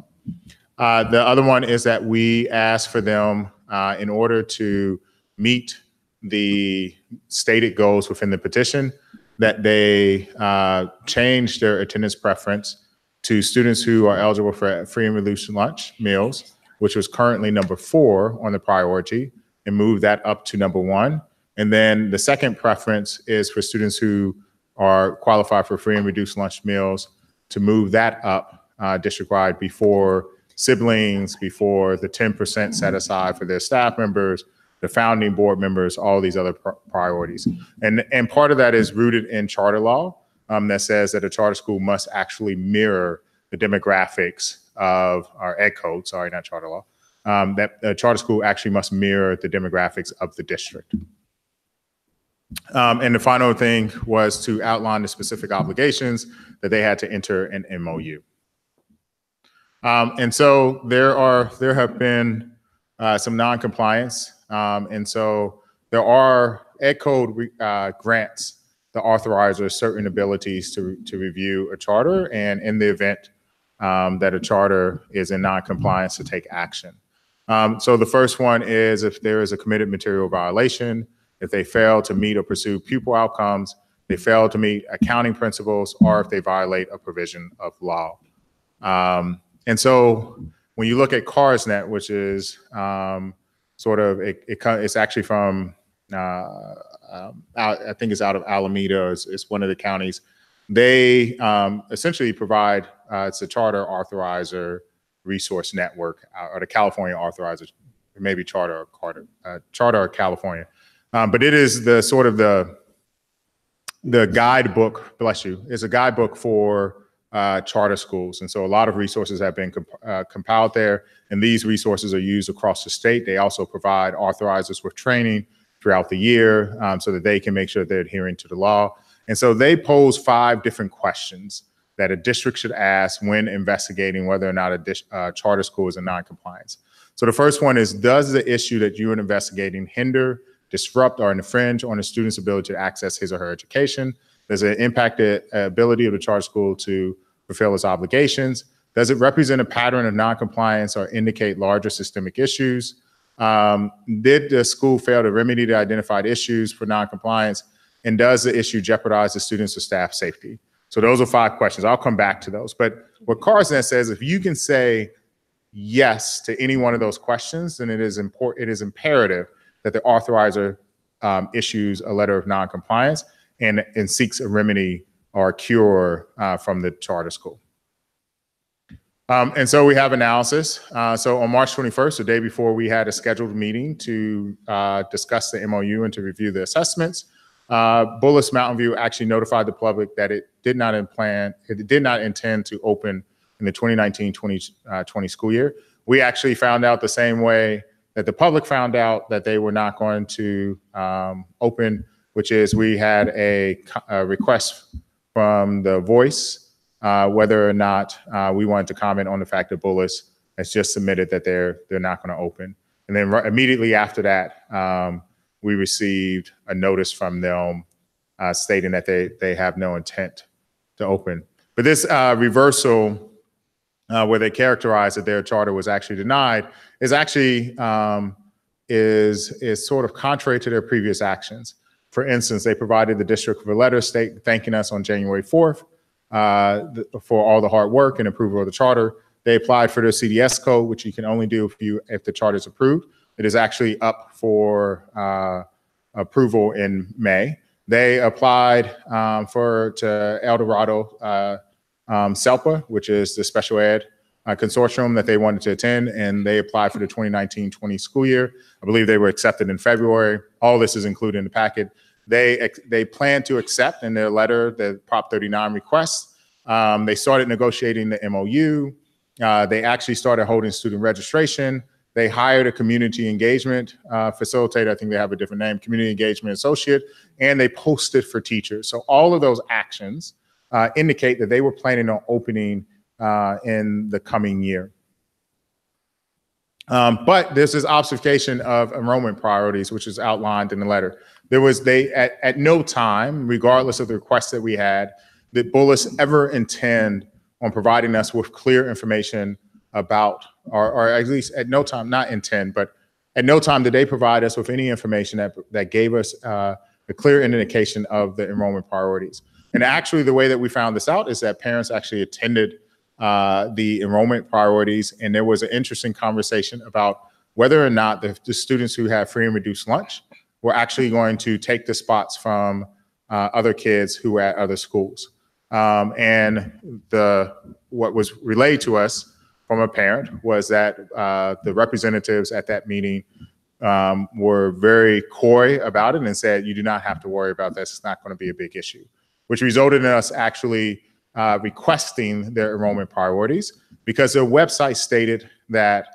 The other one is that we asked for them, in order to meet the stated goals within the petition, that they change their attendance preference to students who are eligible for free and reduced lunch meals, which was currently number 4 on the priority, and move that up to number 1. And then the second preference is for students who are qualified for free and reduced lunch meals to move that up district-wide before siblings, before the 10% set aside for their staff members, the founding board members, all these other priorities. And part of that is rooted in charter law that says that a charter school must actually mirror the demographics of our Ed Code, sorry, not charter law, that a charter school actually must mirror the demographics of the district. And the final thing was to outline the specific obligations that they had to enter an MOU. And so there have been some non-compliance. And so there are Ed Code grants the authorizer certain abilities to review a charter. And in the event that a charter is in non-compliance to take action. So the first one is if there is a committed material violation, if they fail to meet or pursue pupil outcomes, they fail to meet accounting principles, or if they violate a provision of law. And so when you look at CARSNet, which is it's actually from, I think it's out of Alameda, it's one of the counties. They essentially provide, it's a charter authorizer resource network, or the California authorizer, maybe charter or California. But it is the sort of the guidebook, bless you, it's a guidebook for charter schools. And so a lot of resources have been compiled there, and these resources are used across the state. They also provide authorizers with training throughout the year so that they can make sure they're adhering to the law. And so they pose 5 different questions that a district should ask when investigating whether or not a charter school is in non-compliance. So the first one is, does the issue that you are investigating hinder, disrupt, or infringe on a student's ability to access his or her education? Does it impact the ability of the charter school to fulfill its obligations? Does it represent a pattern of non-compliance or indicate larger systemic issues? Did the school fail to remedy the identified issues for non-compliance? And does the issue jeopardize the students' or staff safety? So those are 5 questions. I'll come back to those. But what CARSNet says, if you can say yes to any one of those questions, then it is imperative that the authorizer issues a letter of non-compliance and seeks a remedy or a cure from the charter school. And so we have analysis. So on March 21st, the day before, we had a scheduled meeting to discuss the MOU and to review the assessments. Bullis Mountain View actually notified the public that it did not intend to open in the 2019-2020 school year. We actually found out the same way that the public found out that they were not going to open, which is we had a request from the Voice whether or not we wanted to comment on the fact that Bullis has just submitted that they're not going to open. And then immediately after that, we received a notice from them stating that they have no intent to open. But this reversal, where they characterized that their charter was actually denied, is actually is sort of contrary to their previous actions. For instance, they provided the district with a letter thanking us on January 4th for all the hard work and approval of the charter. They applied for their CDS code, which you can only do if the charter is approved. It is actually up for approval in May. They applied to El Dorado SELPA, which is the special ed consortium that they wanted to attend, and they applied for the 2019-20 school year. I believe they were accepted in February. All this is included in the packet. They plan to accept in their letter the Prop 39 request. They started negotiating the MOU. They actually started holding student registration. They hired a community engagement facilitator. I think they have a different name, community engagement associate, and they posted for teachers. So all of those actions indicate that they were planning on opening in the coming year. But there's this obfuscation of enrollment priorities, which is outlined in the letter. At no time, regardless of the requests that we had, did Bullis ever intend on providing us with clear information about, or at least at no time, not intend, but at no time did they provide us with any information that gave us a clear indication of the enrollment priorities. And actually, the way that we found this out is that parents actually attended the enrollment priorities, and there was an interesting conversation about whether or not the students who had free and reduced lunch were actually going to take the spots from other kids who were at other schools. And what was relayed to us from a parent was that the representatives at that meeting were very coy about it and said, you do not have to worry about this. It's not going to be a big issue, which resulted in us actually requesting their enrollment priorities, because their website stated that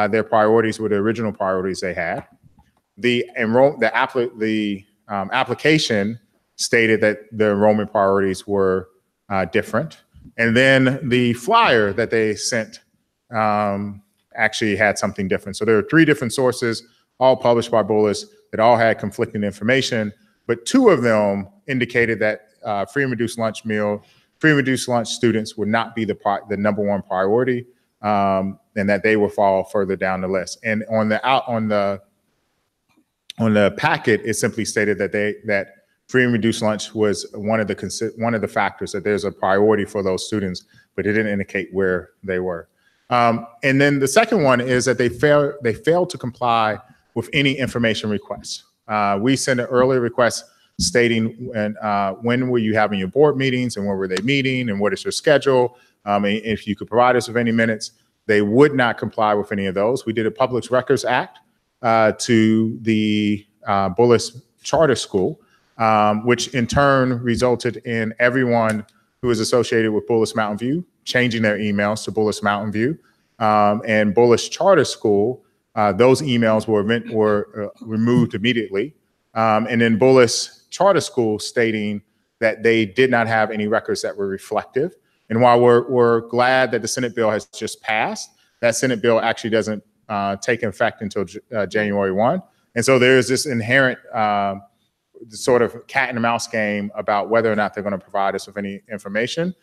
their priorities were the original priorities they had. The application stated that the enrollment priorities were different. And then the flyer that they sent actually had something different. So there were 3 different sources, all published by Bullis, that all had conflicting information, but 2 of them indicated that free and reduced lunch meal free and reduced lunch students would not be the number one priority, and that they will fall further down the list. And on the packet, it simply stated that free and reduced lunch was one of the factors, that there's a priority for those students, but it didn't indicate where they were. And then the second one is that they failed to comply with any information requests. We sent an earlier request stating when were you having your board meetings and when were they meeting and what is your schedule, and if you could provide us with any minutes. They would not comply with any of those. We did a Public Records Act to the Bullis Charter School, which in turn resulted in everyone who is associated with Bullis Mountain View changing their emails to Bullis Mountain View. And Bullis Charter School, those emails were removed immediately. And then Bullis Charter School stating that they did not have any records that were reflective. And while we're glad that the Senate bill has just passed, that Senate bill actually doesn't take effect until January 1. And so there is this inherent sort of cat and mouse game about whether or not they're going to provide us with any information.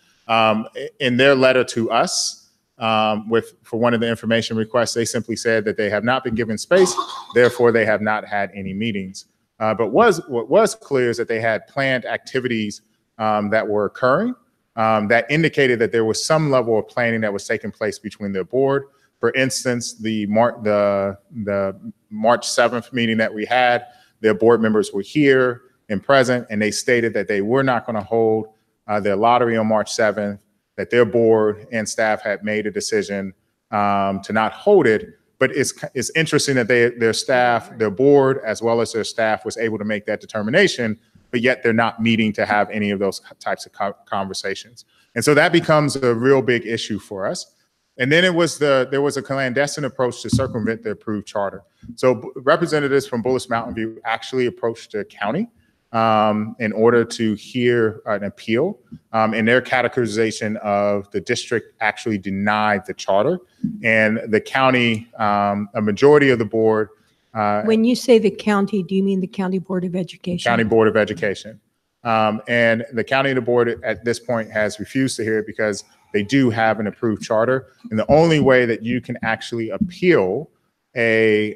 In their letter to us, for one of the information requests, they simply said that they have not been given space, therefore they have not had any meetings. But what was clear is that they had planned activities that were occurring that indicated that there was some level of planning that was taking place between their board. For instance, the March 7th meeting that we had, their board members were here and present, and they stated that they were not going to hold their lottery on March 7th, that their board and staff had made a decision to not hold it. But it's interesting that their staff, their board, as well as their staff was able to make that determination, but yet they're not meeting to have any of those types of conversations. And so that becomes a real big issue for us. And then there was a clandestine approach to circumvent the approved charter. So representatives from Bullis Mountain View actually approached the county in order to hear an appeal. And their categorization of the district actually denied the charter. And the county, a majority of the board. When you say the county, do you mean the County Board of Education? County Board of Education. And the county and the board at this point has refused to hear it because they do have an approved charter. And the only way that you can actually appeal a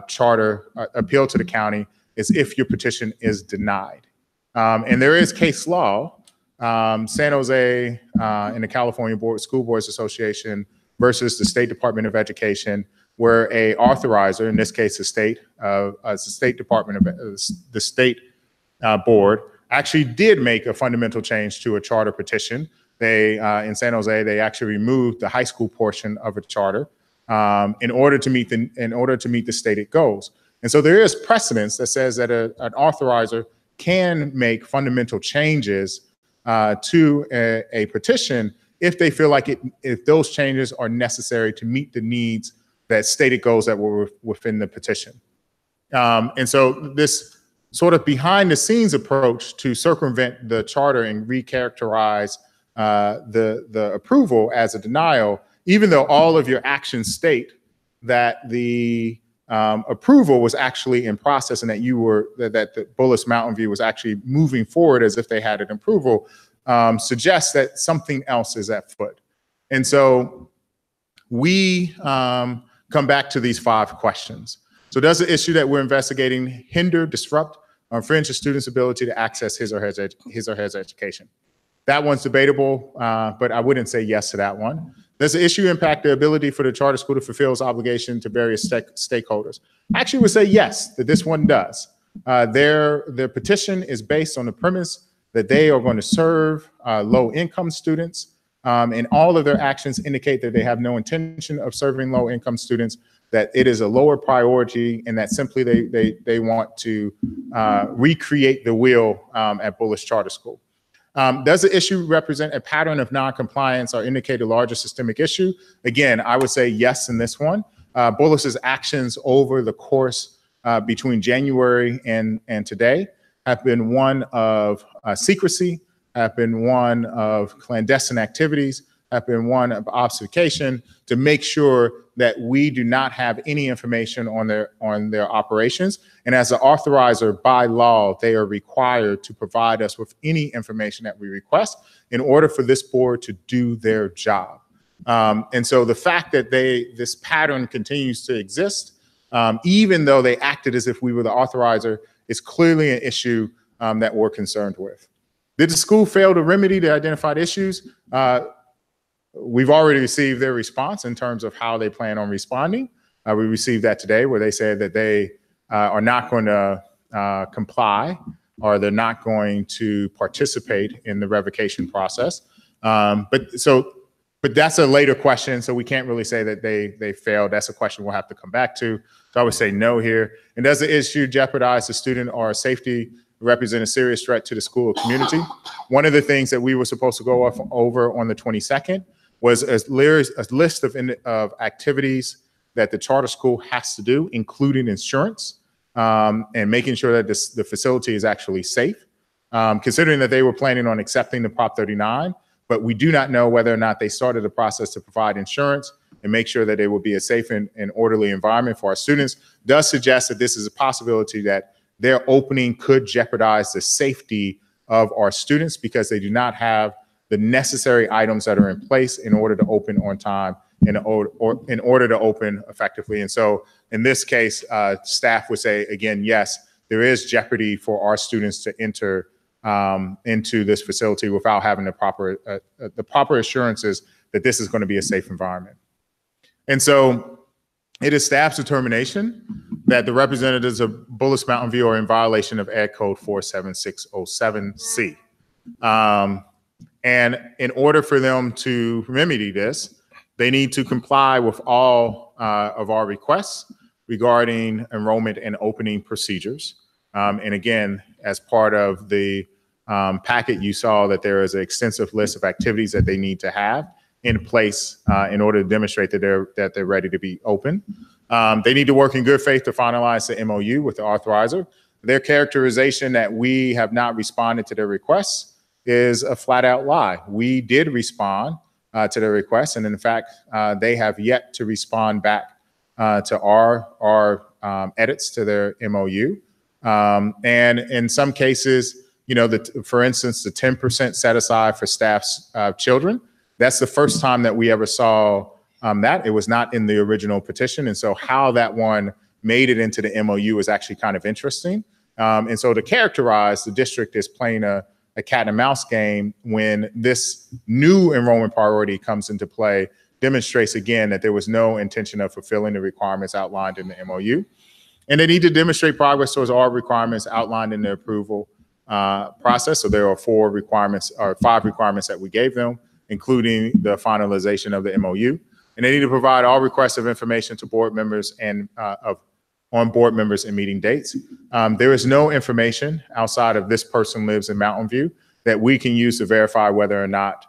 charter, appeal to the county, is if your petition is denied. And there is case law, San Jose and the California School Boards Association versus the State Department of Education, where a authorizer, in this case the state department of the state board, actually did make a fundamental change to a charter petition. They in San Jose, they actually removed the high school portion of a charter in order to meet the stated goals. And so there is precedence that says that an authorizer can make fundamental changes to a petition if they feel like if those changes are necessary to meet the needs that stated goals that were within the petition. And so this sort of behind the scenes approach to circumvent the charter and recharacterize the approval as a denial, even though all of your actions state that the approval was actually in process and that that the Bullis Mountain View was actually moving forward as if they had an approval, suggests that something else is at foot. And so we come back to these 5 questions. So does the issue that we're investigating hinder, disrupt, or infringe a student's ability to access his or her education? That one's debatable, but I wouldn't say yes to that one. Does the issue impact the ability for the charter school to fulfill its obligation to various stakeholders? I actually would say yes, that this one does. Their petition is based on the premise that they are going to serve low-income students, and all of their actions indicate that they have no intention of serving low-income students, that it is a lower priority, and that simply they want to recreate the wheel at Bullis Charter School. Does the issue represent a pattern of non-compliance or indicate a larger systemic issue? Again, I would say yes in this one. Bullis's actions over the course between January and today have been one of secrecy, have been one of clandestine activities, have been one of obfuscation to make sure that we do not have any information on their operations. And as an authorizer by law, they are required to provide us with any information that we request in order for this board to do their job. And so the fact that this pattern continues to exist, even though they acted as if we were the authorizer, is clearly an issue that we're concerned with. Did the school fail to remedy the identified issues? We've already received their response in terms of how they plan on responding. We received that today, where they said that they are not going to comply, or they're not going to participate in the revocation process. But that's a later question, so we can't really say that they failed. That's a question we'll have to come back to. So I would say no here. And does the issue jeopardize the student or safety, represent a serious threat to the school or community? One of the things that we were supposed to go over on the 22nd was a list of activities that the charter school has to do, including insurance, and making sure that the facility is actually safe. Considering that they were planning on accepting the Prop 39, but we do not know whether or not they started the process to provide insurance and make sure that it will be a safe and orderly environment for our students, does suggest that this is a possibility that their opening could jeopardize the safety of our students because they do not have the necessary items that are in place in order to open on time and or in order to open effectively. And so in this case, staff would say, again, yes, there is jeopardy for our students to enter into this facility without having the proper assurances that this is going to be a safe environment. And so it is staff's determination that the representatives of Bullis Mountain View are in violation of Ed Code 47607C. And in order for them to remedy this, they need to comply with all of our requests regarding enrollment and opening procedures. And again, as part of the packet, you saw that there is an extensive list of activities that they need to have in place in order to demonstrate that they're ready to be open. They need to work in good faith to finalize the MOU with the authorizer. Their characterization that we have not responded to their requests is a flat out lie. We did respond to their requests, and in fact, they have yet to respond back to our edits to their MOU. And in some cases, you know, for instance, the 10% set aside for staff's children, that's the first time that we ever saw that. It was not in the original petition. And so how that one made it into the MOU is actually kind of interesting. And so to characterize the district as playing a cat and mouse game when this new enrollment priority comes into play demonstrates again that there was no intention of fulfilling the requirements outlined in the MOU. And they need to demonstrate progress towards all requirements outlined in the approval process. So there are 5 requirements that we gave them, including the finalization of the MOU. And they need to provide all requests of information to board members and on board members and meeting dates. There is no information outside of this person lives in Mountain View that we can use to verify whether or not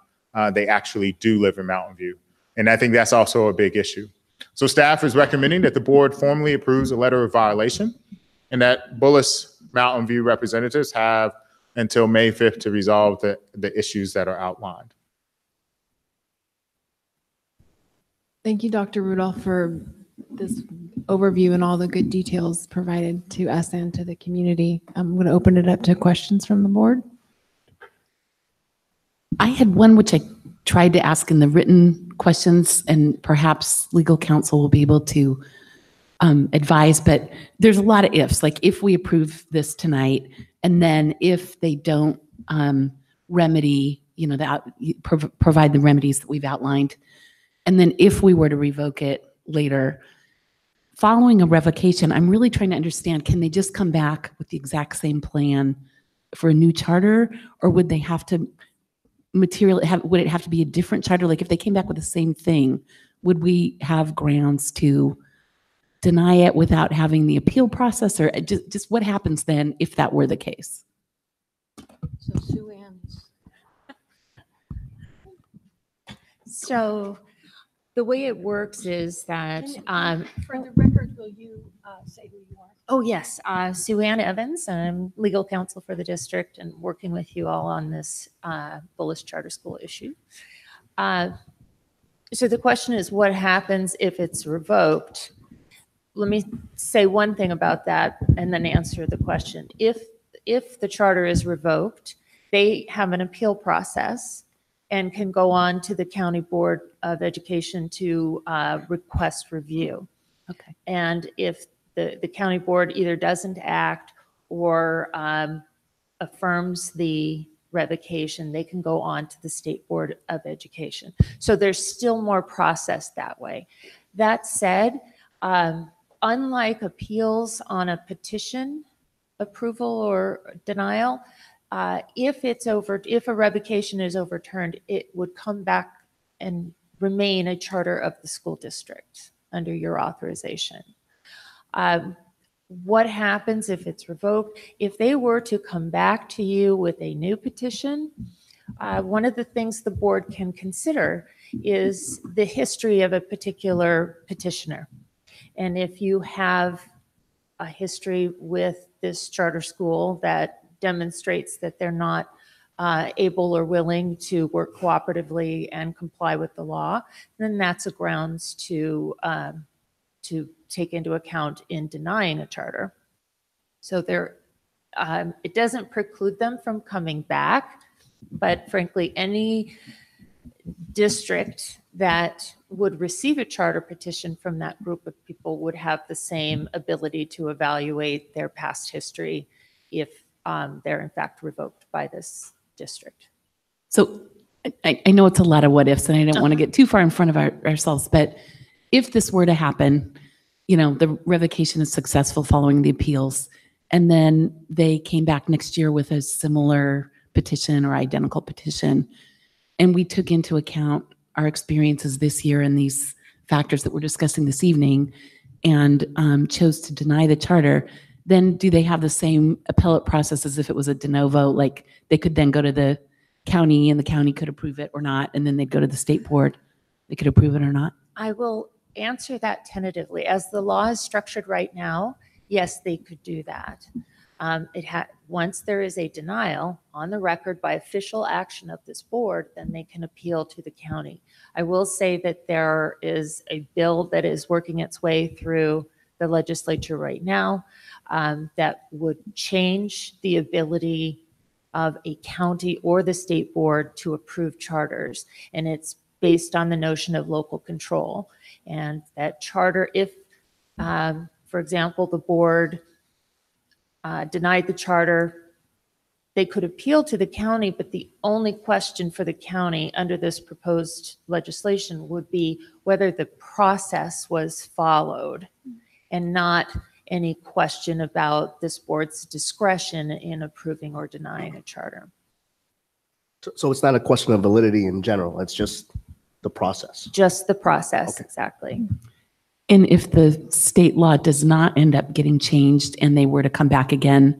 they actually do live in Mountain View. And I think that's also a big issue. So staff is recommending that the board formally approves a letter of violation and that Bullis Mountain View representatives have until May 5th to resolve the issues that are outlined. Thank you, Dr. Rudolph, for this overview and all the good details provided to us and to the community. I'm going to open it up to questions from the board. I had one which I tried to ask in the written questions, and perhaps legal counsel will be able to advise, but there's a lot of ifs, like if we approve this tonight, and then if they don't remedy, you know, provide the remedies that we've outlined, and then if we were to revoke it later, following a revocation, I'm really trying to understand, can they just come back with the exact same plan for a new charter, or would they have to would it have to be a different charter? Like if they came back with the same thing, would we have grounds to deny it without having the appeal process, or just what happens then if that were the case? So Sue Ann. So the way it works is that For the record, will you say who you are? oh yes, Sue Ann Evans. I'm legal counsel for the district and working with you all on this Bullis Charter School issue. So the question is, what happens if it's revoked? Let me say one thing about that and then answer the question. If the charter is revoked, they have an appeal process and can go on to the County Board of Education to request review. Okay. And if the county board either doesn't act or affirms the revocation, they can go on to the State Board of Education. So there's still more process that way. That said, unlike appeals on a petition approval or denial, if a revocation is overturned, it would come back and remain a charter of the school district under your authorization. What happens if it's revoked? If they were to come back to you with a new petition, one of the things the board can consider is the history of a particular petitioner. And if you have a history with this charter school that demonstrates that they're not able or willing to work cooperatively and comply with the law, then that's a grounds to take into account in denying a charter. So it doesn't preclude them from coming back, but frankly, any district that would receive a charter petition from that group of people would have the same ability to evaluate their past history if they're in fact revoked by this district. So I know it's a lot of what ifs, and I don't want to get too far in front of ourselves, but if this were to happen, the revocation is successful following the appeals, and then they came back next year with a similar petition or identical petition, and we took into account our experiences this year and these factors that we're discussing this evening, and chose to deny the charter, then do they have the same appellate process as if it was a de novo? Like they could then go to the county and the county could approve it or not, and then they'd go to the state board, they could approve it or not? I will answer that tentatively. As the law is structured right now, yes, they could do that. Once there is a denial on the record by official action of this board, then they can appeal to the county. I will say that there is a bill that is working its way through the legislature right now that would change the ability of a county or the state board to approve charters. And it's based on the notion of local control. And that charter, if, for example, the board denied the charter, they could appeal to the county, but the only question for the county under this proposed legislation would be whether the process was followed and not any question about this board's discretion in approving or denying a charter. So it's not a question of validity in general, it's just the process. Just the process, Okay. exactly. And if the state law does not end up getting changed and they were to come back again,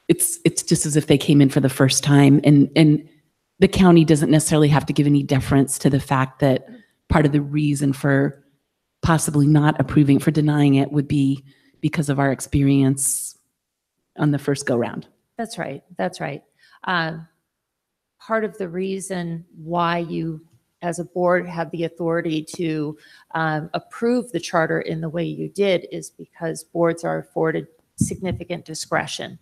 it's just as if they came in for the first time, and the county doesn't necessarily have to give any deference to the fact that part of the reason for possibly not approving, for denying it, would be because of our experience on the first go round. That's right. That's right. Part of the reason why you, as a board, have the authority to approve the charter in the way you did is because boards are afforded significant discretion.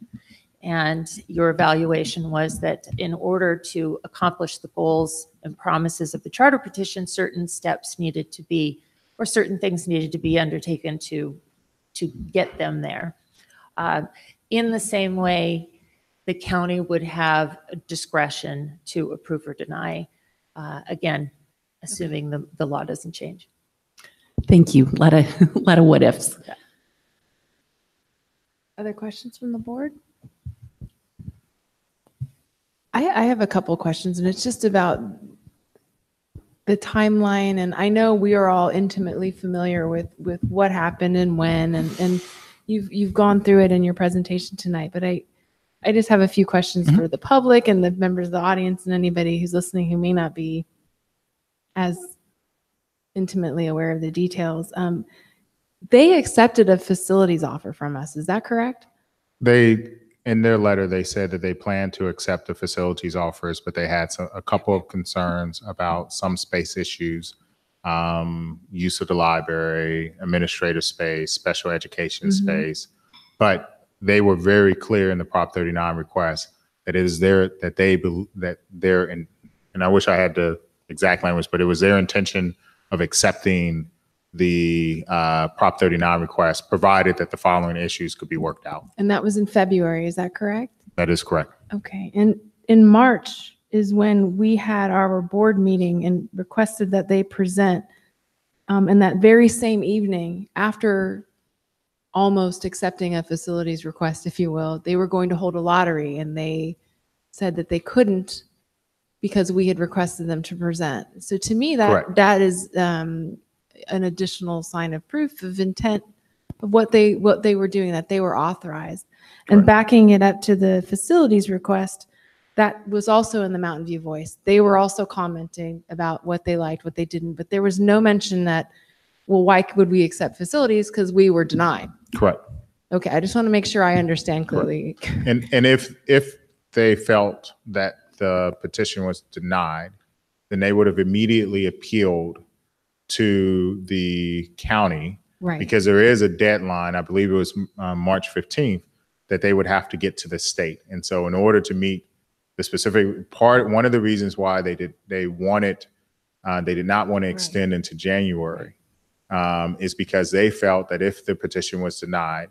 And your evaluation was that in order to accomplish the goals and promises of the charter petition, certain steps needed to be, or certain things needed to be undertaken to get them there. In the same way, the county would have discretion to approve or deny, again, assuming the law doesn't change. Thank you. A lot of what ifs. Other questions from the board? I have a couple questions, and it's just about the timeline. And I know we are all intimately familiar with what happened and when, and you've gone through it in your presentation tonight. But I just have a few questions for the public and the members of the audience and anybody who's listening who may not be as intimately aware of the details. They accepted a facilities offer from us. Is that correct? In their letter, they said that they plan to accept the facilities offers, but they had a couple of concerns about some space issues use of the library, administrative space, special education space. But they were very clear in the Prop 39 request that it is and I wish I had the exact language, but it was their intention of accepting the Prop 39 request, provided that the following issues could be worked out. And that was in February, is that correct? That is correct. Okay, and in March is when we had our board meeting and requested that they present. And that very same evening, after almost accepting a facilities request, if you will, they were going to hold a lottery, and they said that they couldn't because we had requested them to present. So to me, that is an additional sign of proof of intent of what they were doing, that they were authorized. And backing it up to the facilities request, that was also in the Mountain View Voice. They were also commenting about what they liked, what they didn't, but there was no mention that, well, why would we accept facilities? Because we were denied. Correct. Okay, I just want to make sure I understand clearly. And if they felt that the petition was denied, then they would have immediately appealed to the county. Right. Because there is a deadline, I believe it was March 15th, that they would have to get to the state. And so in order to meet the specific part, one of the reasons why they did not want to extend into January is because they felt that if the petition was denied,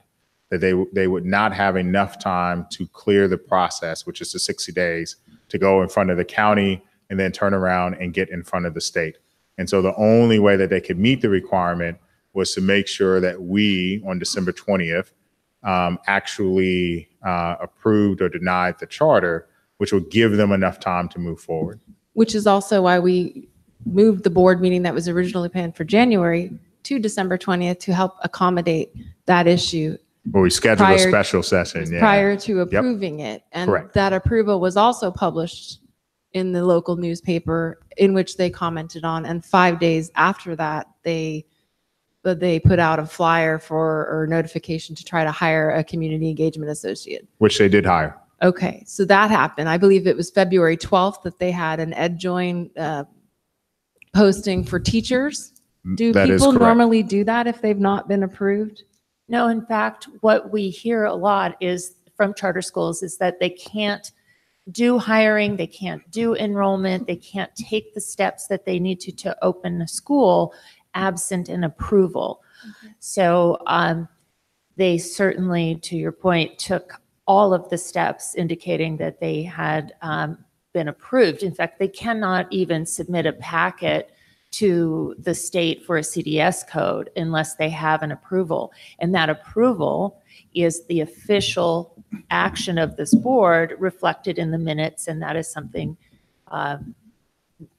that they would not have enough time to clear the process, which is the 60 days, to go in front of the county and then turn around and get in front of the state. And so the only way that they could meet the requirement was to make sure that we, on December 20th, actually approved or denied the charter, which would give them enough time to move forward. Which is also why we moved the board meeting that was originally planned for January to December 20th to help accommodate that issue. Well, we scheduled a special session. Prior to approving it. And Correct. That approval was also published in the local newspaper, in which they commented on. And 5 days after that, they put out a flyer or notification to try to hire a community engagement associate. Which they did hire. Okay, so that happened. I believe it was February 12th that they had an EdJoin posting for teachers. Do That is people correct. normally do that if they've not been approved? No, in fact, what we hear a lot is from charter schools is that they can't do hiring, they can't do enrollment, they can't take the steps that they need to open a school absent an approval. So they certainly, to your point, took all of the steps indicating that they had been approved. In fact, they cannot even submit a packet to the state for a CDS code unless they have an approval. And that approval is the official action of this board reflected in the minutes, and that is something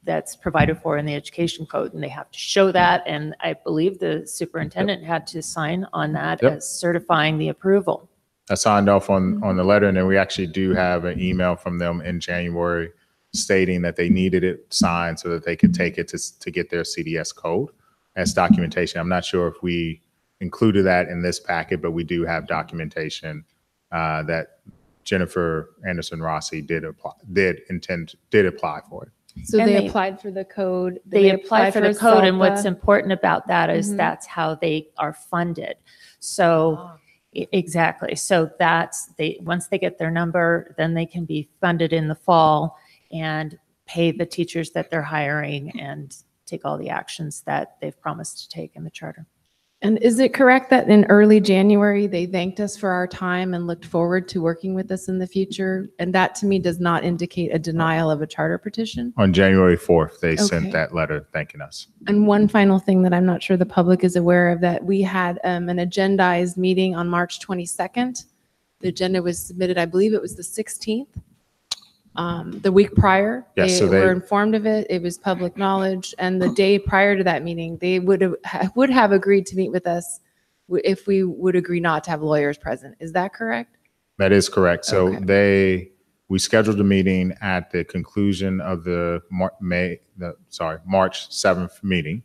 that's provided for in the education code, and they have to show that. And I believe the superintendent had to sign on that as certifying the approval. I signed off on the letter, and then we actually do have an email from them in January stating that they needed it signed so that they could take it to get their CDS code as documentation. I'm not sure if we included that in this packet, but we do have documentation that Jennifer Anderson Rossi did apply for it. So And they applied for the code. They applied for the a code, and what's SELPA. important about that is Mhm. that's how they are funded. So exactly. So once they get their number, then they can be funded in the fall and pay the teachers that they're hiring and take all the actions that they've promised to take in the charter. And is it correct that in early January, they thanked us for our time and looked forward to working with us in the future? And that to me does not indicate a denial of a charter petition. On January 4th, they Okay. sent that letter thanking us. And one final thing that I'm not sure the public is aware of, that we had an agendized meeting on March 22nd. The agenda was submitted, I believe it was the 16th, the week prior. Yes, They so were informed of it. It was public knowledge. And the day prior to that meeting, they would have agreed to meet with us if we would agree not to have lawyers present. Is that correct? That is correct. So we scheduled a meeting at the conclusion of the March 7th meeting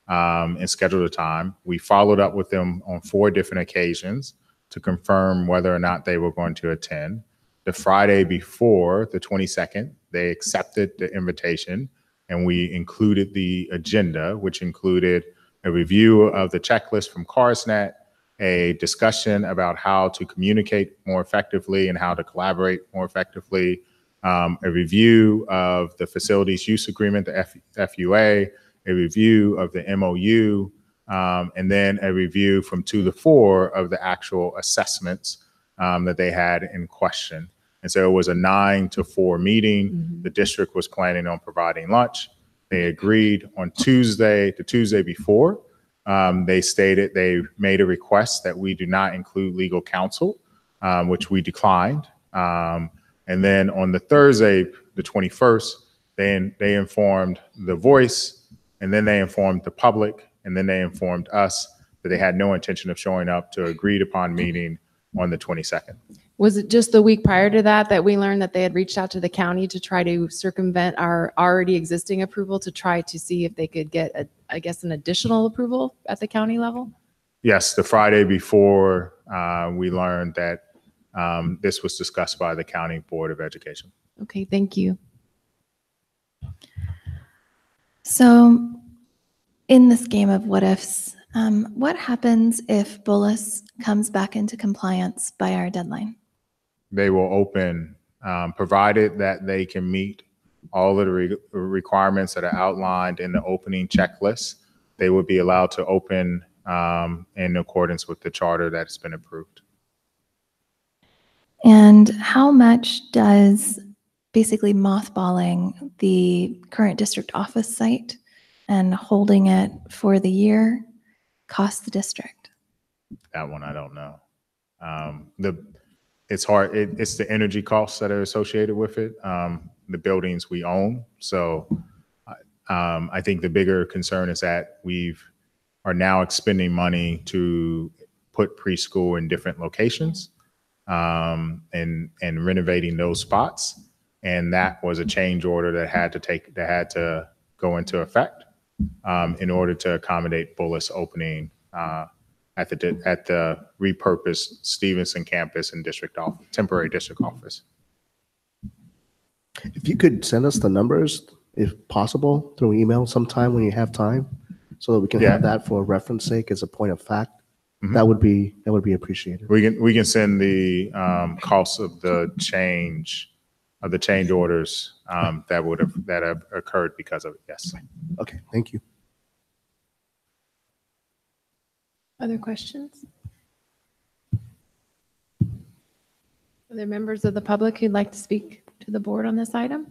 and scheduled a time. We followed up with them on 4 different occasions to confirm whether or not they were going to attend. The Friday before, the 22nd, they accepted the invitation and we included the agenda, which included a review of the checklist from CarsNet, a discussion about how to communicate more effectively and how to collaborate more effectively, a review of the facilities use agreement, the FUA, a review of the MOU, and then a review from 2 to 4 of the actual assessments that they had in question. And so it was a 9 to 4 meeting. Mm-hmm. The district was planning on providing lunch. They agreed on Tuesday, the Tuesday before. They stated they made a request that we do not include legal counsel, which we declined. And then on the Thursday, the 21st, they informed the Voice, and then they informed the public, and then they informed us that they had no intention of showing up to agreed upon meeting on the 22nd. Was it just the week prior to that that we learned that they had reached out to the county to try to circumvent our already existing approval to try to see if they could get, an additional approval at the county level? Yes, the Friday before we learned that this was discussed by the County Board of Education. Okay, thank you. So in this game of what ifs, what happens if Bullis comes back into compliance by our deadline? They will open, provided that they can meet all of the requirements that are outlined in the opening checklist. They would be allowed to open in accordance with the charter that's been approved. And how much does basically mothballing the current district office site and holding it for the year cost the district? That one I don't know. It's hard. It's the energy costs that are associated with it. The buildings we own. So I think the bigger concern is that are now expending money to put preschool in different locations and renovating those spots. And that was a change order that had to go into effect in order to accommodate Bullis opening at the repurposed Stevenson campus and temporary district office. If you could send us the numbers, if possible, through email sometime when you have time, so that we can have that for reference sake as a point of fact, mm-hmm. that would be appreciated. We can send the costs of the change orders that have occurred because of it. Yes. Okay. Thank you. Other questions? Are there members of the public who'd like to speak to the board on this item?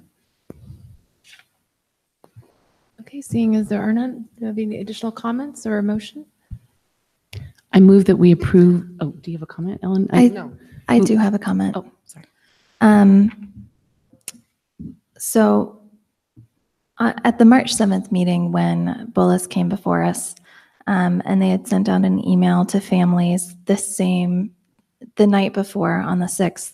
Okay, seeing as there are none, do you have any additional comments or a motion? I move that we approve. Oh, do you have a comment, Ellen? I do have a comment. Oh, sorry. So at the March 7th meeting, when Bullis came before us, and they had sent out an email to families the night before on the 6th,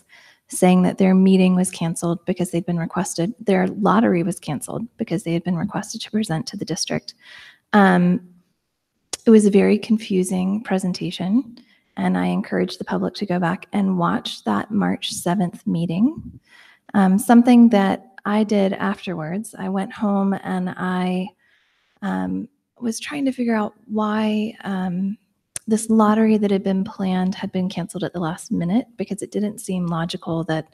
saying that their meeting was canceled because their lottery was canceled because they had been requested to present to the district. It was a very confusing presentation, and I encourage the public to go back and watch that March 7th meeting. Something that I did afterwards, I went home and I was trying to figure out why this lottery that had been planned had been canceled at the last minute, because it didn't seem logical that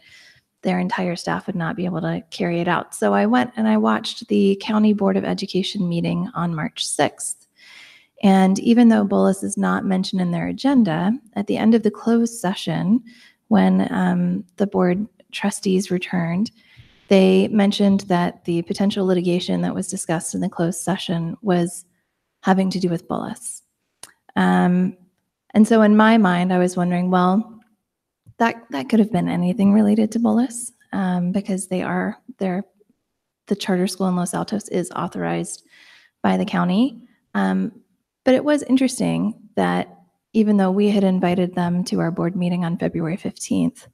their entire staff would not be able to carry it out. So I went and I watched the County Board of Education meeting on March 6th. And even though Bullis is not mentioned in their agenda, at the end of the closed session, when the board trustees returned, they mentioned that the potential litigation that was discussed in the closed session was having to do with Bullis. And so in my mind, I was wondering, well, that could have been anything related to Bullis, because the charter school in Los Altos is authorized by the county. But it was interesting that even though we had invited them to our board meeting on February 15th,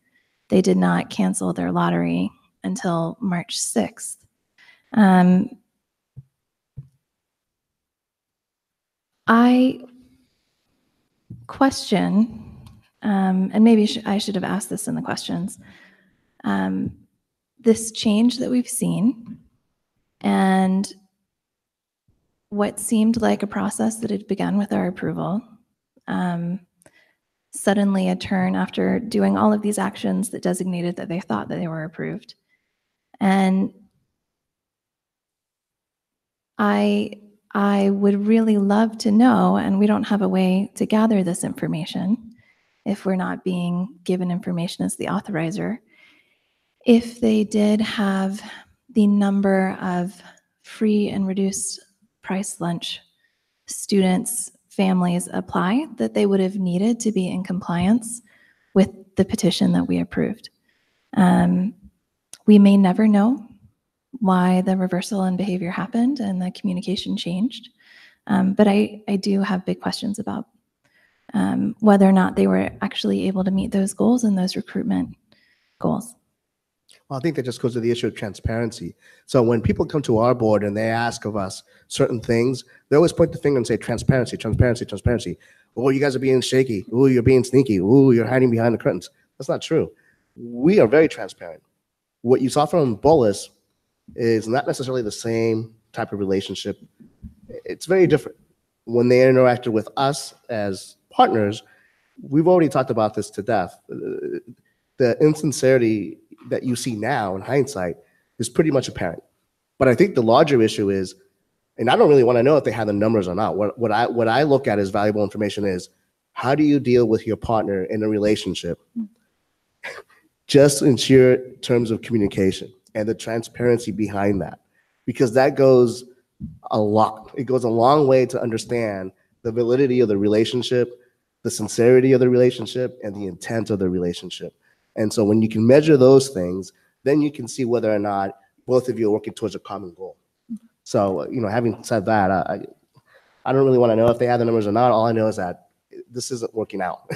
they did not cancel their lottery until March 6th. I question, and maybe I should have asked this in the questions, this change that we've seen And what seemed like a process that had begun with our approval, suddenly a turn after doing all of these actions that designated that they thought that they were approved. And I would really love to know, and we don't have a way to gather this information if we're not being given information as the authorizer, if they did have the number of free and reduced price lunch students, families apply that they would have needed to be in compliance with the petition that we approved. We may never know why the reversal in behavior happened and the communication changed, but I do have big questions about whether or not they were actually able to meet those goals and those recruitment goals. Well, I think that just goes to the issue of transparency. So when people come to our board and they ask of us certain things, they always point the finger and say transparency, transparency, transparency. Oh, you guys are being shaky. Oh, you're being sneaky. Oh, you're hiding behind the curtains. That's not true. We are very transparent. What you saw from Bolus is not necessarily the same type of relationship. It's very different. When they interacted with us as partners, we've already talked about this to death. The insincerity that you see now in hindsight is pretty much apparent. But I think the larger issue is, and I don't really want to know if they have the numbers or not. What I look at as valuable information is, how do you deal with your partner in a relationship? Just in sheer terms of communication and the transparency behind that, because that goes a lot. It goes a long way to understand the validity of the relationship, the sincerity of the relationship, and the intent of the relationship. And so when you can measure those things, then you can see whether or not both of you are working towards a common goal. So, having said that, I don't really want to know if they have the numbers or not. All I know is that this isn't working out.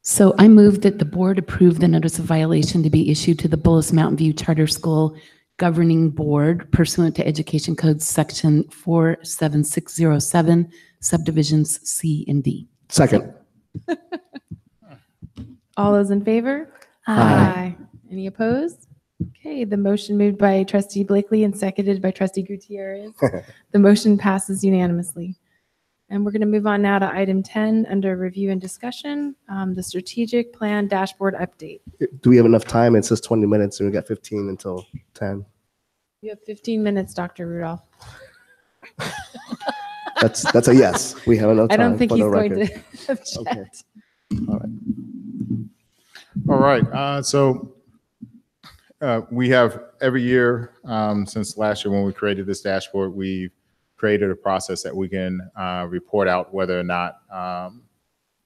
So I move that the board approve the notice of violation to be issued to the Bullis Mountain View Charter School Governing Board pursuant to Education Code Section 47607, subdivisions C and D. Second. All those in favor? Aye. Any opposed? Okay, the motion moved by Trustee Blakely and seconded by Trustee Gutierrez. The motion passes unanimously. And we're going to move on now to item 10 under review and discussion, the strategic plan dashboard update. Do we have enough time? It says 20 minutes and we got 15 until 10. You have 15 minutes, Dr. Rudolph. That's a yes. We have enough time. I don't think for he's the going record. to object. Okay. All right. All right. So we have every year since last year when we created this dashboard, we've created a process that we can report out whether or not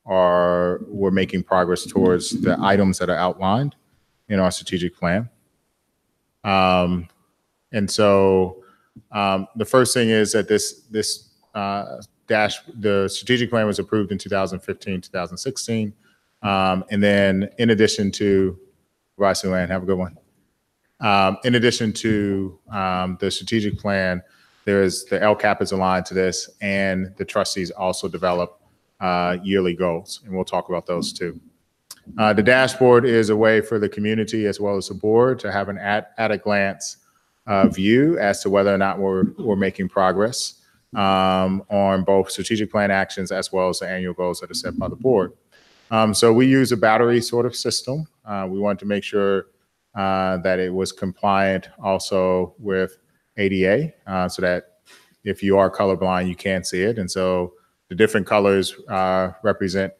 we're making progress towards the items that are outlined in our strategic plan. And so the first thing is that the strategic plan was approved in 2015, 2016. And then in addition to, Sue-Ann, have a good one. In addition to the strategic plan, there's the LCAP is aligned to this, and the trustees also develop yearly goals, and we'll talk about those too. The dashboard is a way for the community as well as the board to have an at-a-glance view as to whether or not we're making progress on both strategic plan actions as well as the annual goals that are set by the board. So we use a battery sort of system. We wanted to make sure that it was compliant also with ADA, so that if you are colorblind, you can see it. And so the different colors represent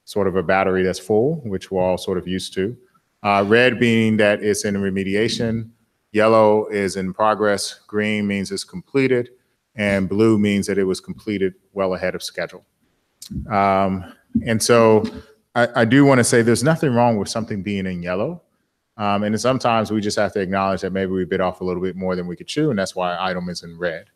sort of a battery that's full, which we're all sort of used to. Red being that it's in remediation, yellow is in progress, green means it's completed, and blue means that it was completed well ahead of schedule. And so I do want to say there's nothing wrong with something being in yellow. And sometimes we just have to acknowledge that maybe we bit off a little bit more than we could chew, and that's why an item is in red.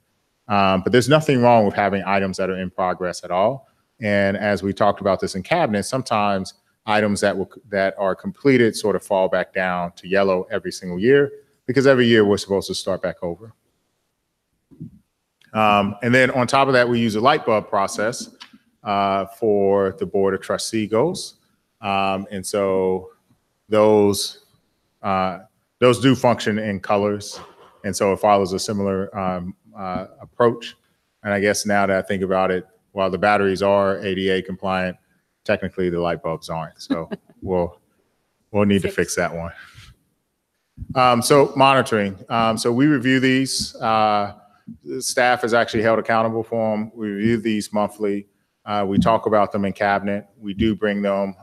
But there's nothing wrong with having items that are in progress at all. And as we talked about this in cabinet, sometimes items that are completed sort of fall back down to yellow every single year, because every year we're supposed to start back over. And then on top of that, we use a light bulb process for the Board of Trustee goals. And so those do function in colors. And so it follows a similar approach. And I guess now that I think about it, while the batteries are ADA compliant, technically the light bulbs aren't. So we'll need to fix that one. So monitoring. So we review these. Staff is actually held accountable for them. We review these monthly. We talk about them in cabinet. We do bring them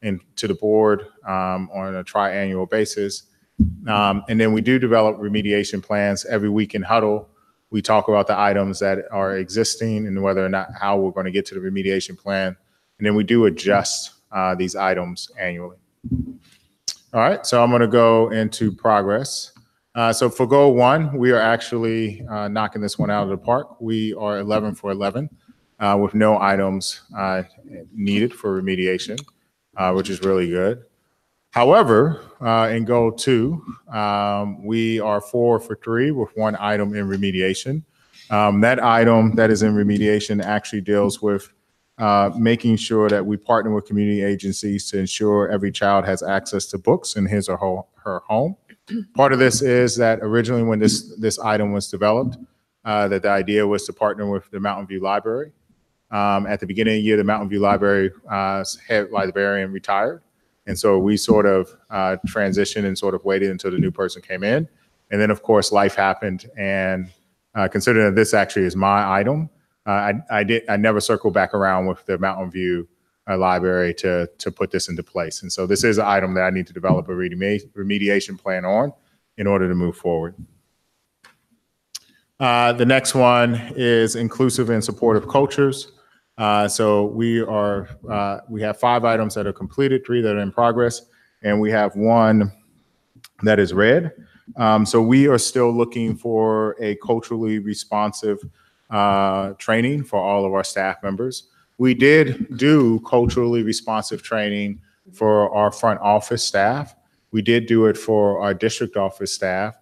into the board on a triannual basis. And then we do develop remediation plans every week in huddle. We talk about the items that are existing and whether or not how we're going to get to the remediation plan. And then we do adjust these items annually. All right, so I'm going to go into progress. So for goal 1, we are actually knocking this one out of the park. We are 11 for 11 with no items needed for remediation, which is really good. However, in goal 2, we are 4 for 3 with 1 item in remediation. That item that is in remediation actually deals with making sure that we partner with community agencies to ensure every child has access to books in his or her home. Part of this is that originally when this item was developed, that the idea was to partner with the Mountain View Library. At the beginning of the year, the Mountain View Library's head librarian retired. And so we sort of transitioned and sort of waited until the new person came in. And then, of course, life happened. And considering that this actually is my item, I never circled back around with the Mountain View Library to put this into place. And so this is an item that I need to develop a remediation plan on in order to move forward. The next one is inclusive and supportive cultures. So we have 5 items that are completed, 3 that are in progress, and we have 1 that is red. So we are still looking for a culturally responsive training for all of our staff members. We did do culturally responsive training for our front office staff. We did do it for our district office staff.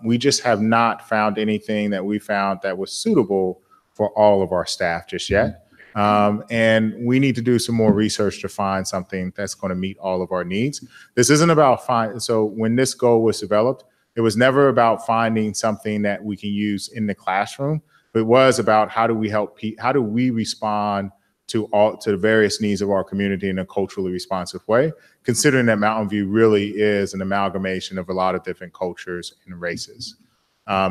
We just have not found anything that we found that was suitable for all of our staff just yet. And we need to do some more research to find something that's going to meet all of our needs. This isn't about so when this goal was developed, it was never about finding something that we can use in the classroom, but it was about how do we respond to the various needs of our community in a culturally responsive way, considering that Mountain View really is an amalgamation of a lot of different cultures and races.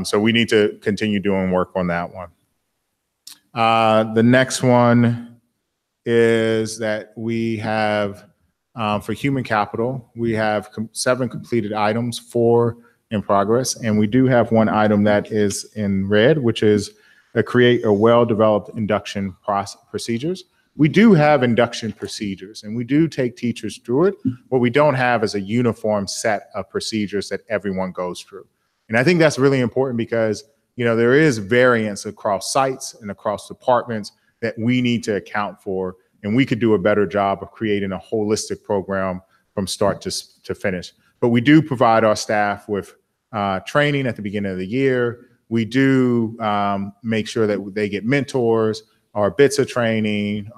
So we need to continue doing work on that one. The next one is that we have, for human capital, we have 7 completed items, 4 in progress, and we do have 1 item that is in red, which is create a well-developed induction procedures. We do have induction procedures, and we do take teachers through it. What we don't have is a uniform set of procedures that everyone goes through. And I think that's really important because there is variance across sites and across departments that we need to account for, and we could do a better job of creating a holistic program from start to finish. But we do provide our staff with training at the beginning of the year. We do make sure that they get mentors or bits of training.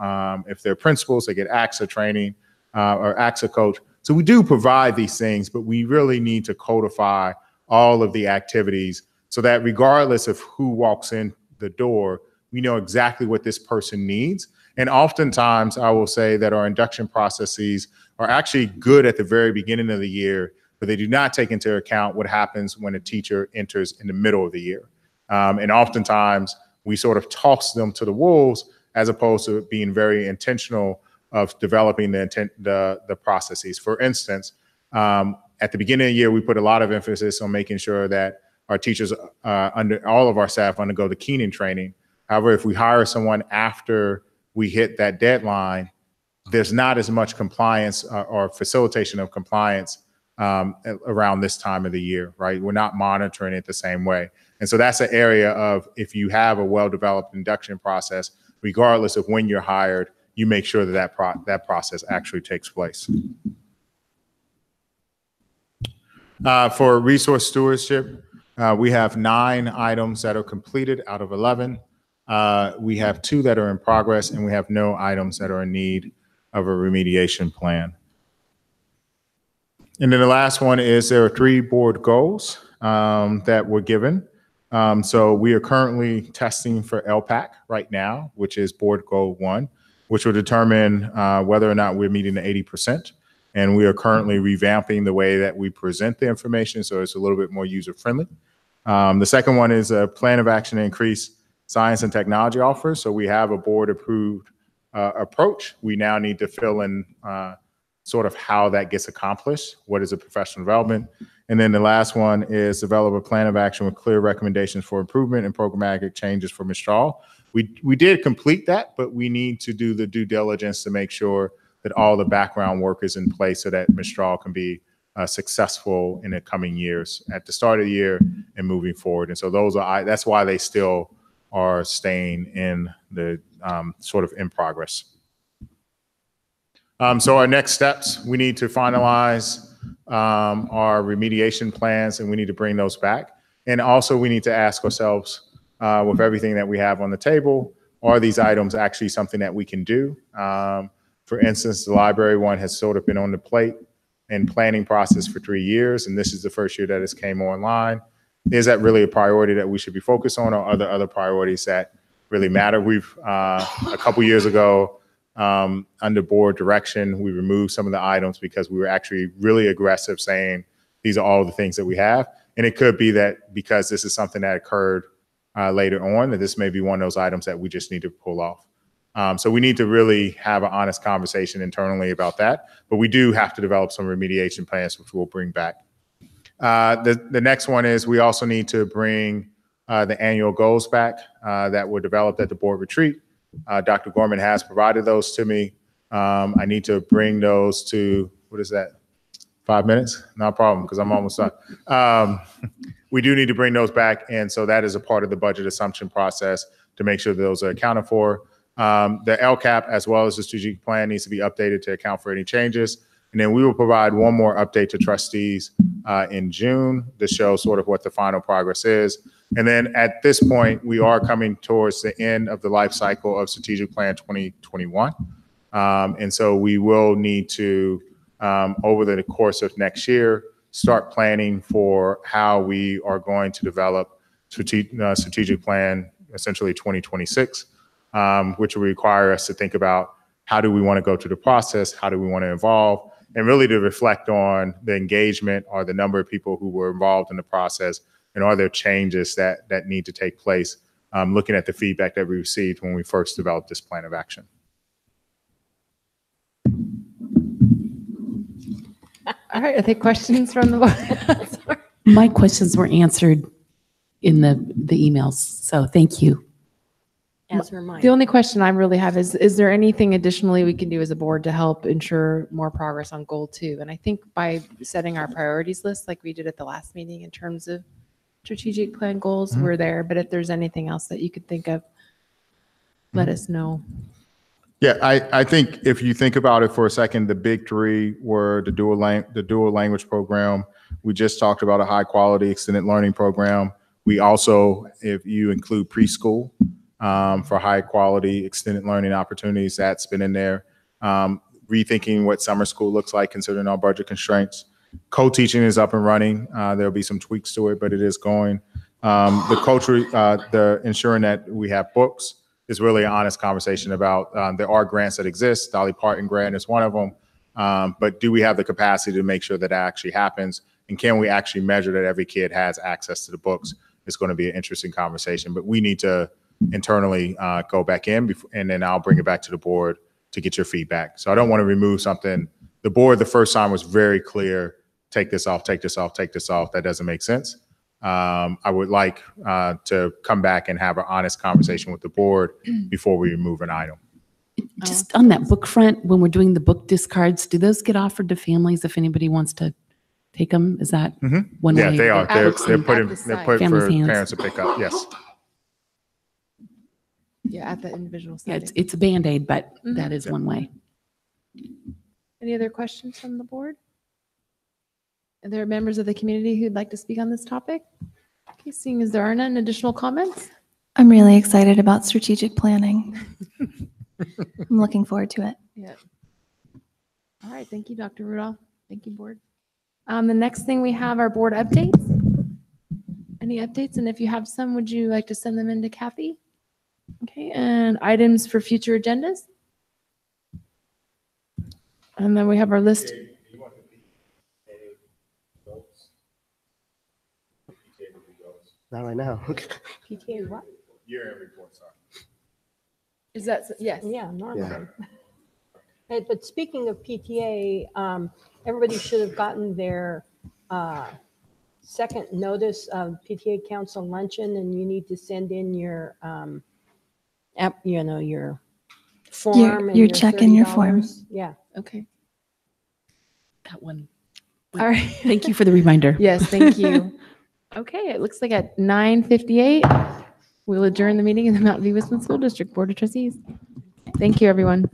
If they're principals, they get AXA training or AXA coach. So we do provide these things, but we really need to codify all of the activities so that regardless of who walks in the door, we know exactly what this person needs. And oftentimes I will say that our induction processes are actually good at the very beginning of the year, but they do not take into account what happens when a teacher enters in the middle of the year. And oftentimes we sort of toss them to the wolves as opposed to being very intentional of developing the processes. For instance, at the beginning of the year, we put a lot of emphasis on making sure that our teachers, all of our staff undergo the Keenan training. However, if we hire someone after we hit that deadline, there's not as much compliance or facilitation of compliance around this time of the year, right? We're not monitoring it the same way. And so that's an area of, if you have a well-developed induction process, regardless of when you're hired, you make sure that that process actually takes place. For resource stewardship, we have 9 items that are completed out of 11. We have 2 that are in progress, and we have no items that are in need of a remediation plan. And then the last one is there are 3 board goals. that were given. So we are currently testing for LPAC right now, which is board goal 1, which will determine whether or not we're meeting the 80%. And we are currently revamping the way that we present the information so it's a little bit more user-friendly. The second one is a plan of action to increase science and technology offers. So we have a board-approved approach. We now need to fill in sort of how that gets accomplished. What is a professional development? And then the last one is develop a plan of action with clear recommendations for improvement and programmatic changes for Mistral. We did complete that, but we need to do the due diligence to make sure that all the background work is in place so that Mistral can be successful in the coming years at the start of the year and moving forward. And so that's why they still are staying in the sort of in progress. So our next steps, we need to finalize our remediation plans, and we need to bring those back. And also we need to ask ourselves, with everything that we have on the table, are these items actually something that we can do? For instance, the library one has sort of been on the plate and planning process for 3 years, and this is the first year that it's came online. Is that really a priority that we should be focused on, or are there other priorities that really matter? We've, a couple years ago, under board direction, we removed some of the items because we were actually really aggressive saying, these are all the things that we have. And it could be that because this is something that occurred later on, that this may be one of those items that we just need to pull off. So we need to really have an honest conversation internally about that, but we do have to develop some remediation plans, which we'll bring back. The next one is we also need to bring the annual goals back that were developed at the board retreat. Dr. Gorman has provided those to me. I need to bring those to, what is that? 5 minutes? No problem, because I'm almost done. We do need to bring those back. And so that is a part of the budget assumption process to make sure that those are accounted for. The LCAP, as well as the strategic plan, needs to be updated to account for any changes. And then we will provide one more update to trustees in June to show sort of what the final progress is. And then at this point, we are coming towards the end of the life cycle of Strategic Plan 2021. And so we will need to, over the course of next year, start planning for how we are going to develop Strategic Plan, essentially 2026, which will require us to think about how do we want to go through the process, how do we want to evolve, and really to reflect on the engagement or the number of people who were involved in the process, and are there changes that need to take place, looking at the feedback that we received when we first developed this plan of action. All right, are there questions from the board? My questions were answered in the emails, so thank you. As were mine. The only question I really have is there anything additionally we can do as a board to help ensure more progress on goal 2? And I think by setting our priorities list like we did at the last meeting in terms of strategic plan goals, we're there. But if there's anything else that you could think of, let us know. Yeah, I think if you think about it for a second, the big 3 were the dual language program. We just talked about a high quality extended learning program. We also, if you include preschool, for high quality extended learning opportunities, that's been in there. Rethinking what summer school looks like considering our budget constraints. Co-teaching is up and running. There'll be some tweaks to it, but it is going. The culture, the ensuring that we have books is really an honest conversation about, there are grants that exist. Dolly Parton grant is one of them. But do we have the capacity to make sure that actually happens? And can we actually measure that every kid has access to the books? It's going to be an interesting conversation, but we need to internally go back in and then I'll bring it back to the board to get your feedback. So I don't want to remove something. The board the first time was very clear, take this off, take this off, take this off. That doesn't make sense. I would like to come back and have an honest conversation with the board before we remove an item. Just on that book front, when we're doing the book discards, do those get offered to families if anybody wants to take them? Is that one way? Yeah, they are. They're put for hands. parents to pick up. Yes. Yeah, at the individual Yeah, setting. it's a Band-Aid, but that is one way. Any other questions from the board? Are there members of the community who'd like to speak on this topic? Okay, seeing as there are none, additional comments? I'm really excited about strategic planning. I'm looking forward to it. Yeah. All right, thank you, Dr. Rudolph. Thank you, board. The next thing we have are board updates. Any updates? And if you have some, would you like to send them in to Kathy? Okay, and items for future agendas? And then we have our list. Not right now. PTA what? Year-end report, sorry. Is that, yes. Yeah, normally. But speaking of PTA, everybody should have gotten their second notice of PTA council luncheon, and you need to send in your your form and your check and your form. $30. Yeah. Okay. That one. All right. Thank you for the reminder. Yes, thank you. Okay, it looks like at 9:58, we'll adjourn the meeting in the Mountain View Wisconsin School District Board of Trustees. Thank you, everyone.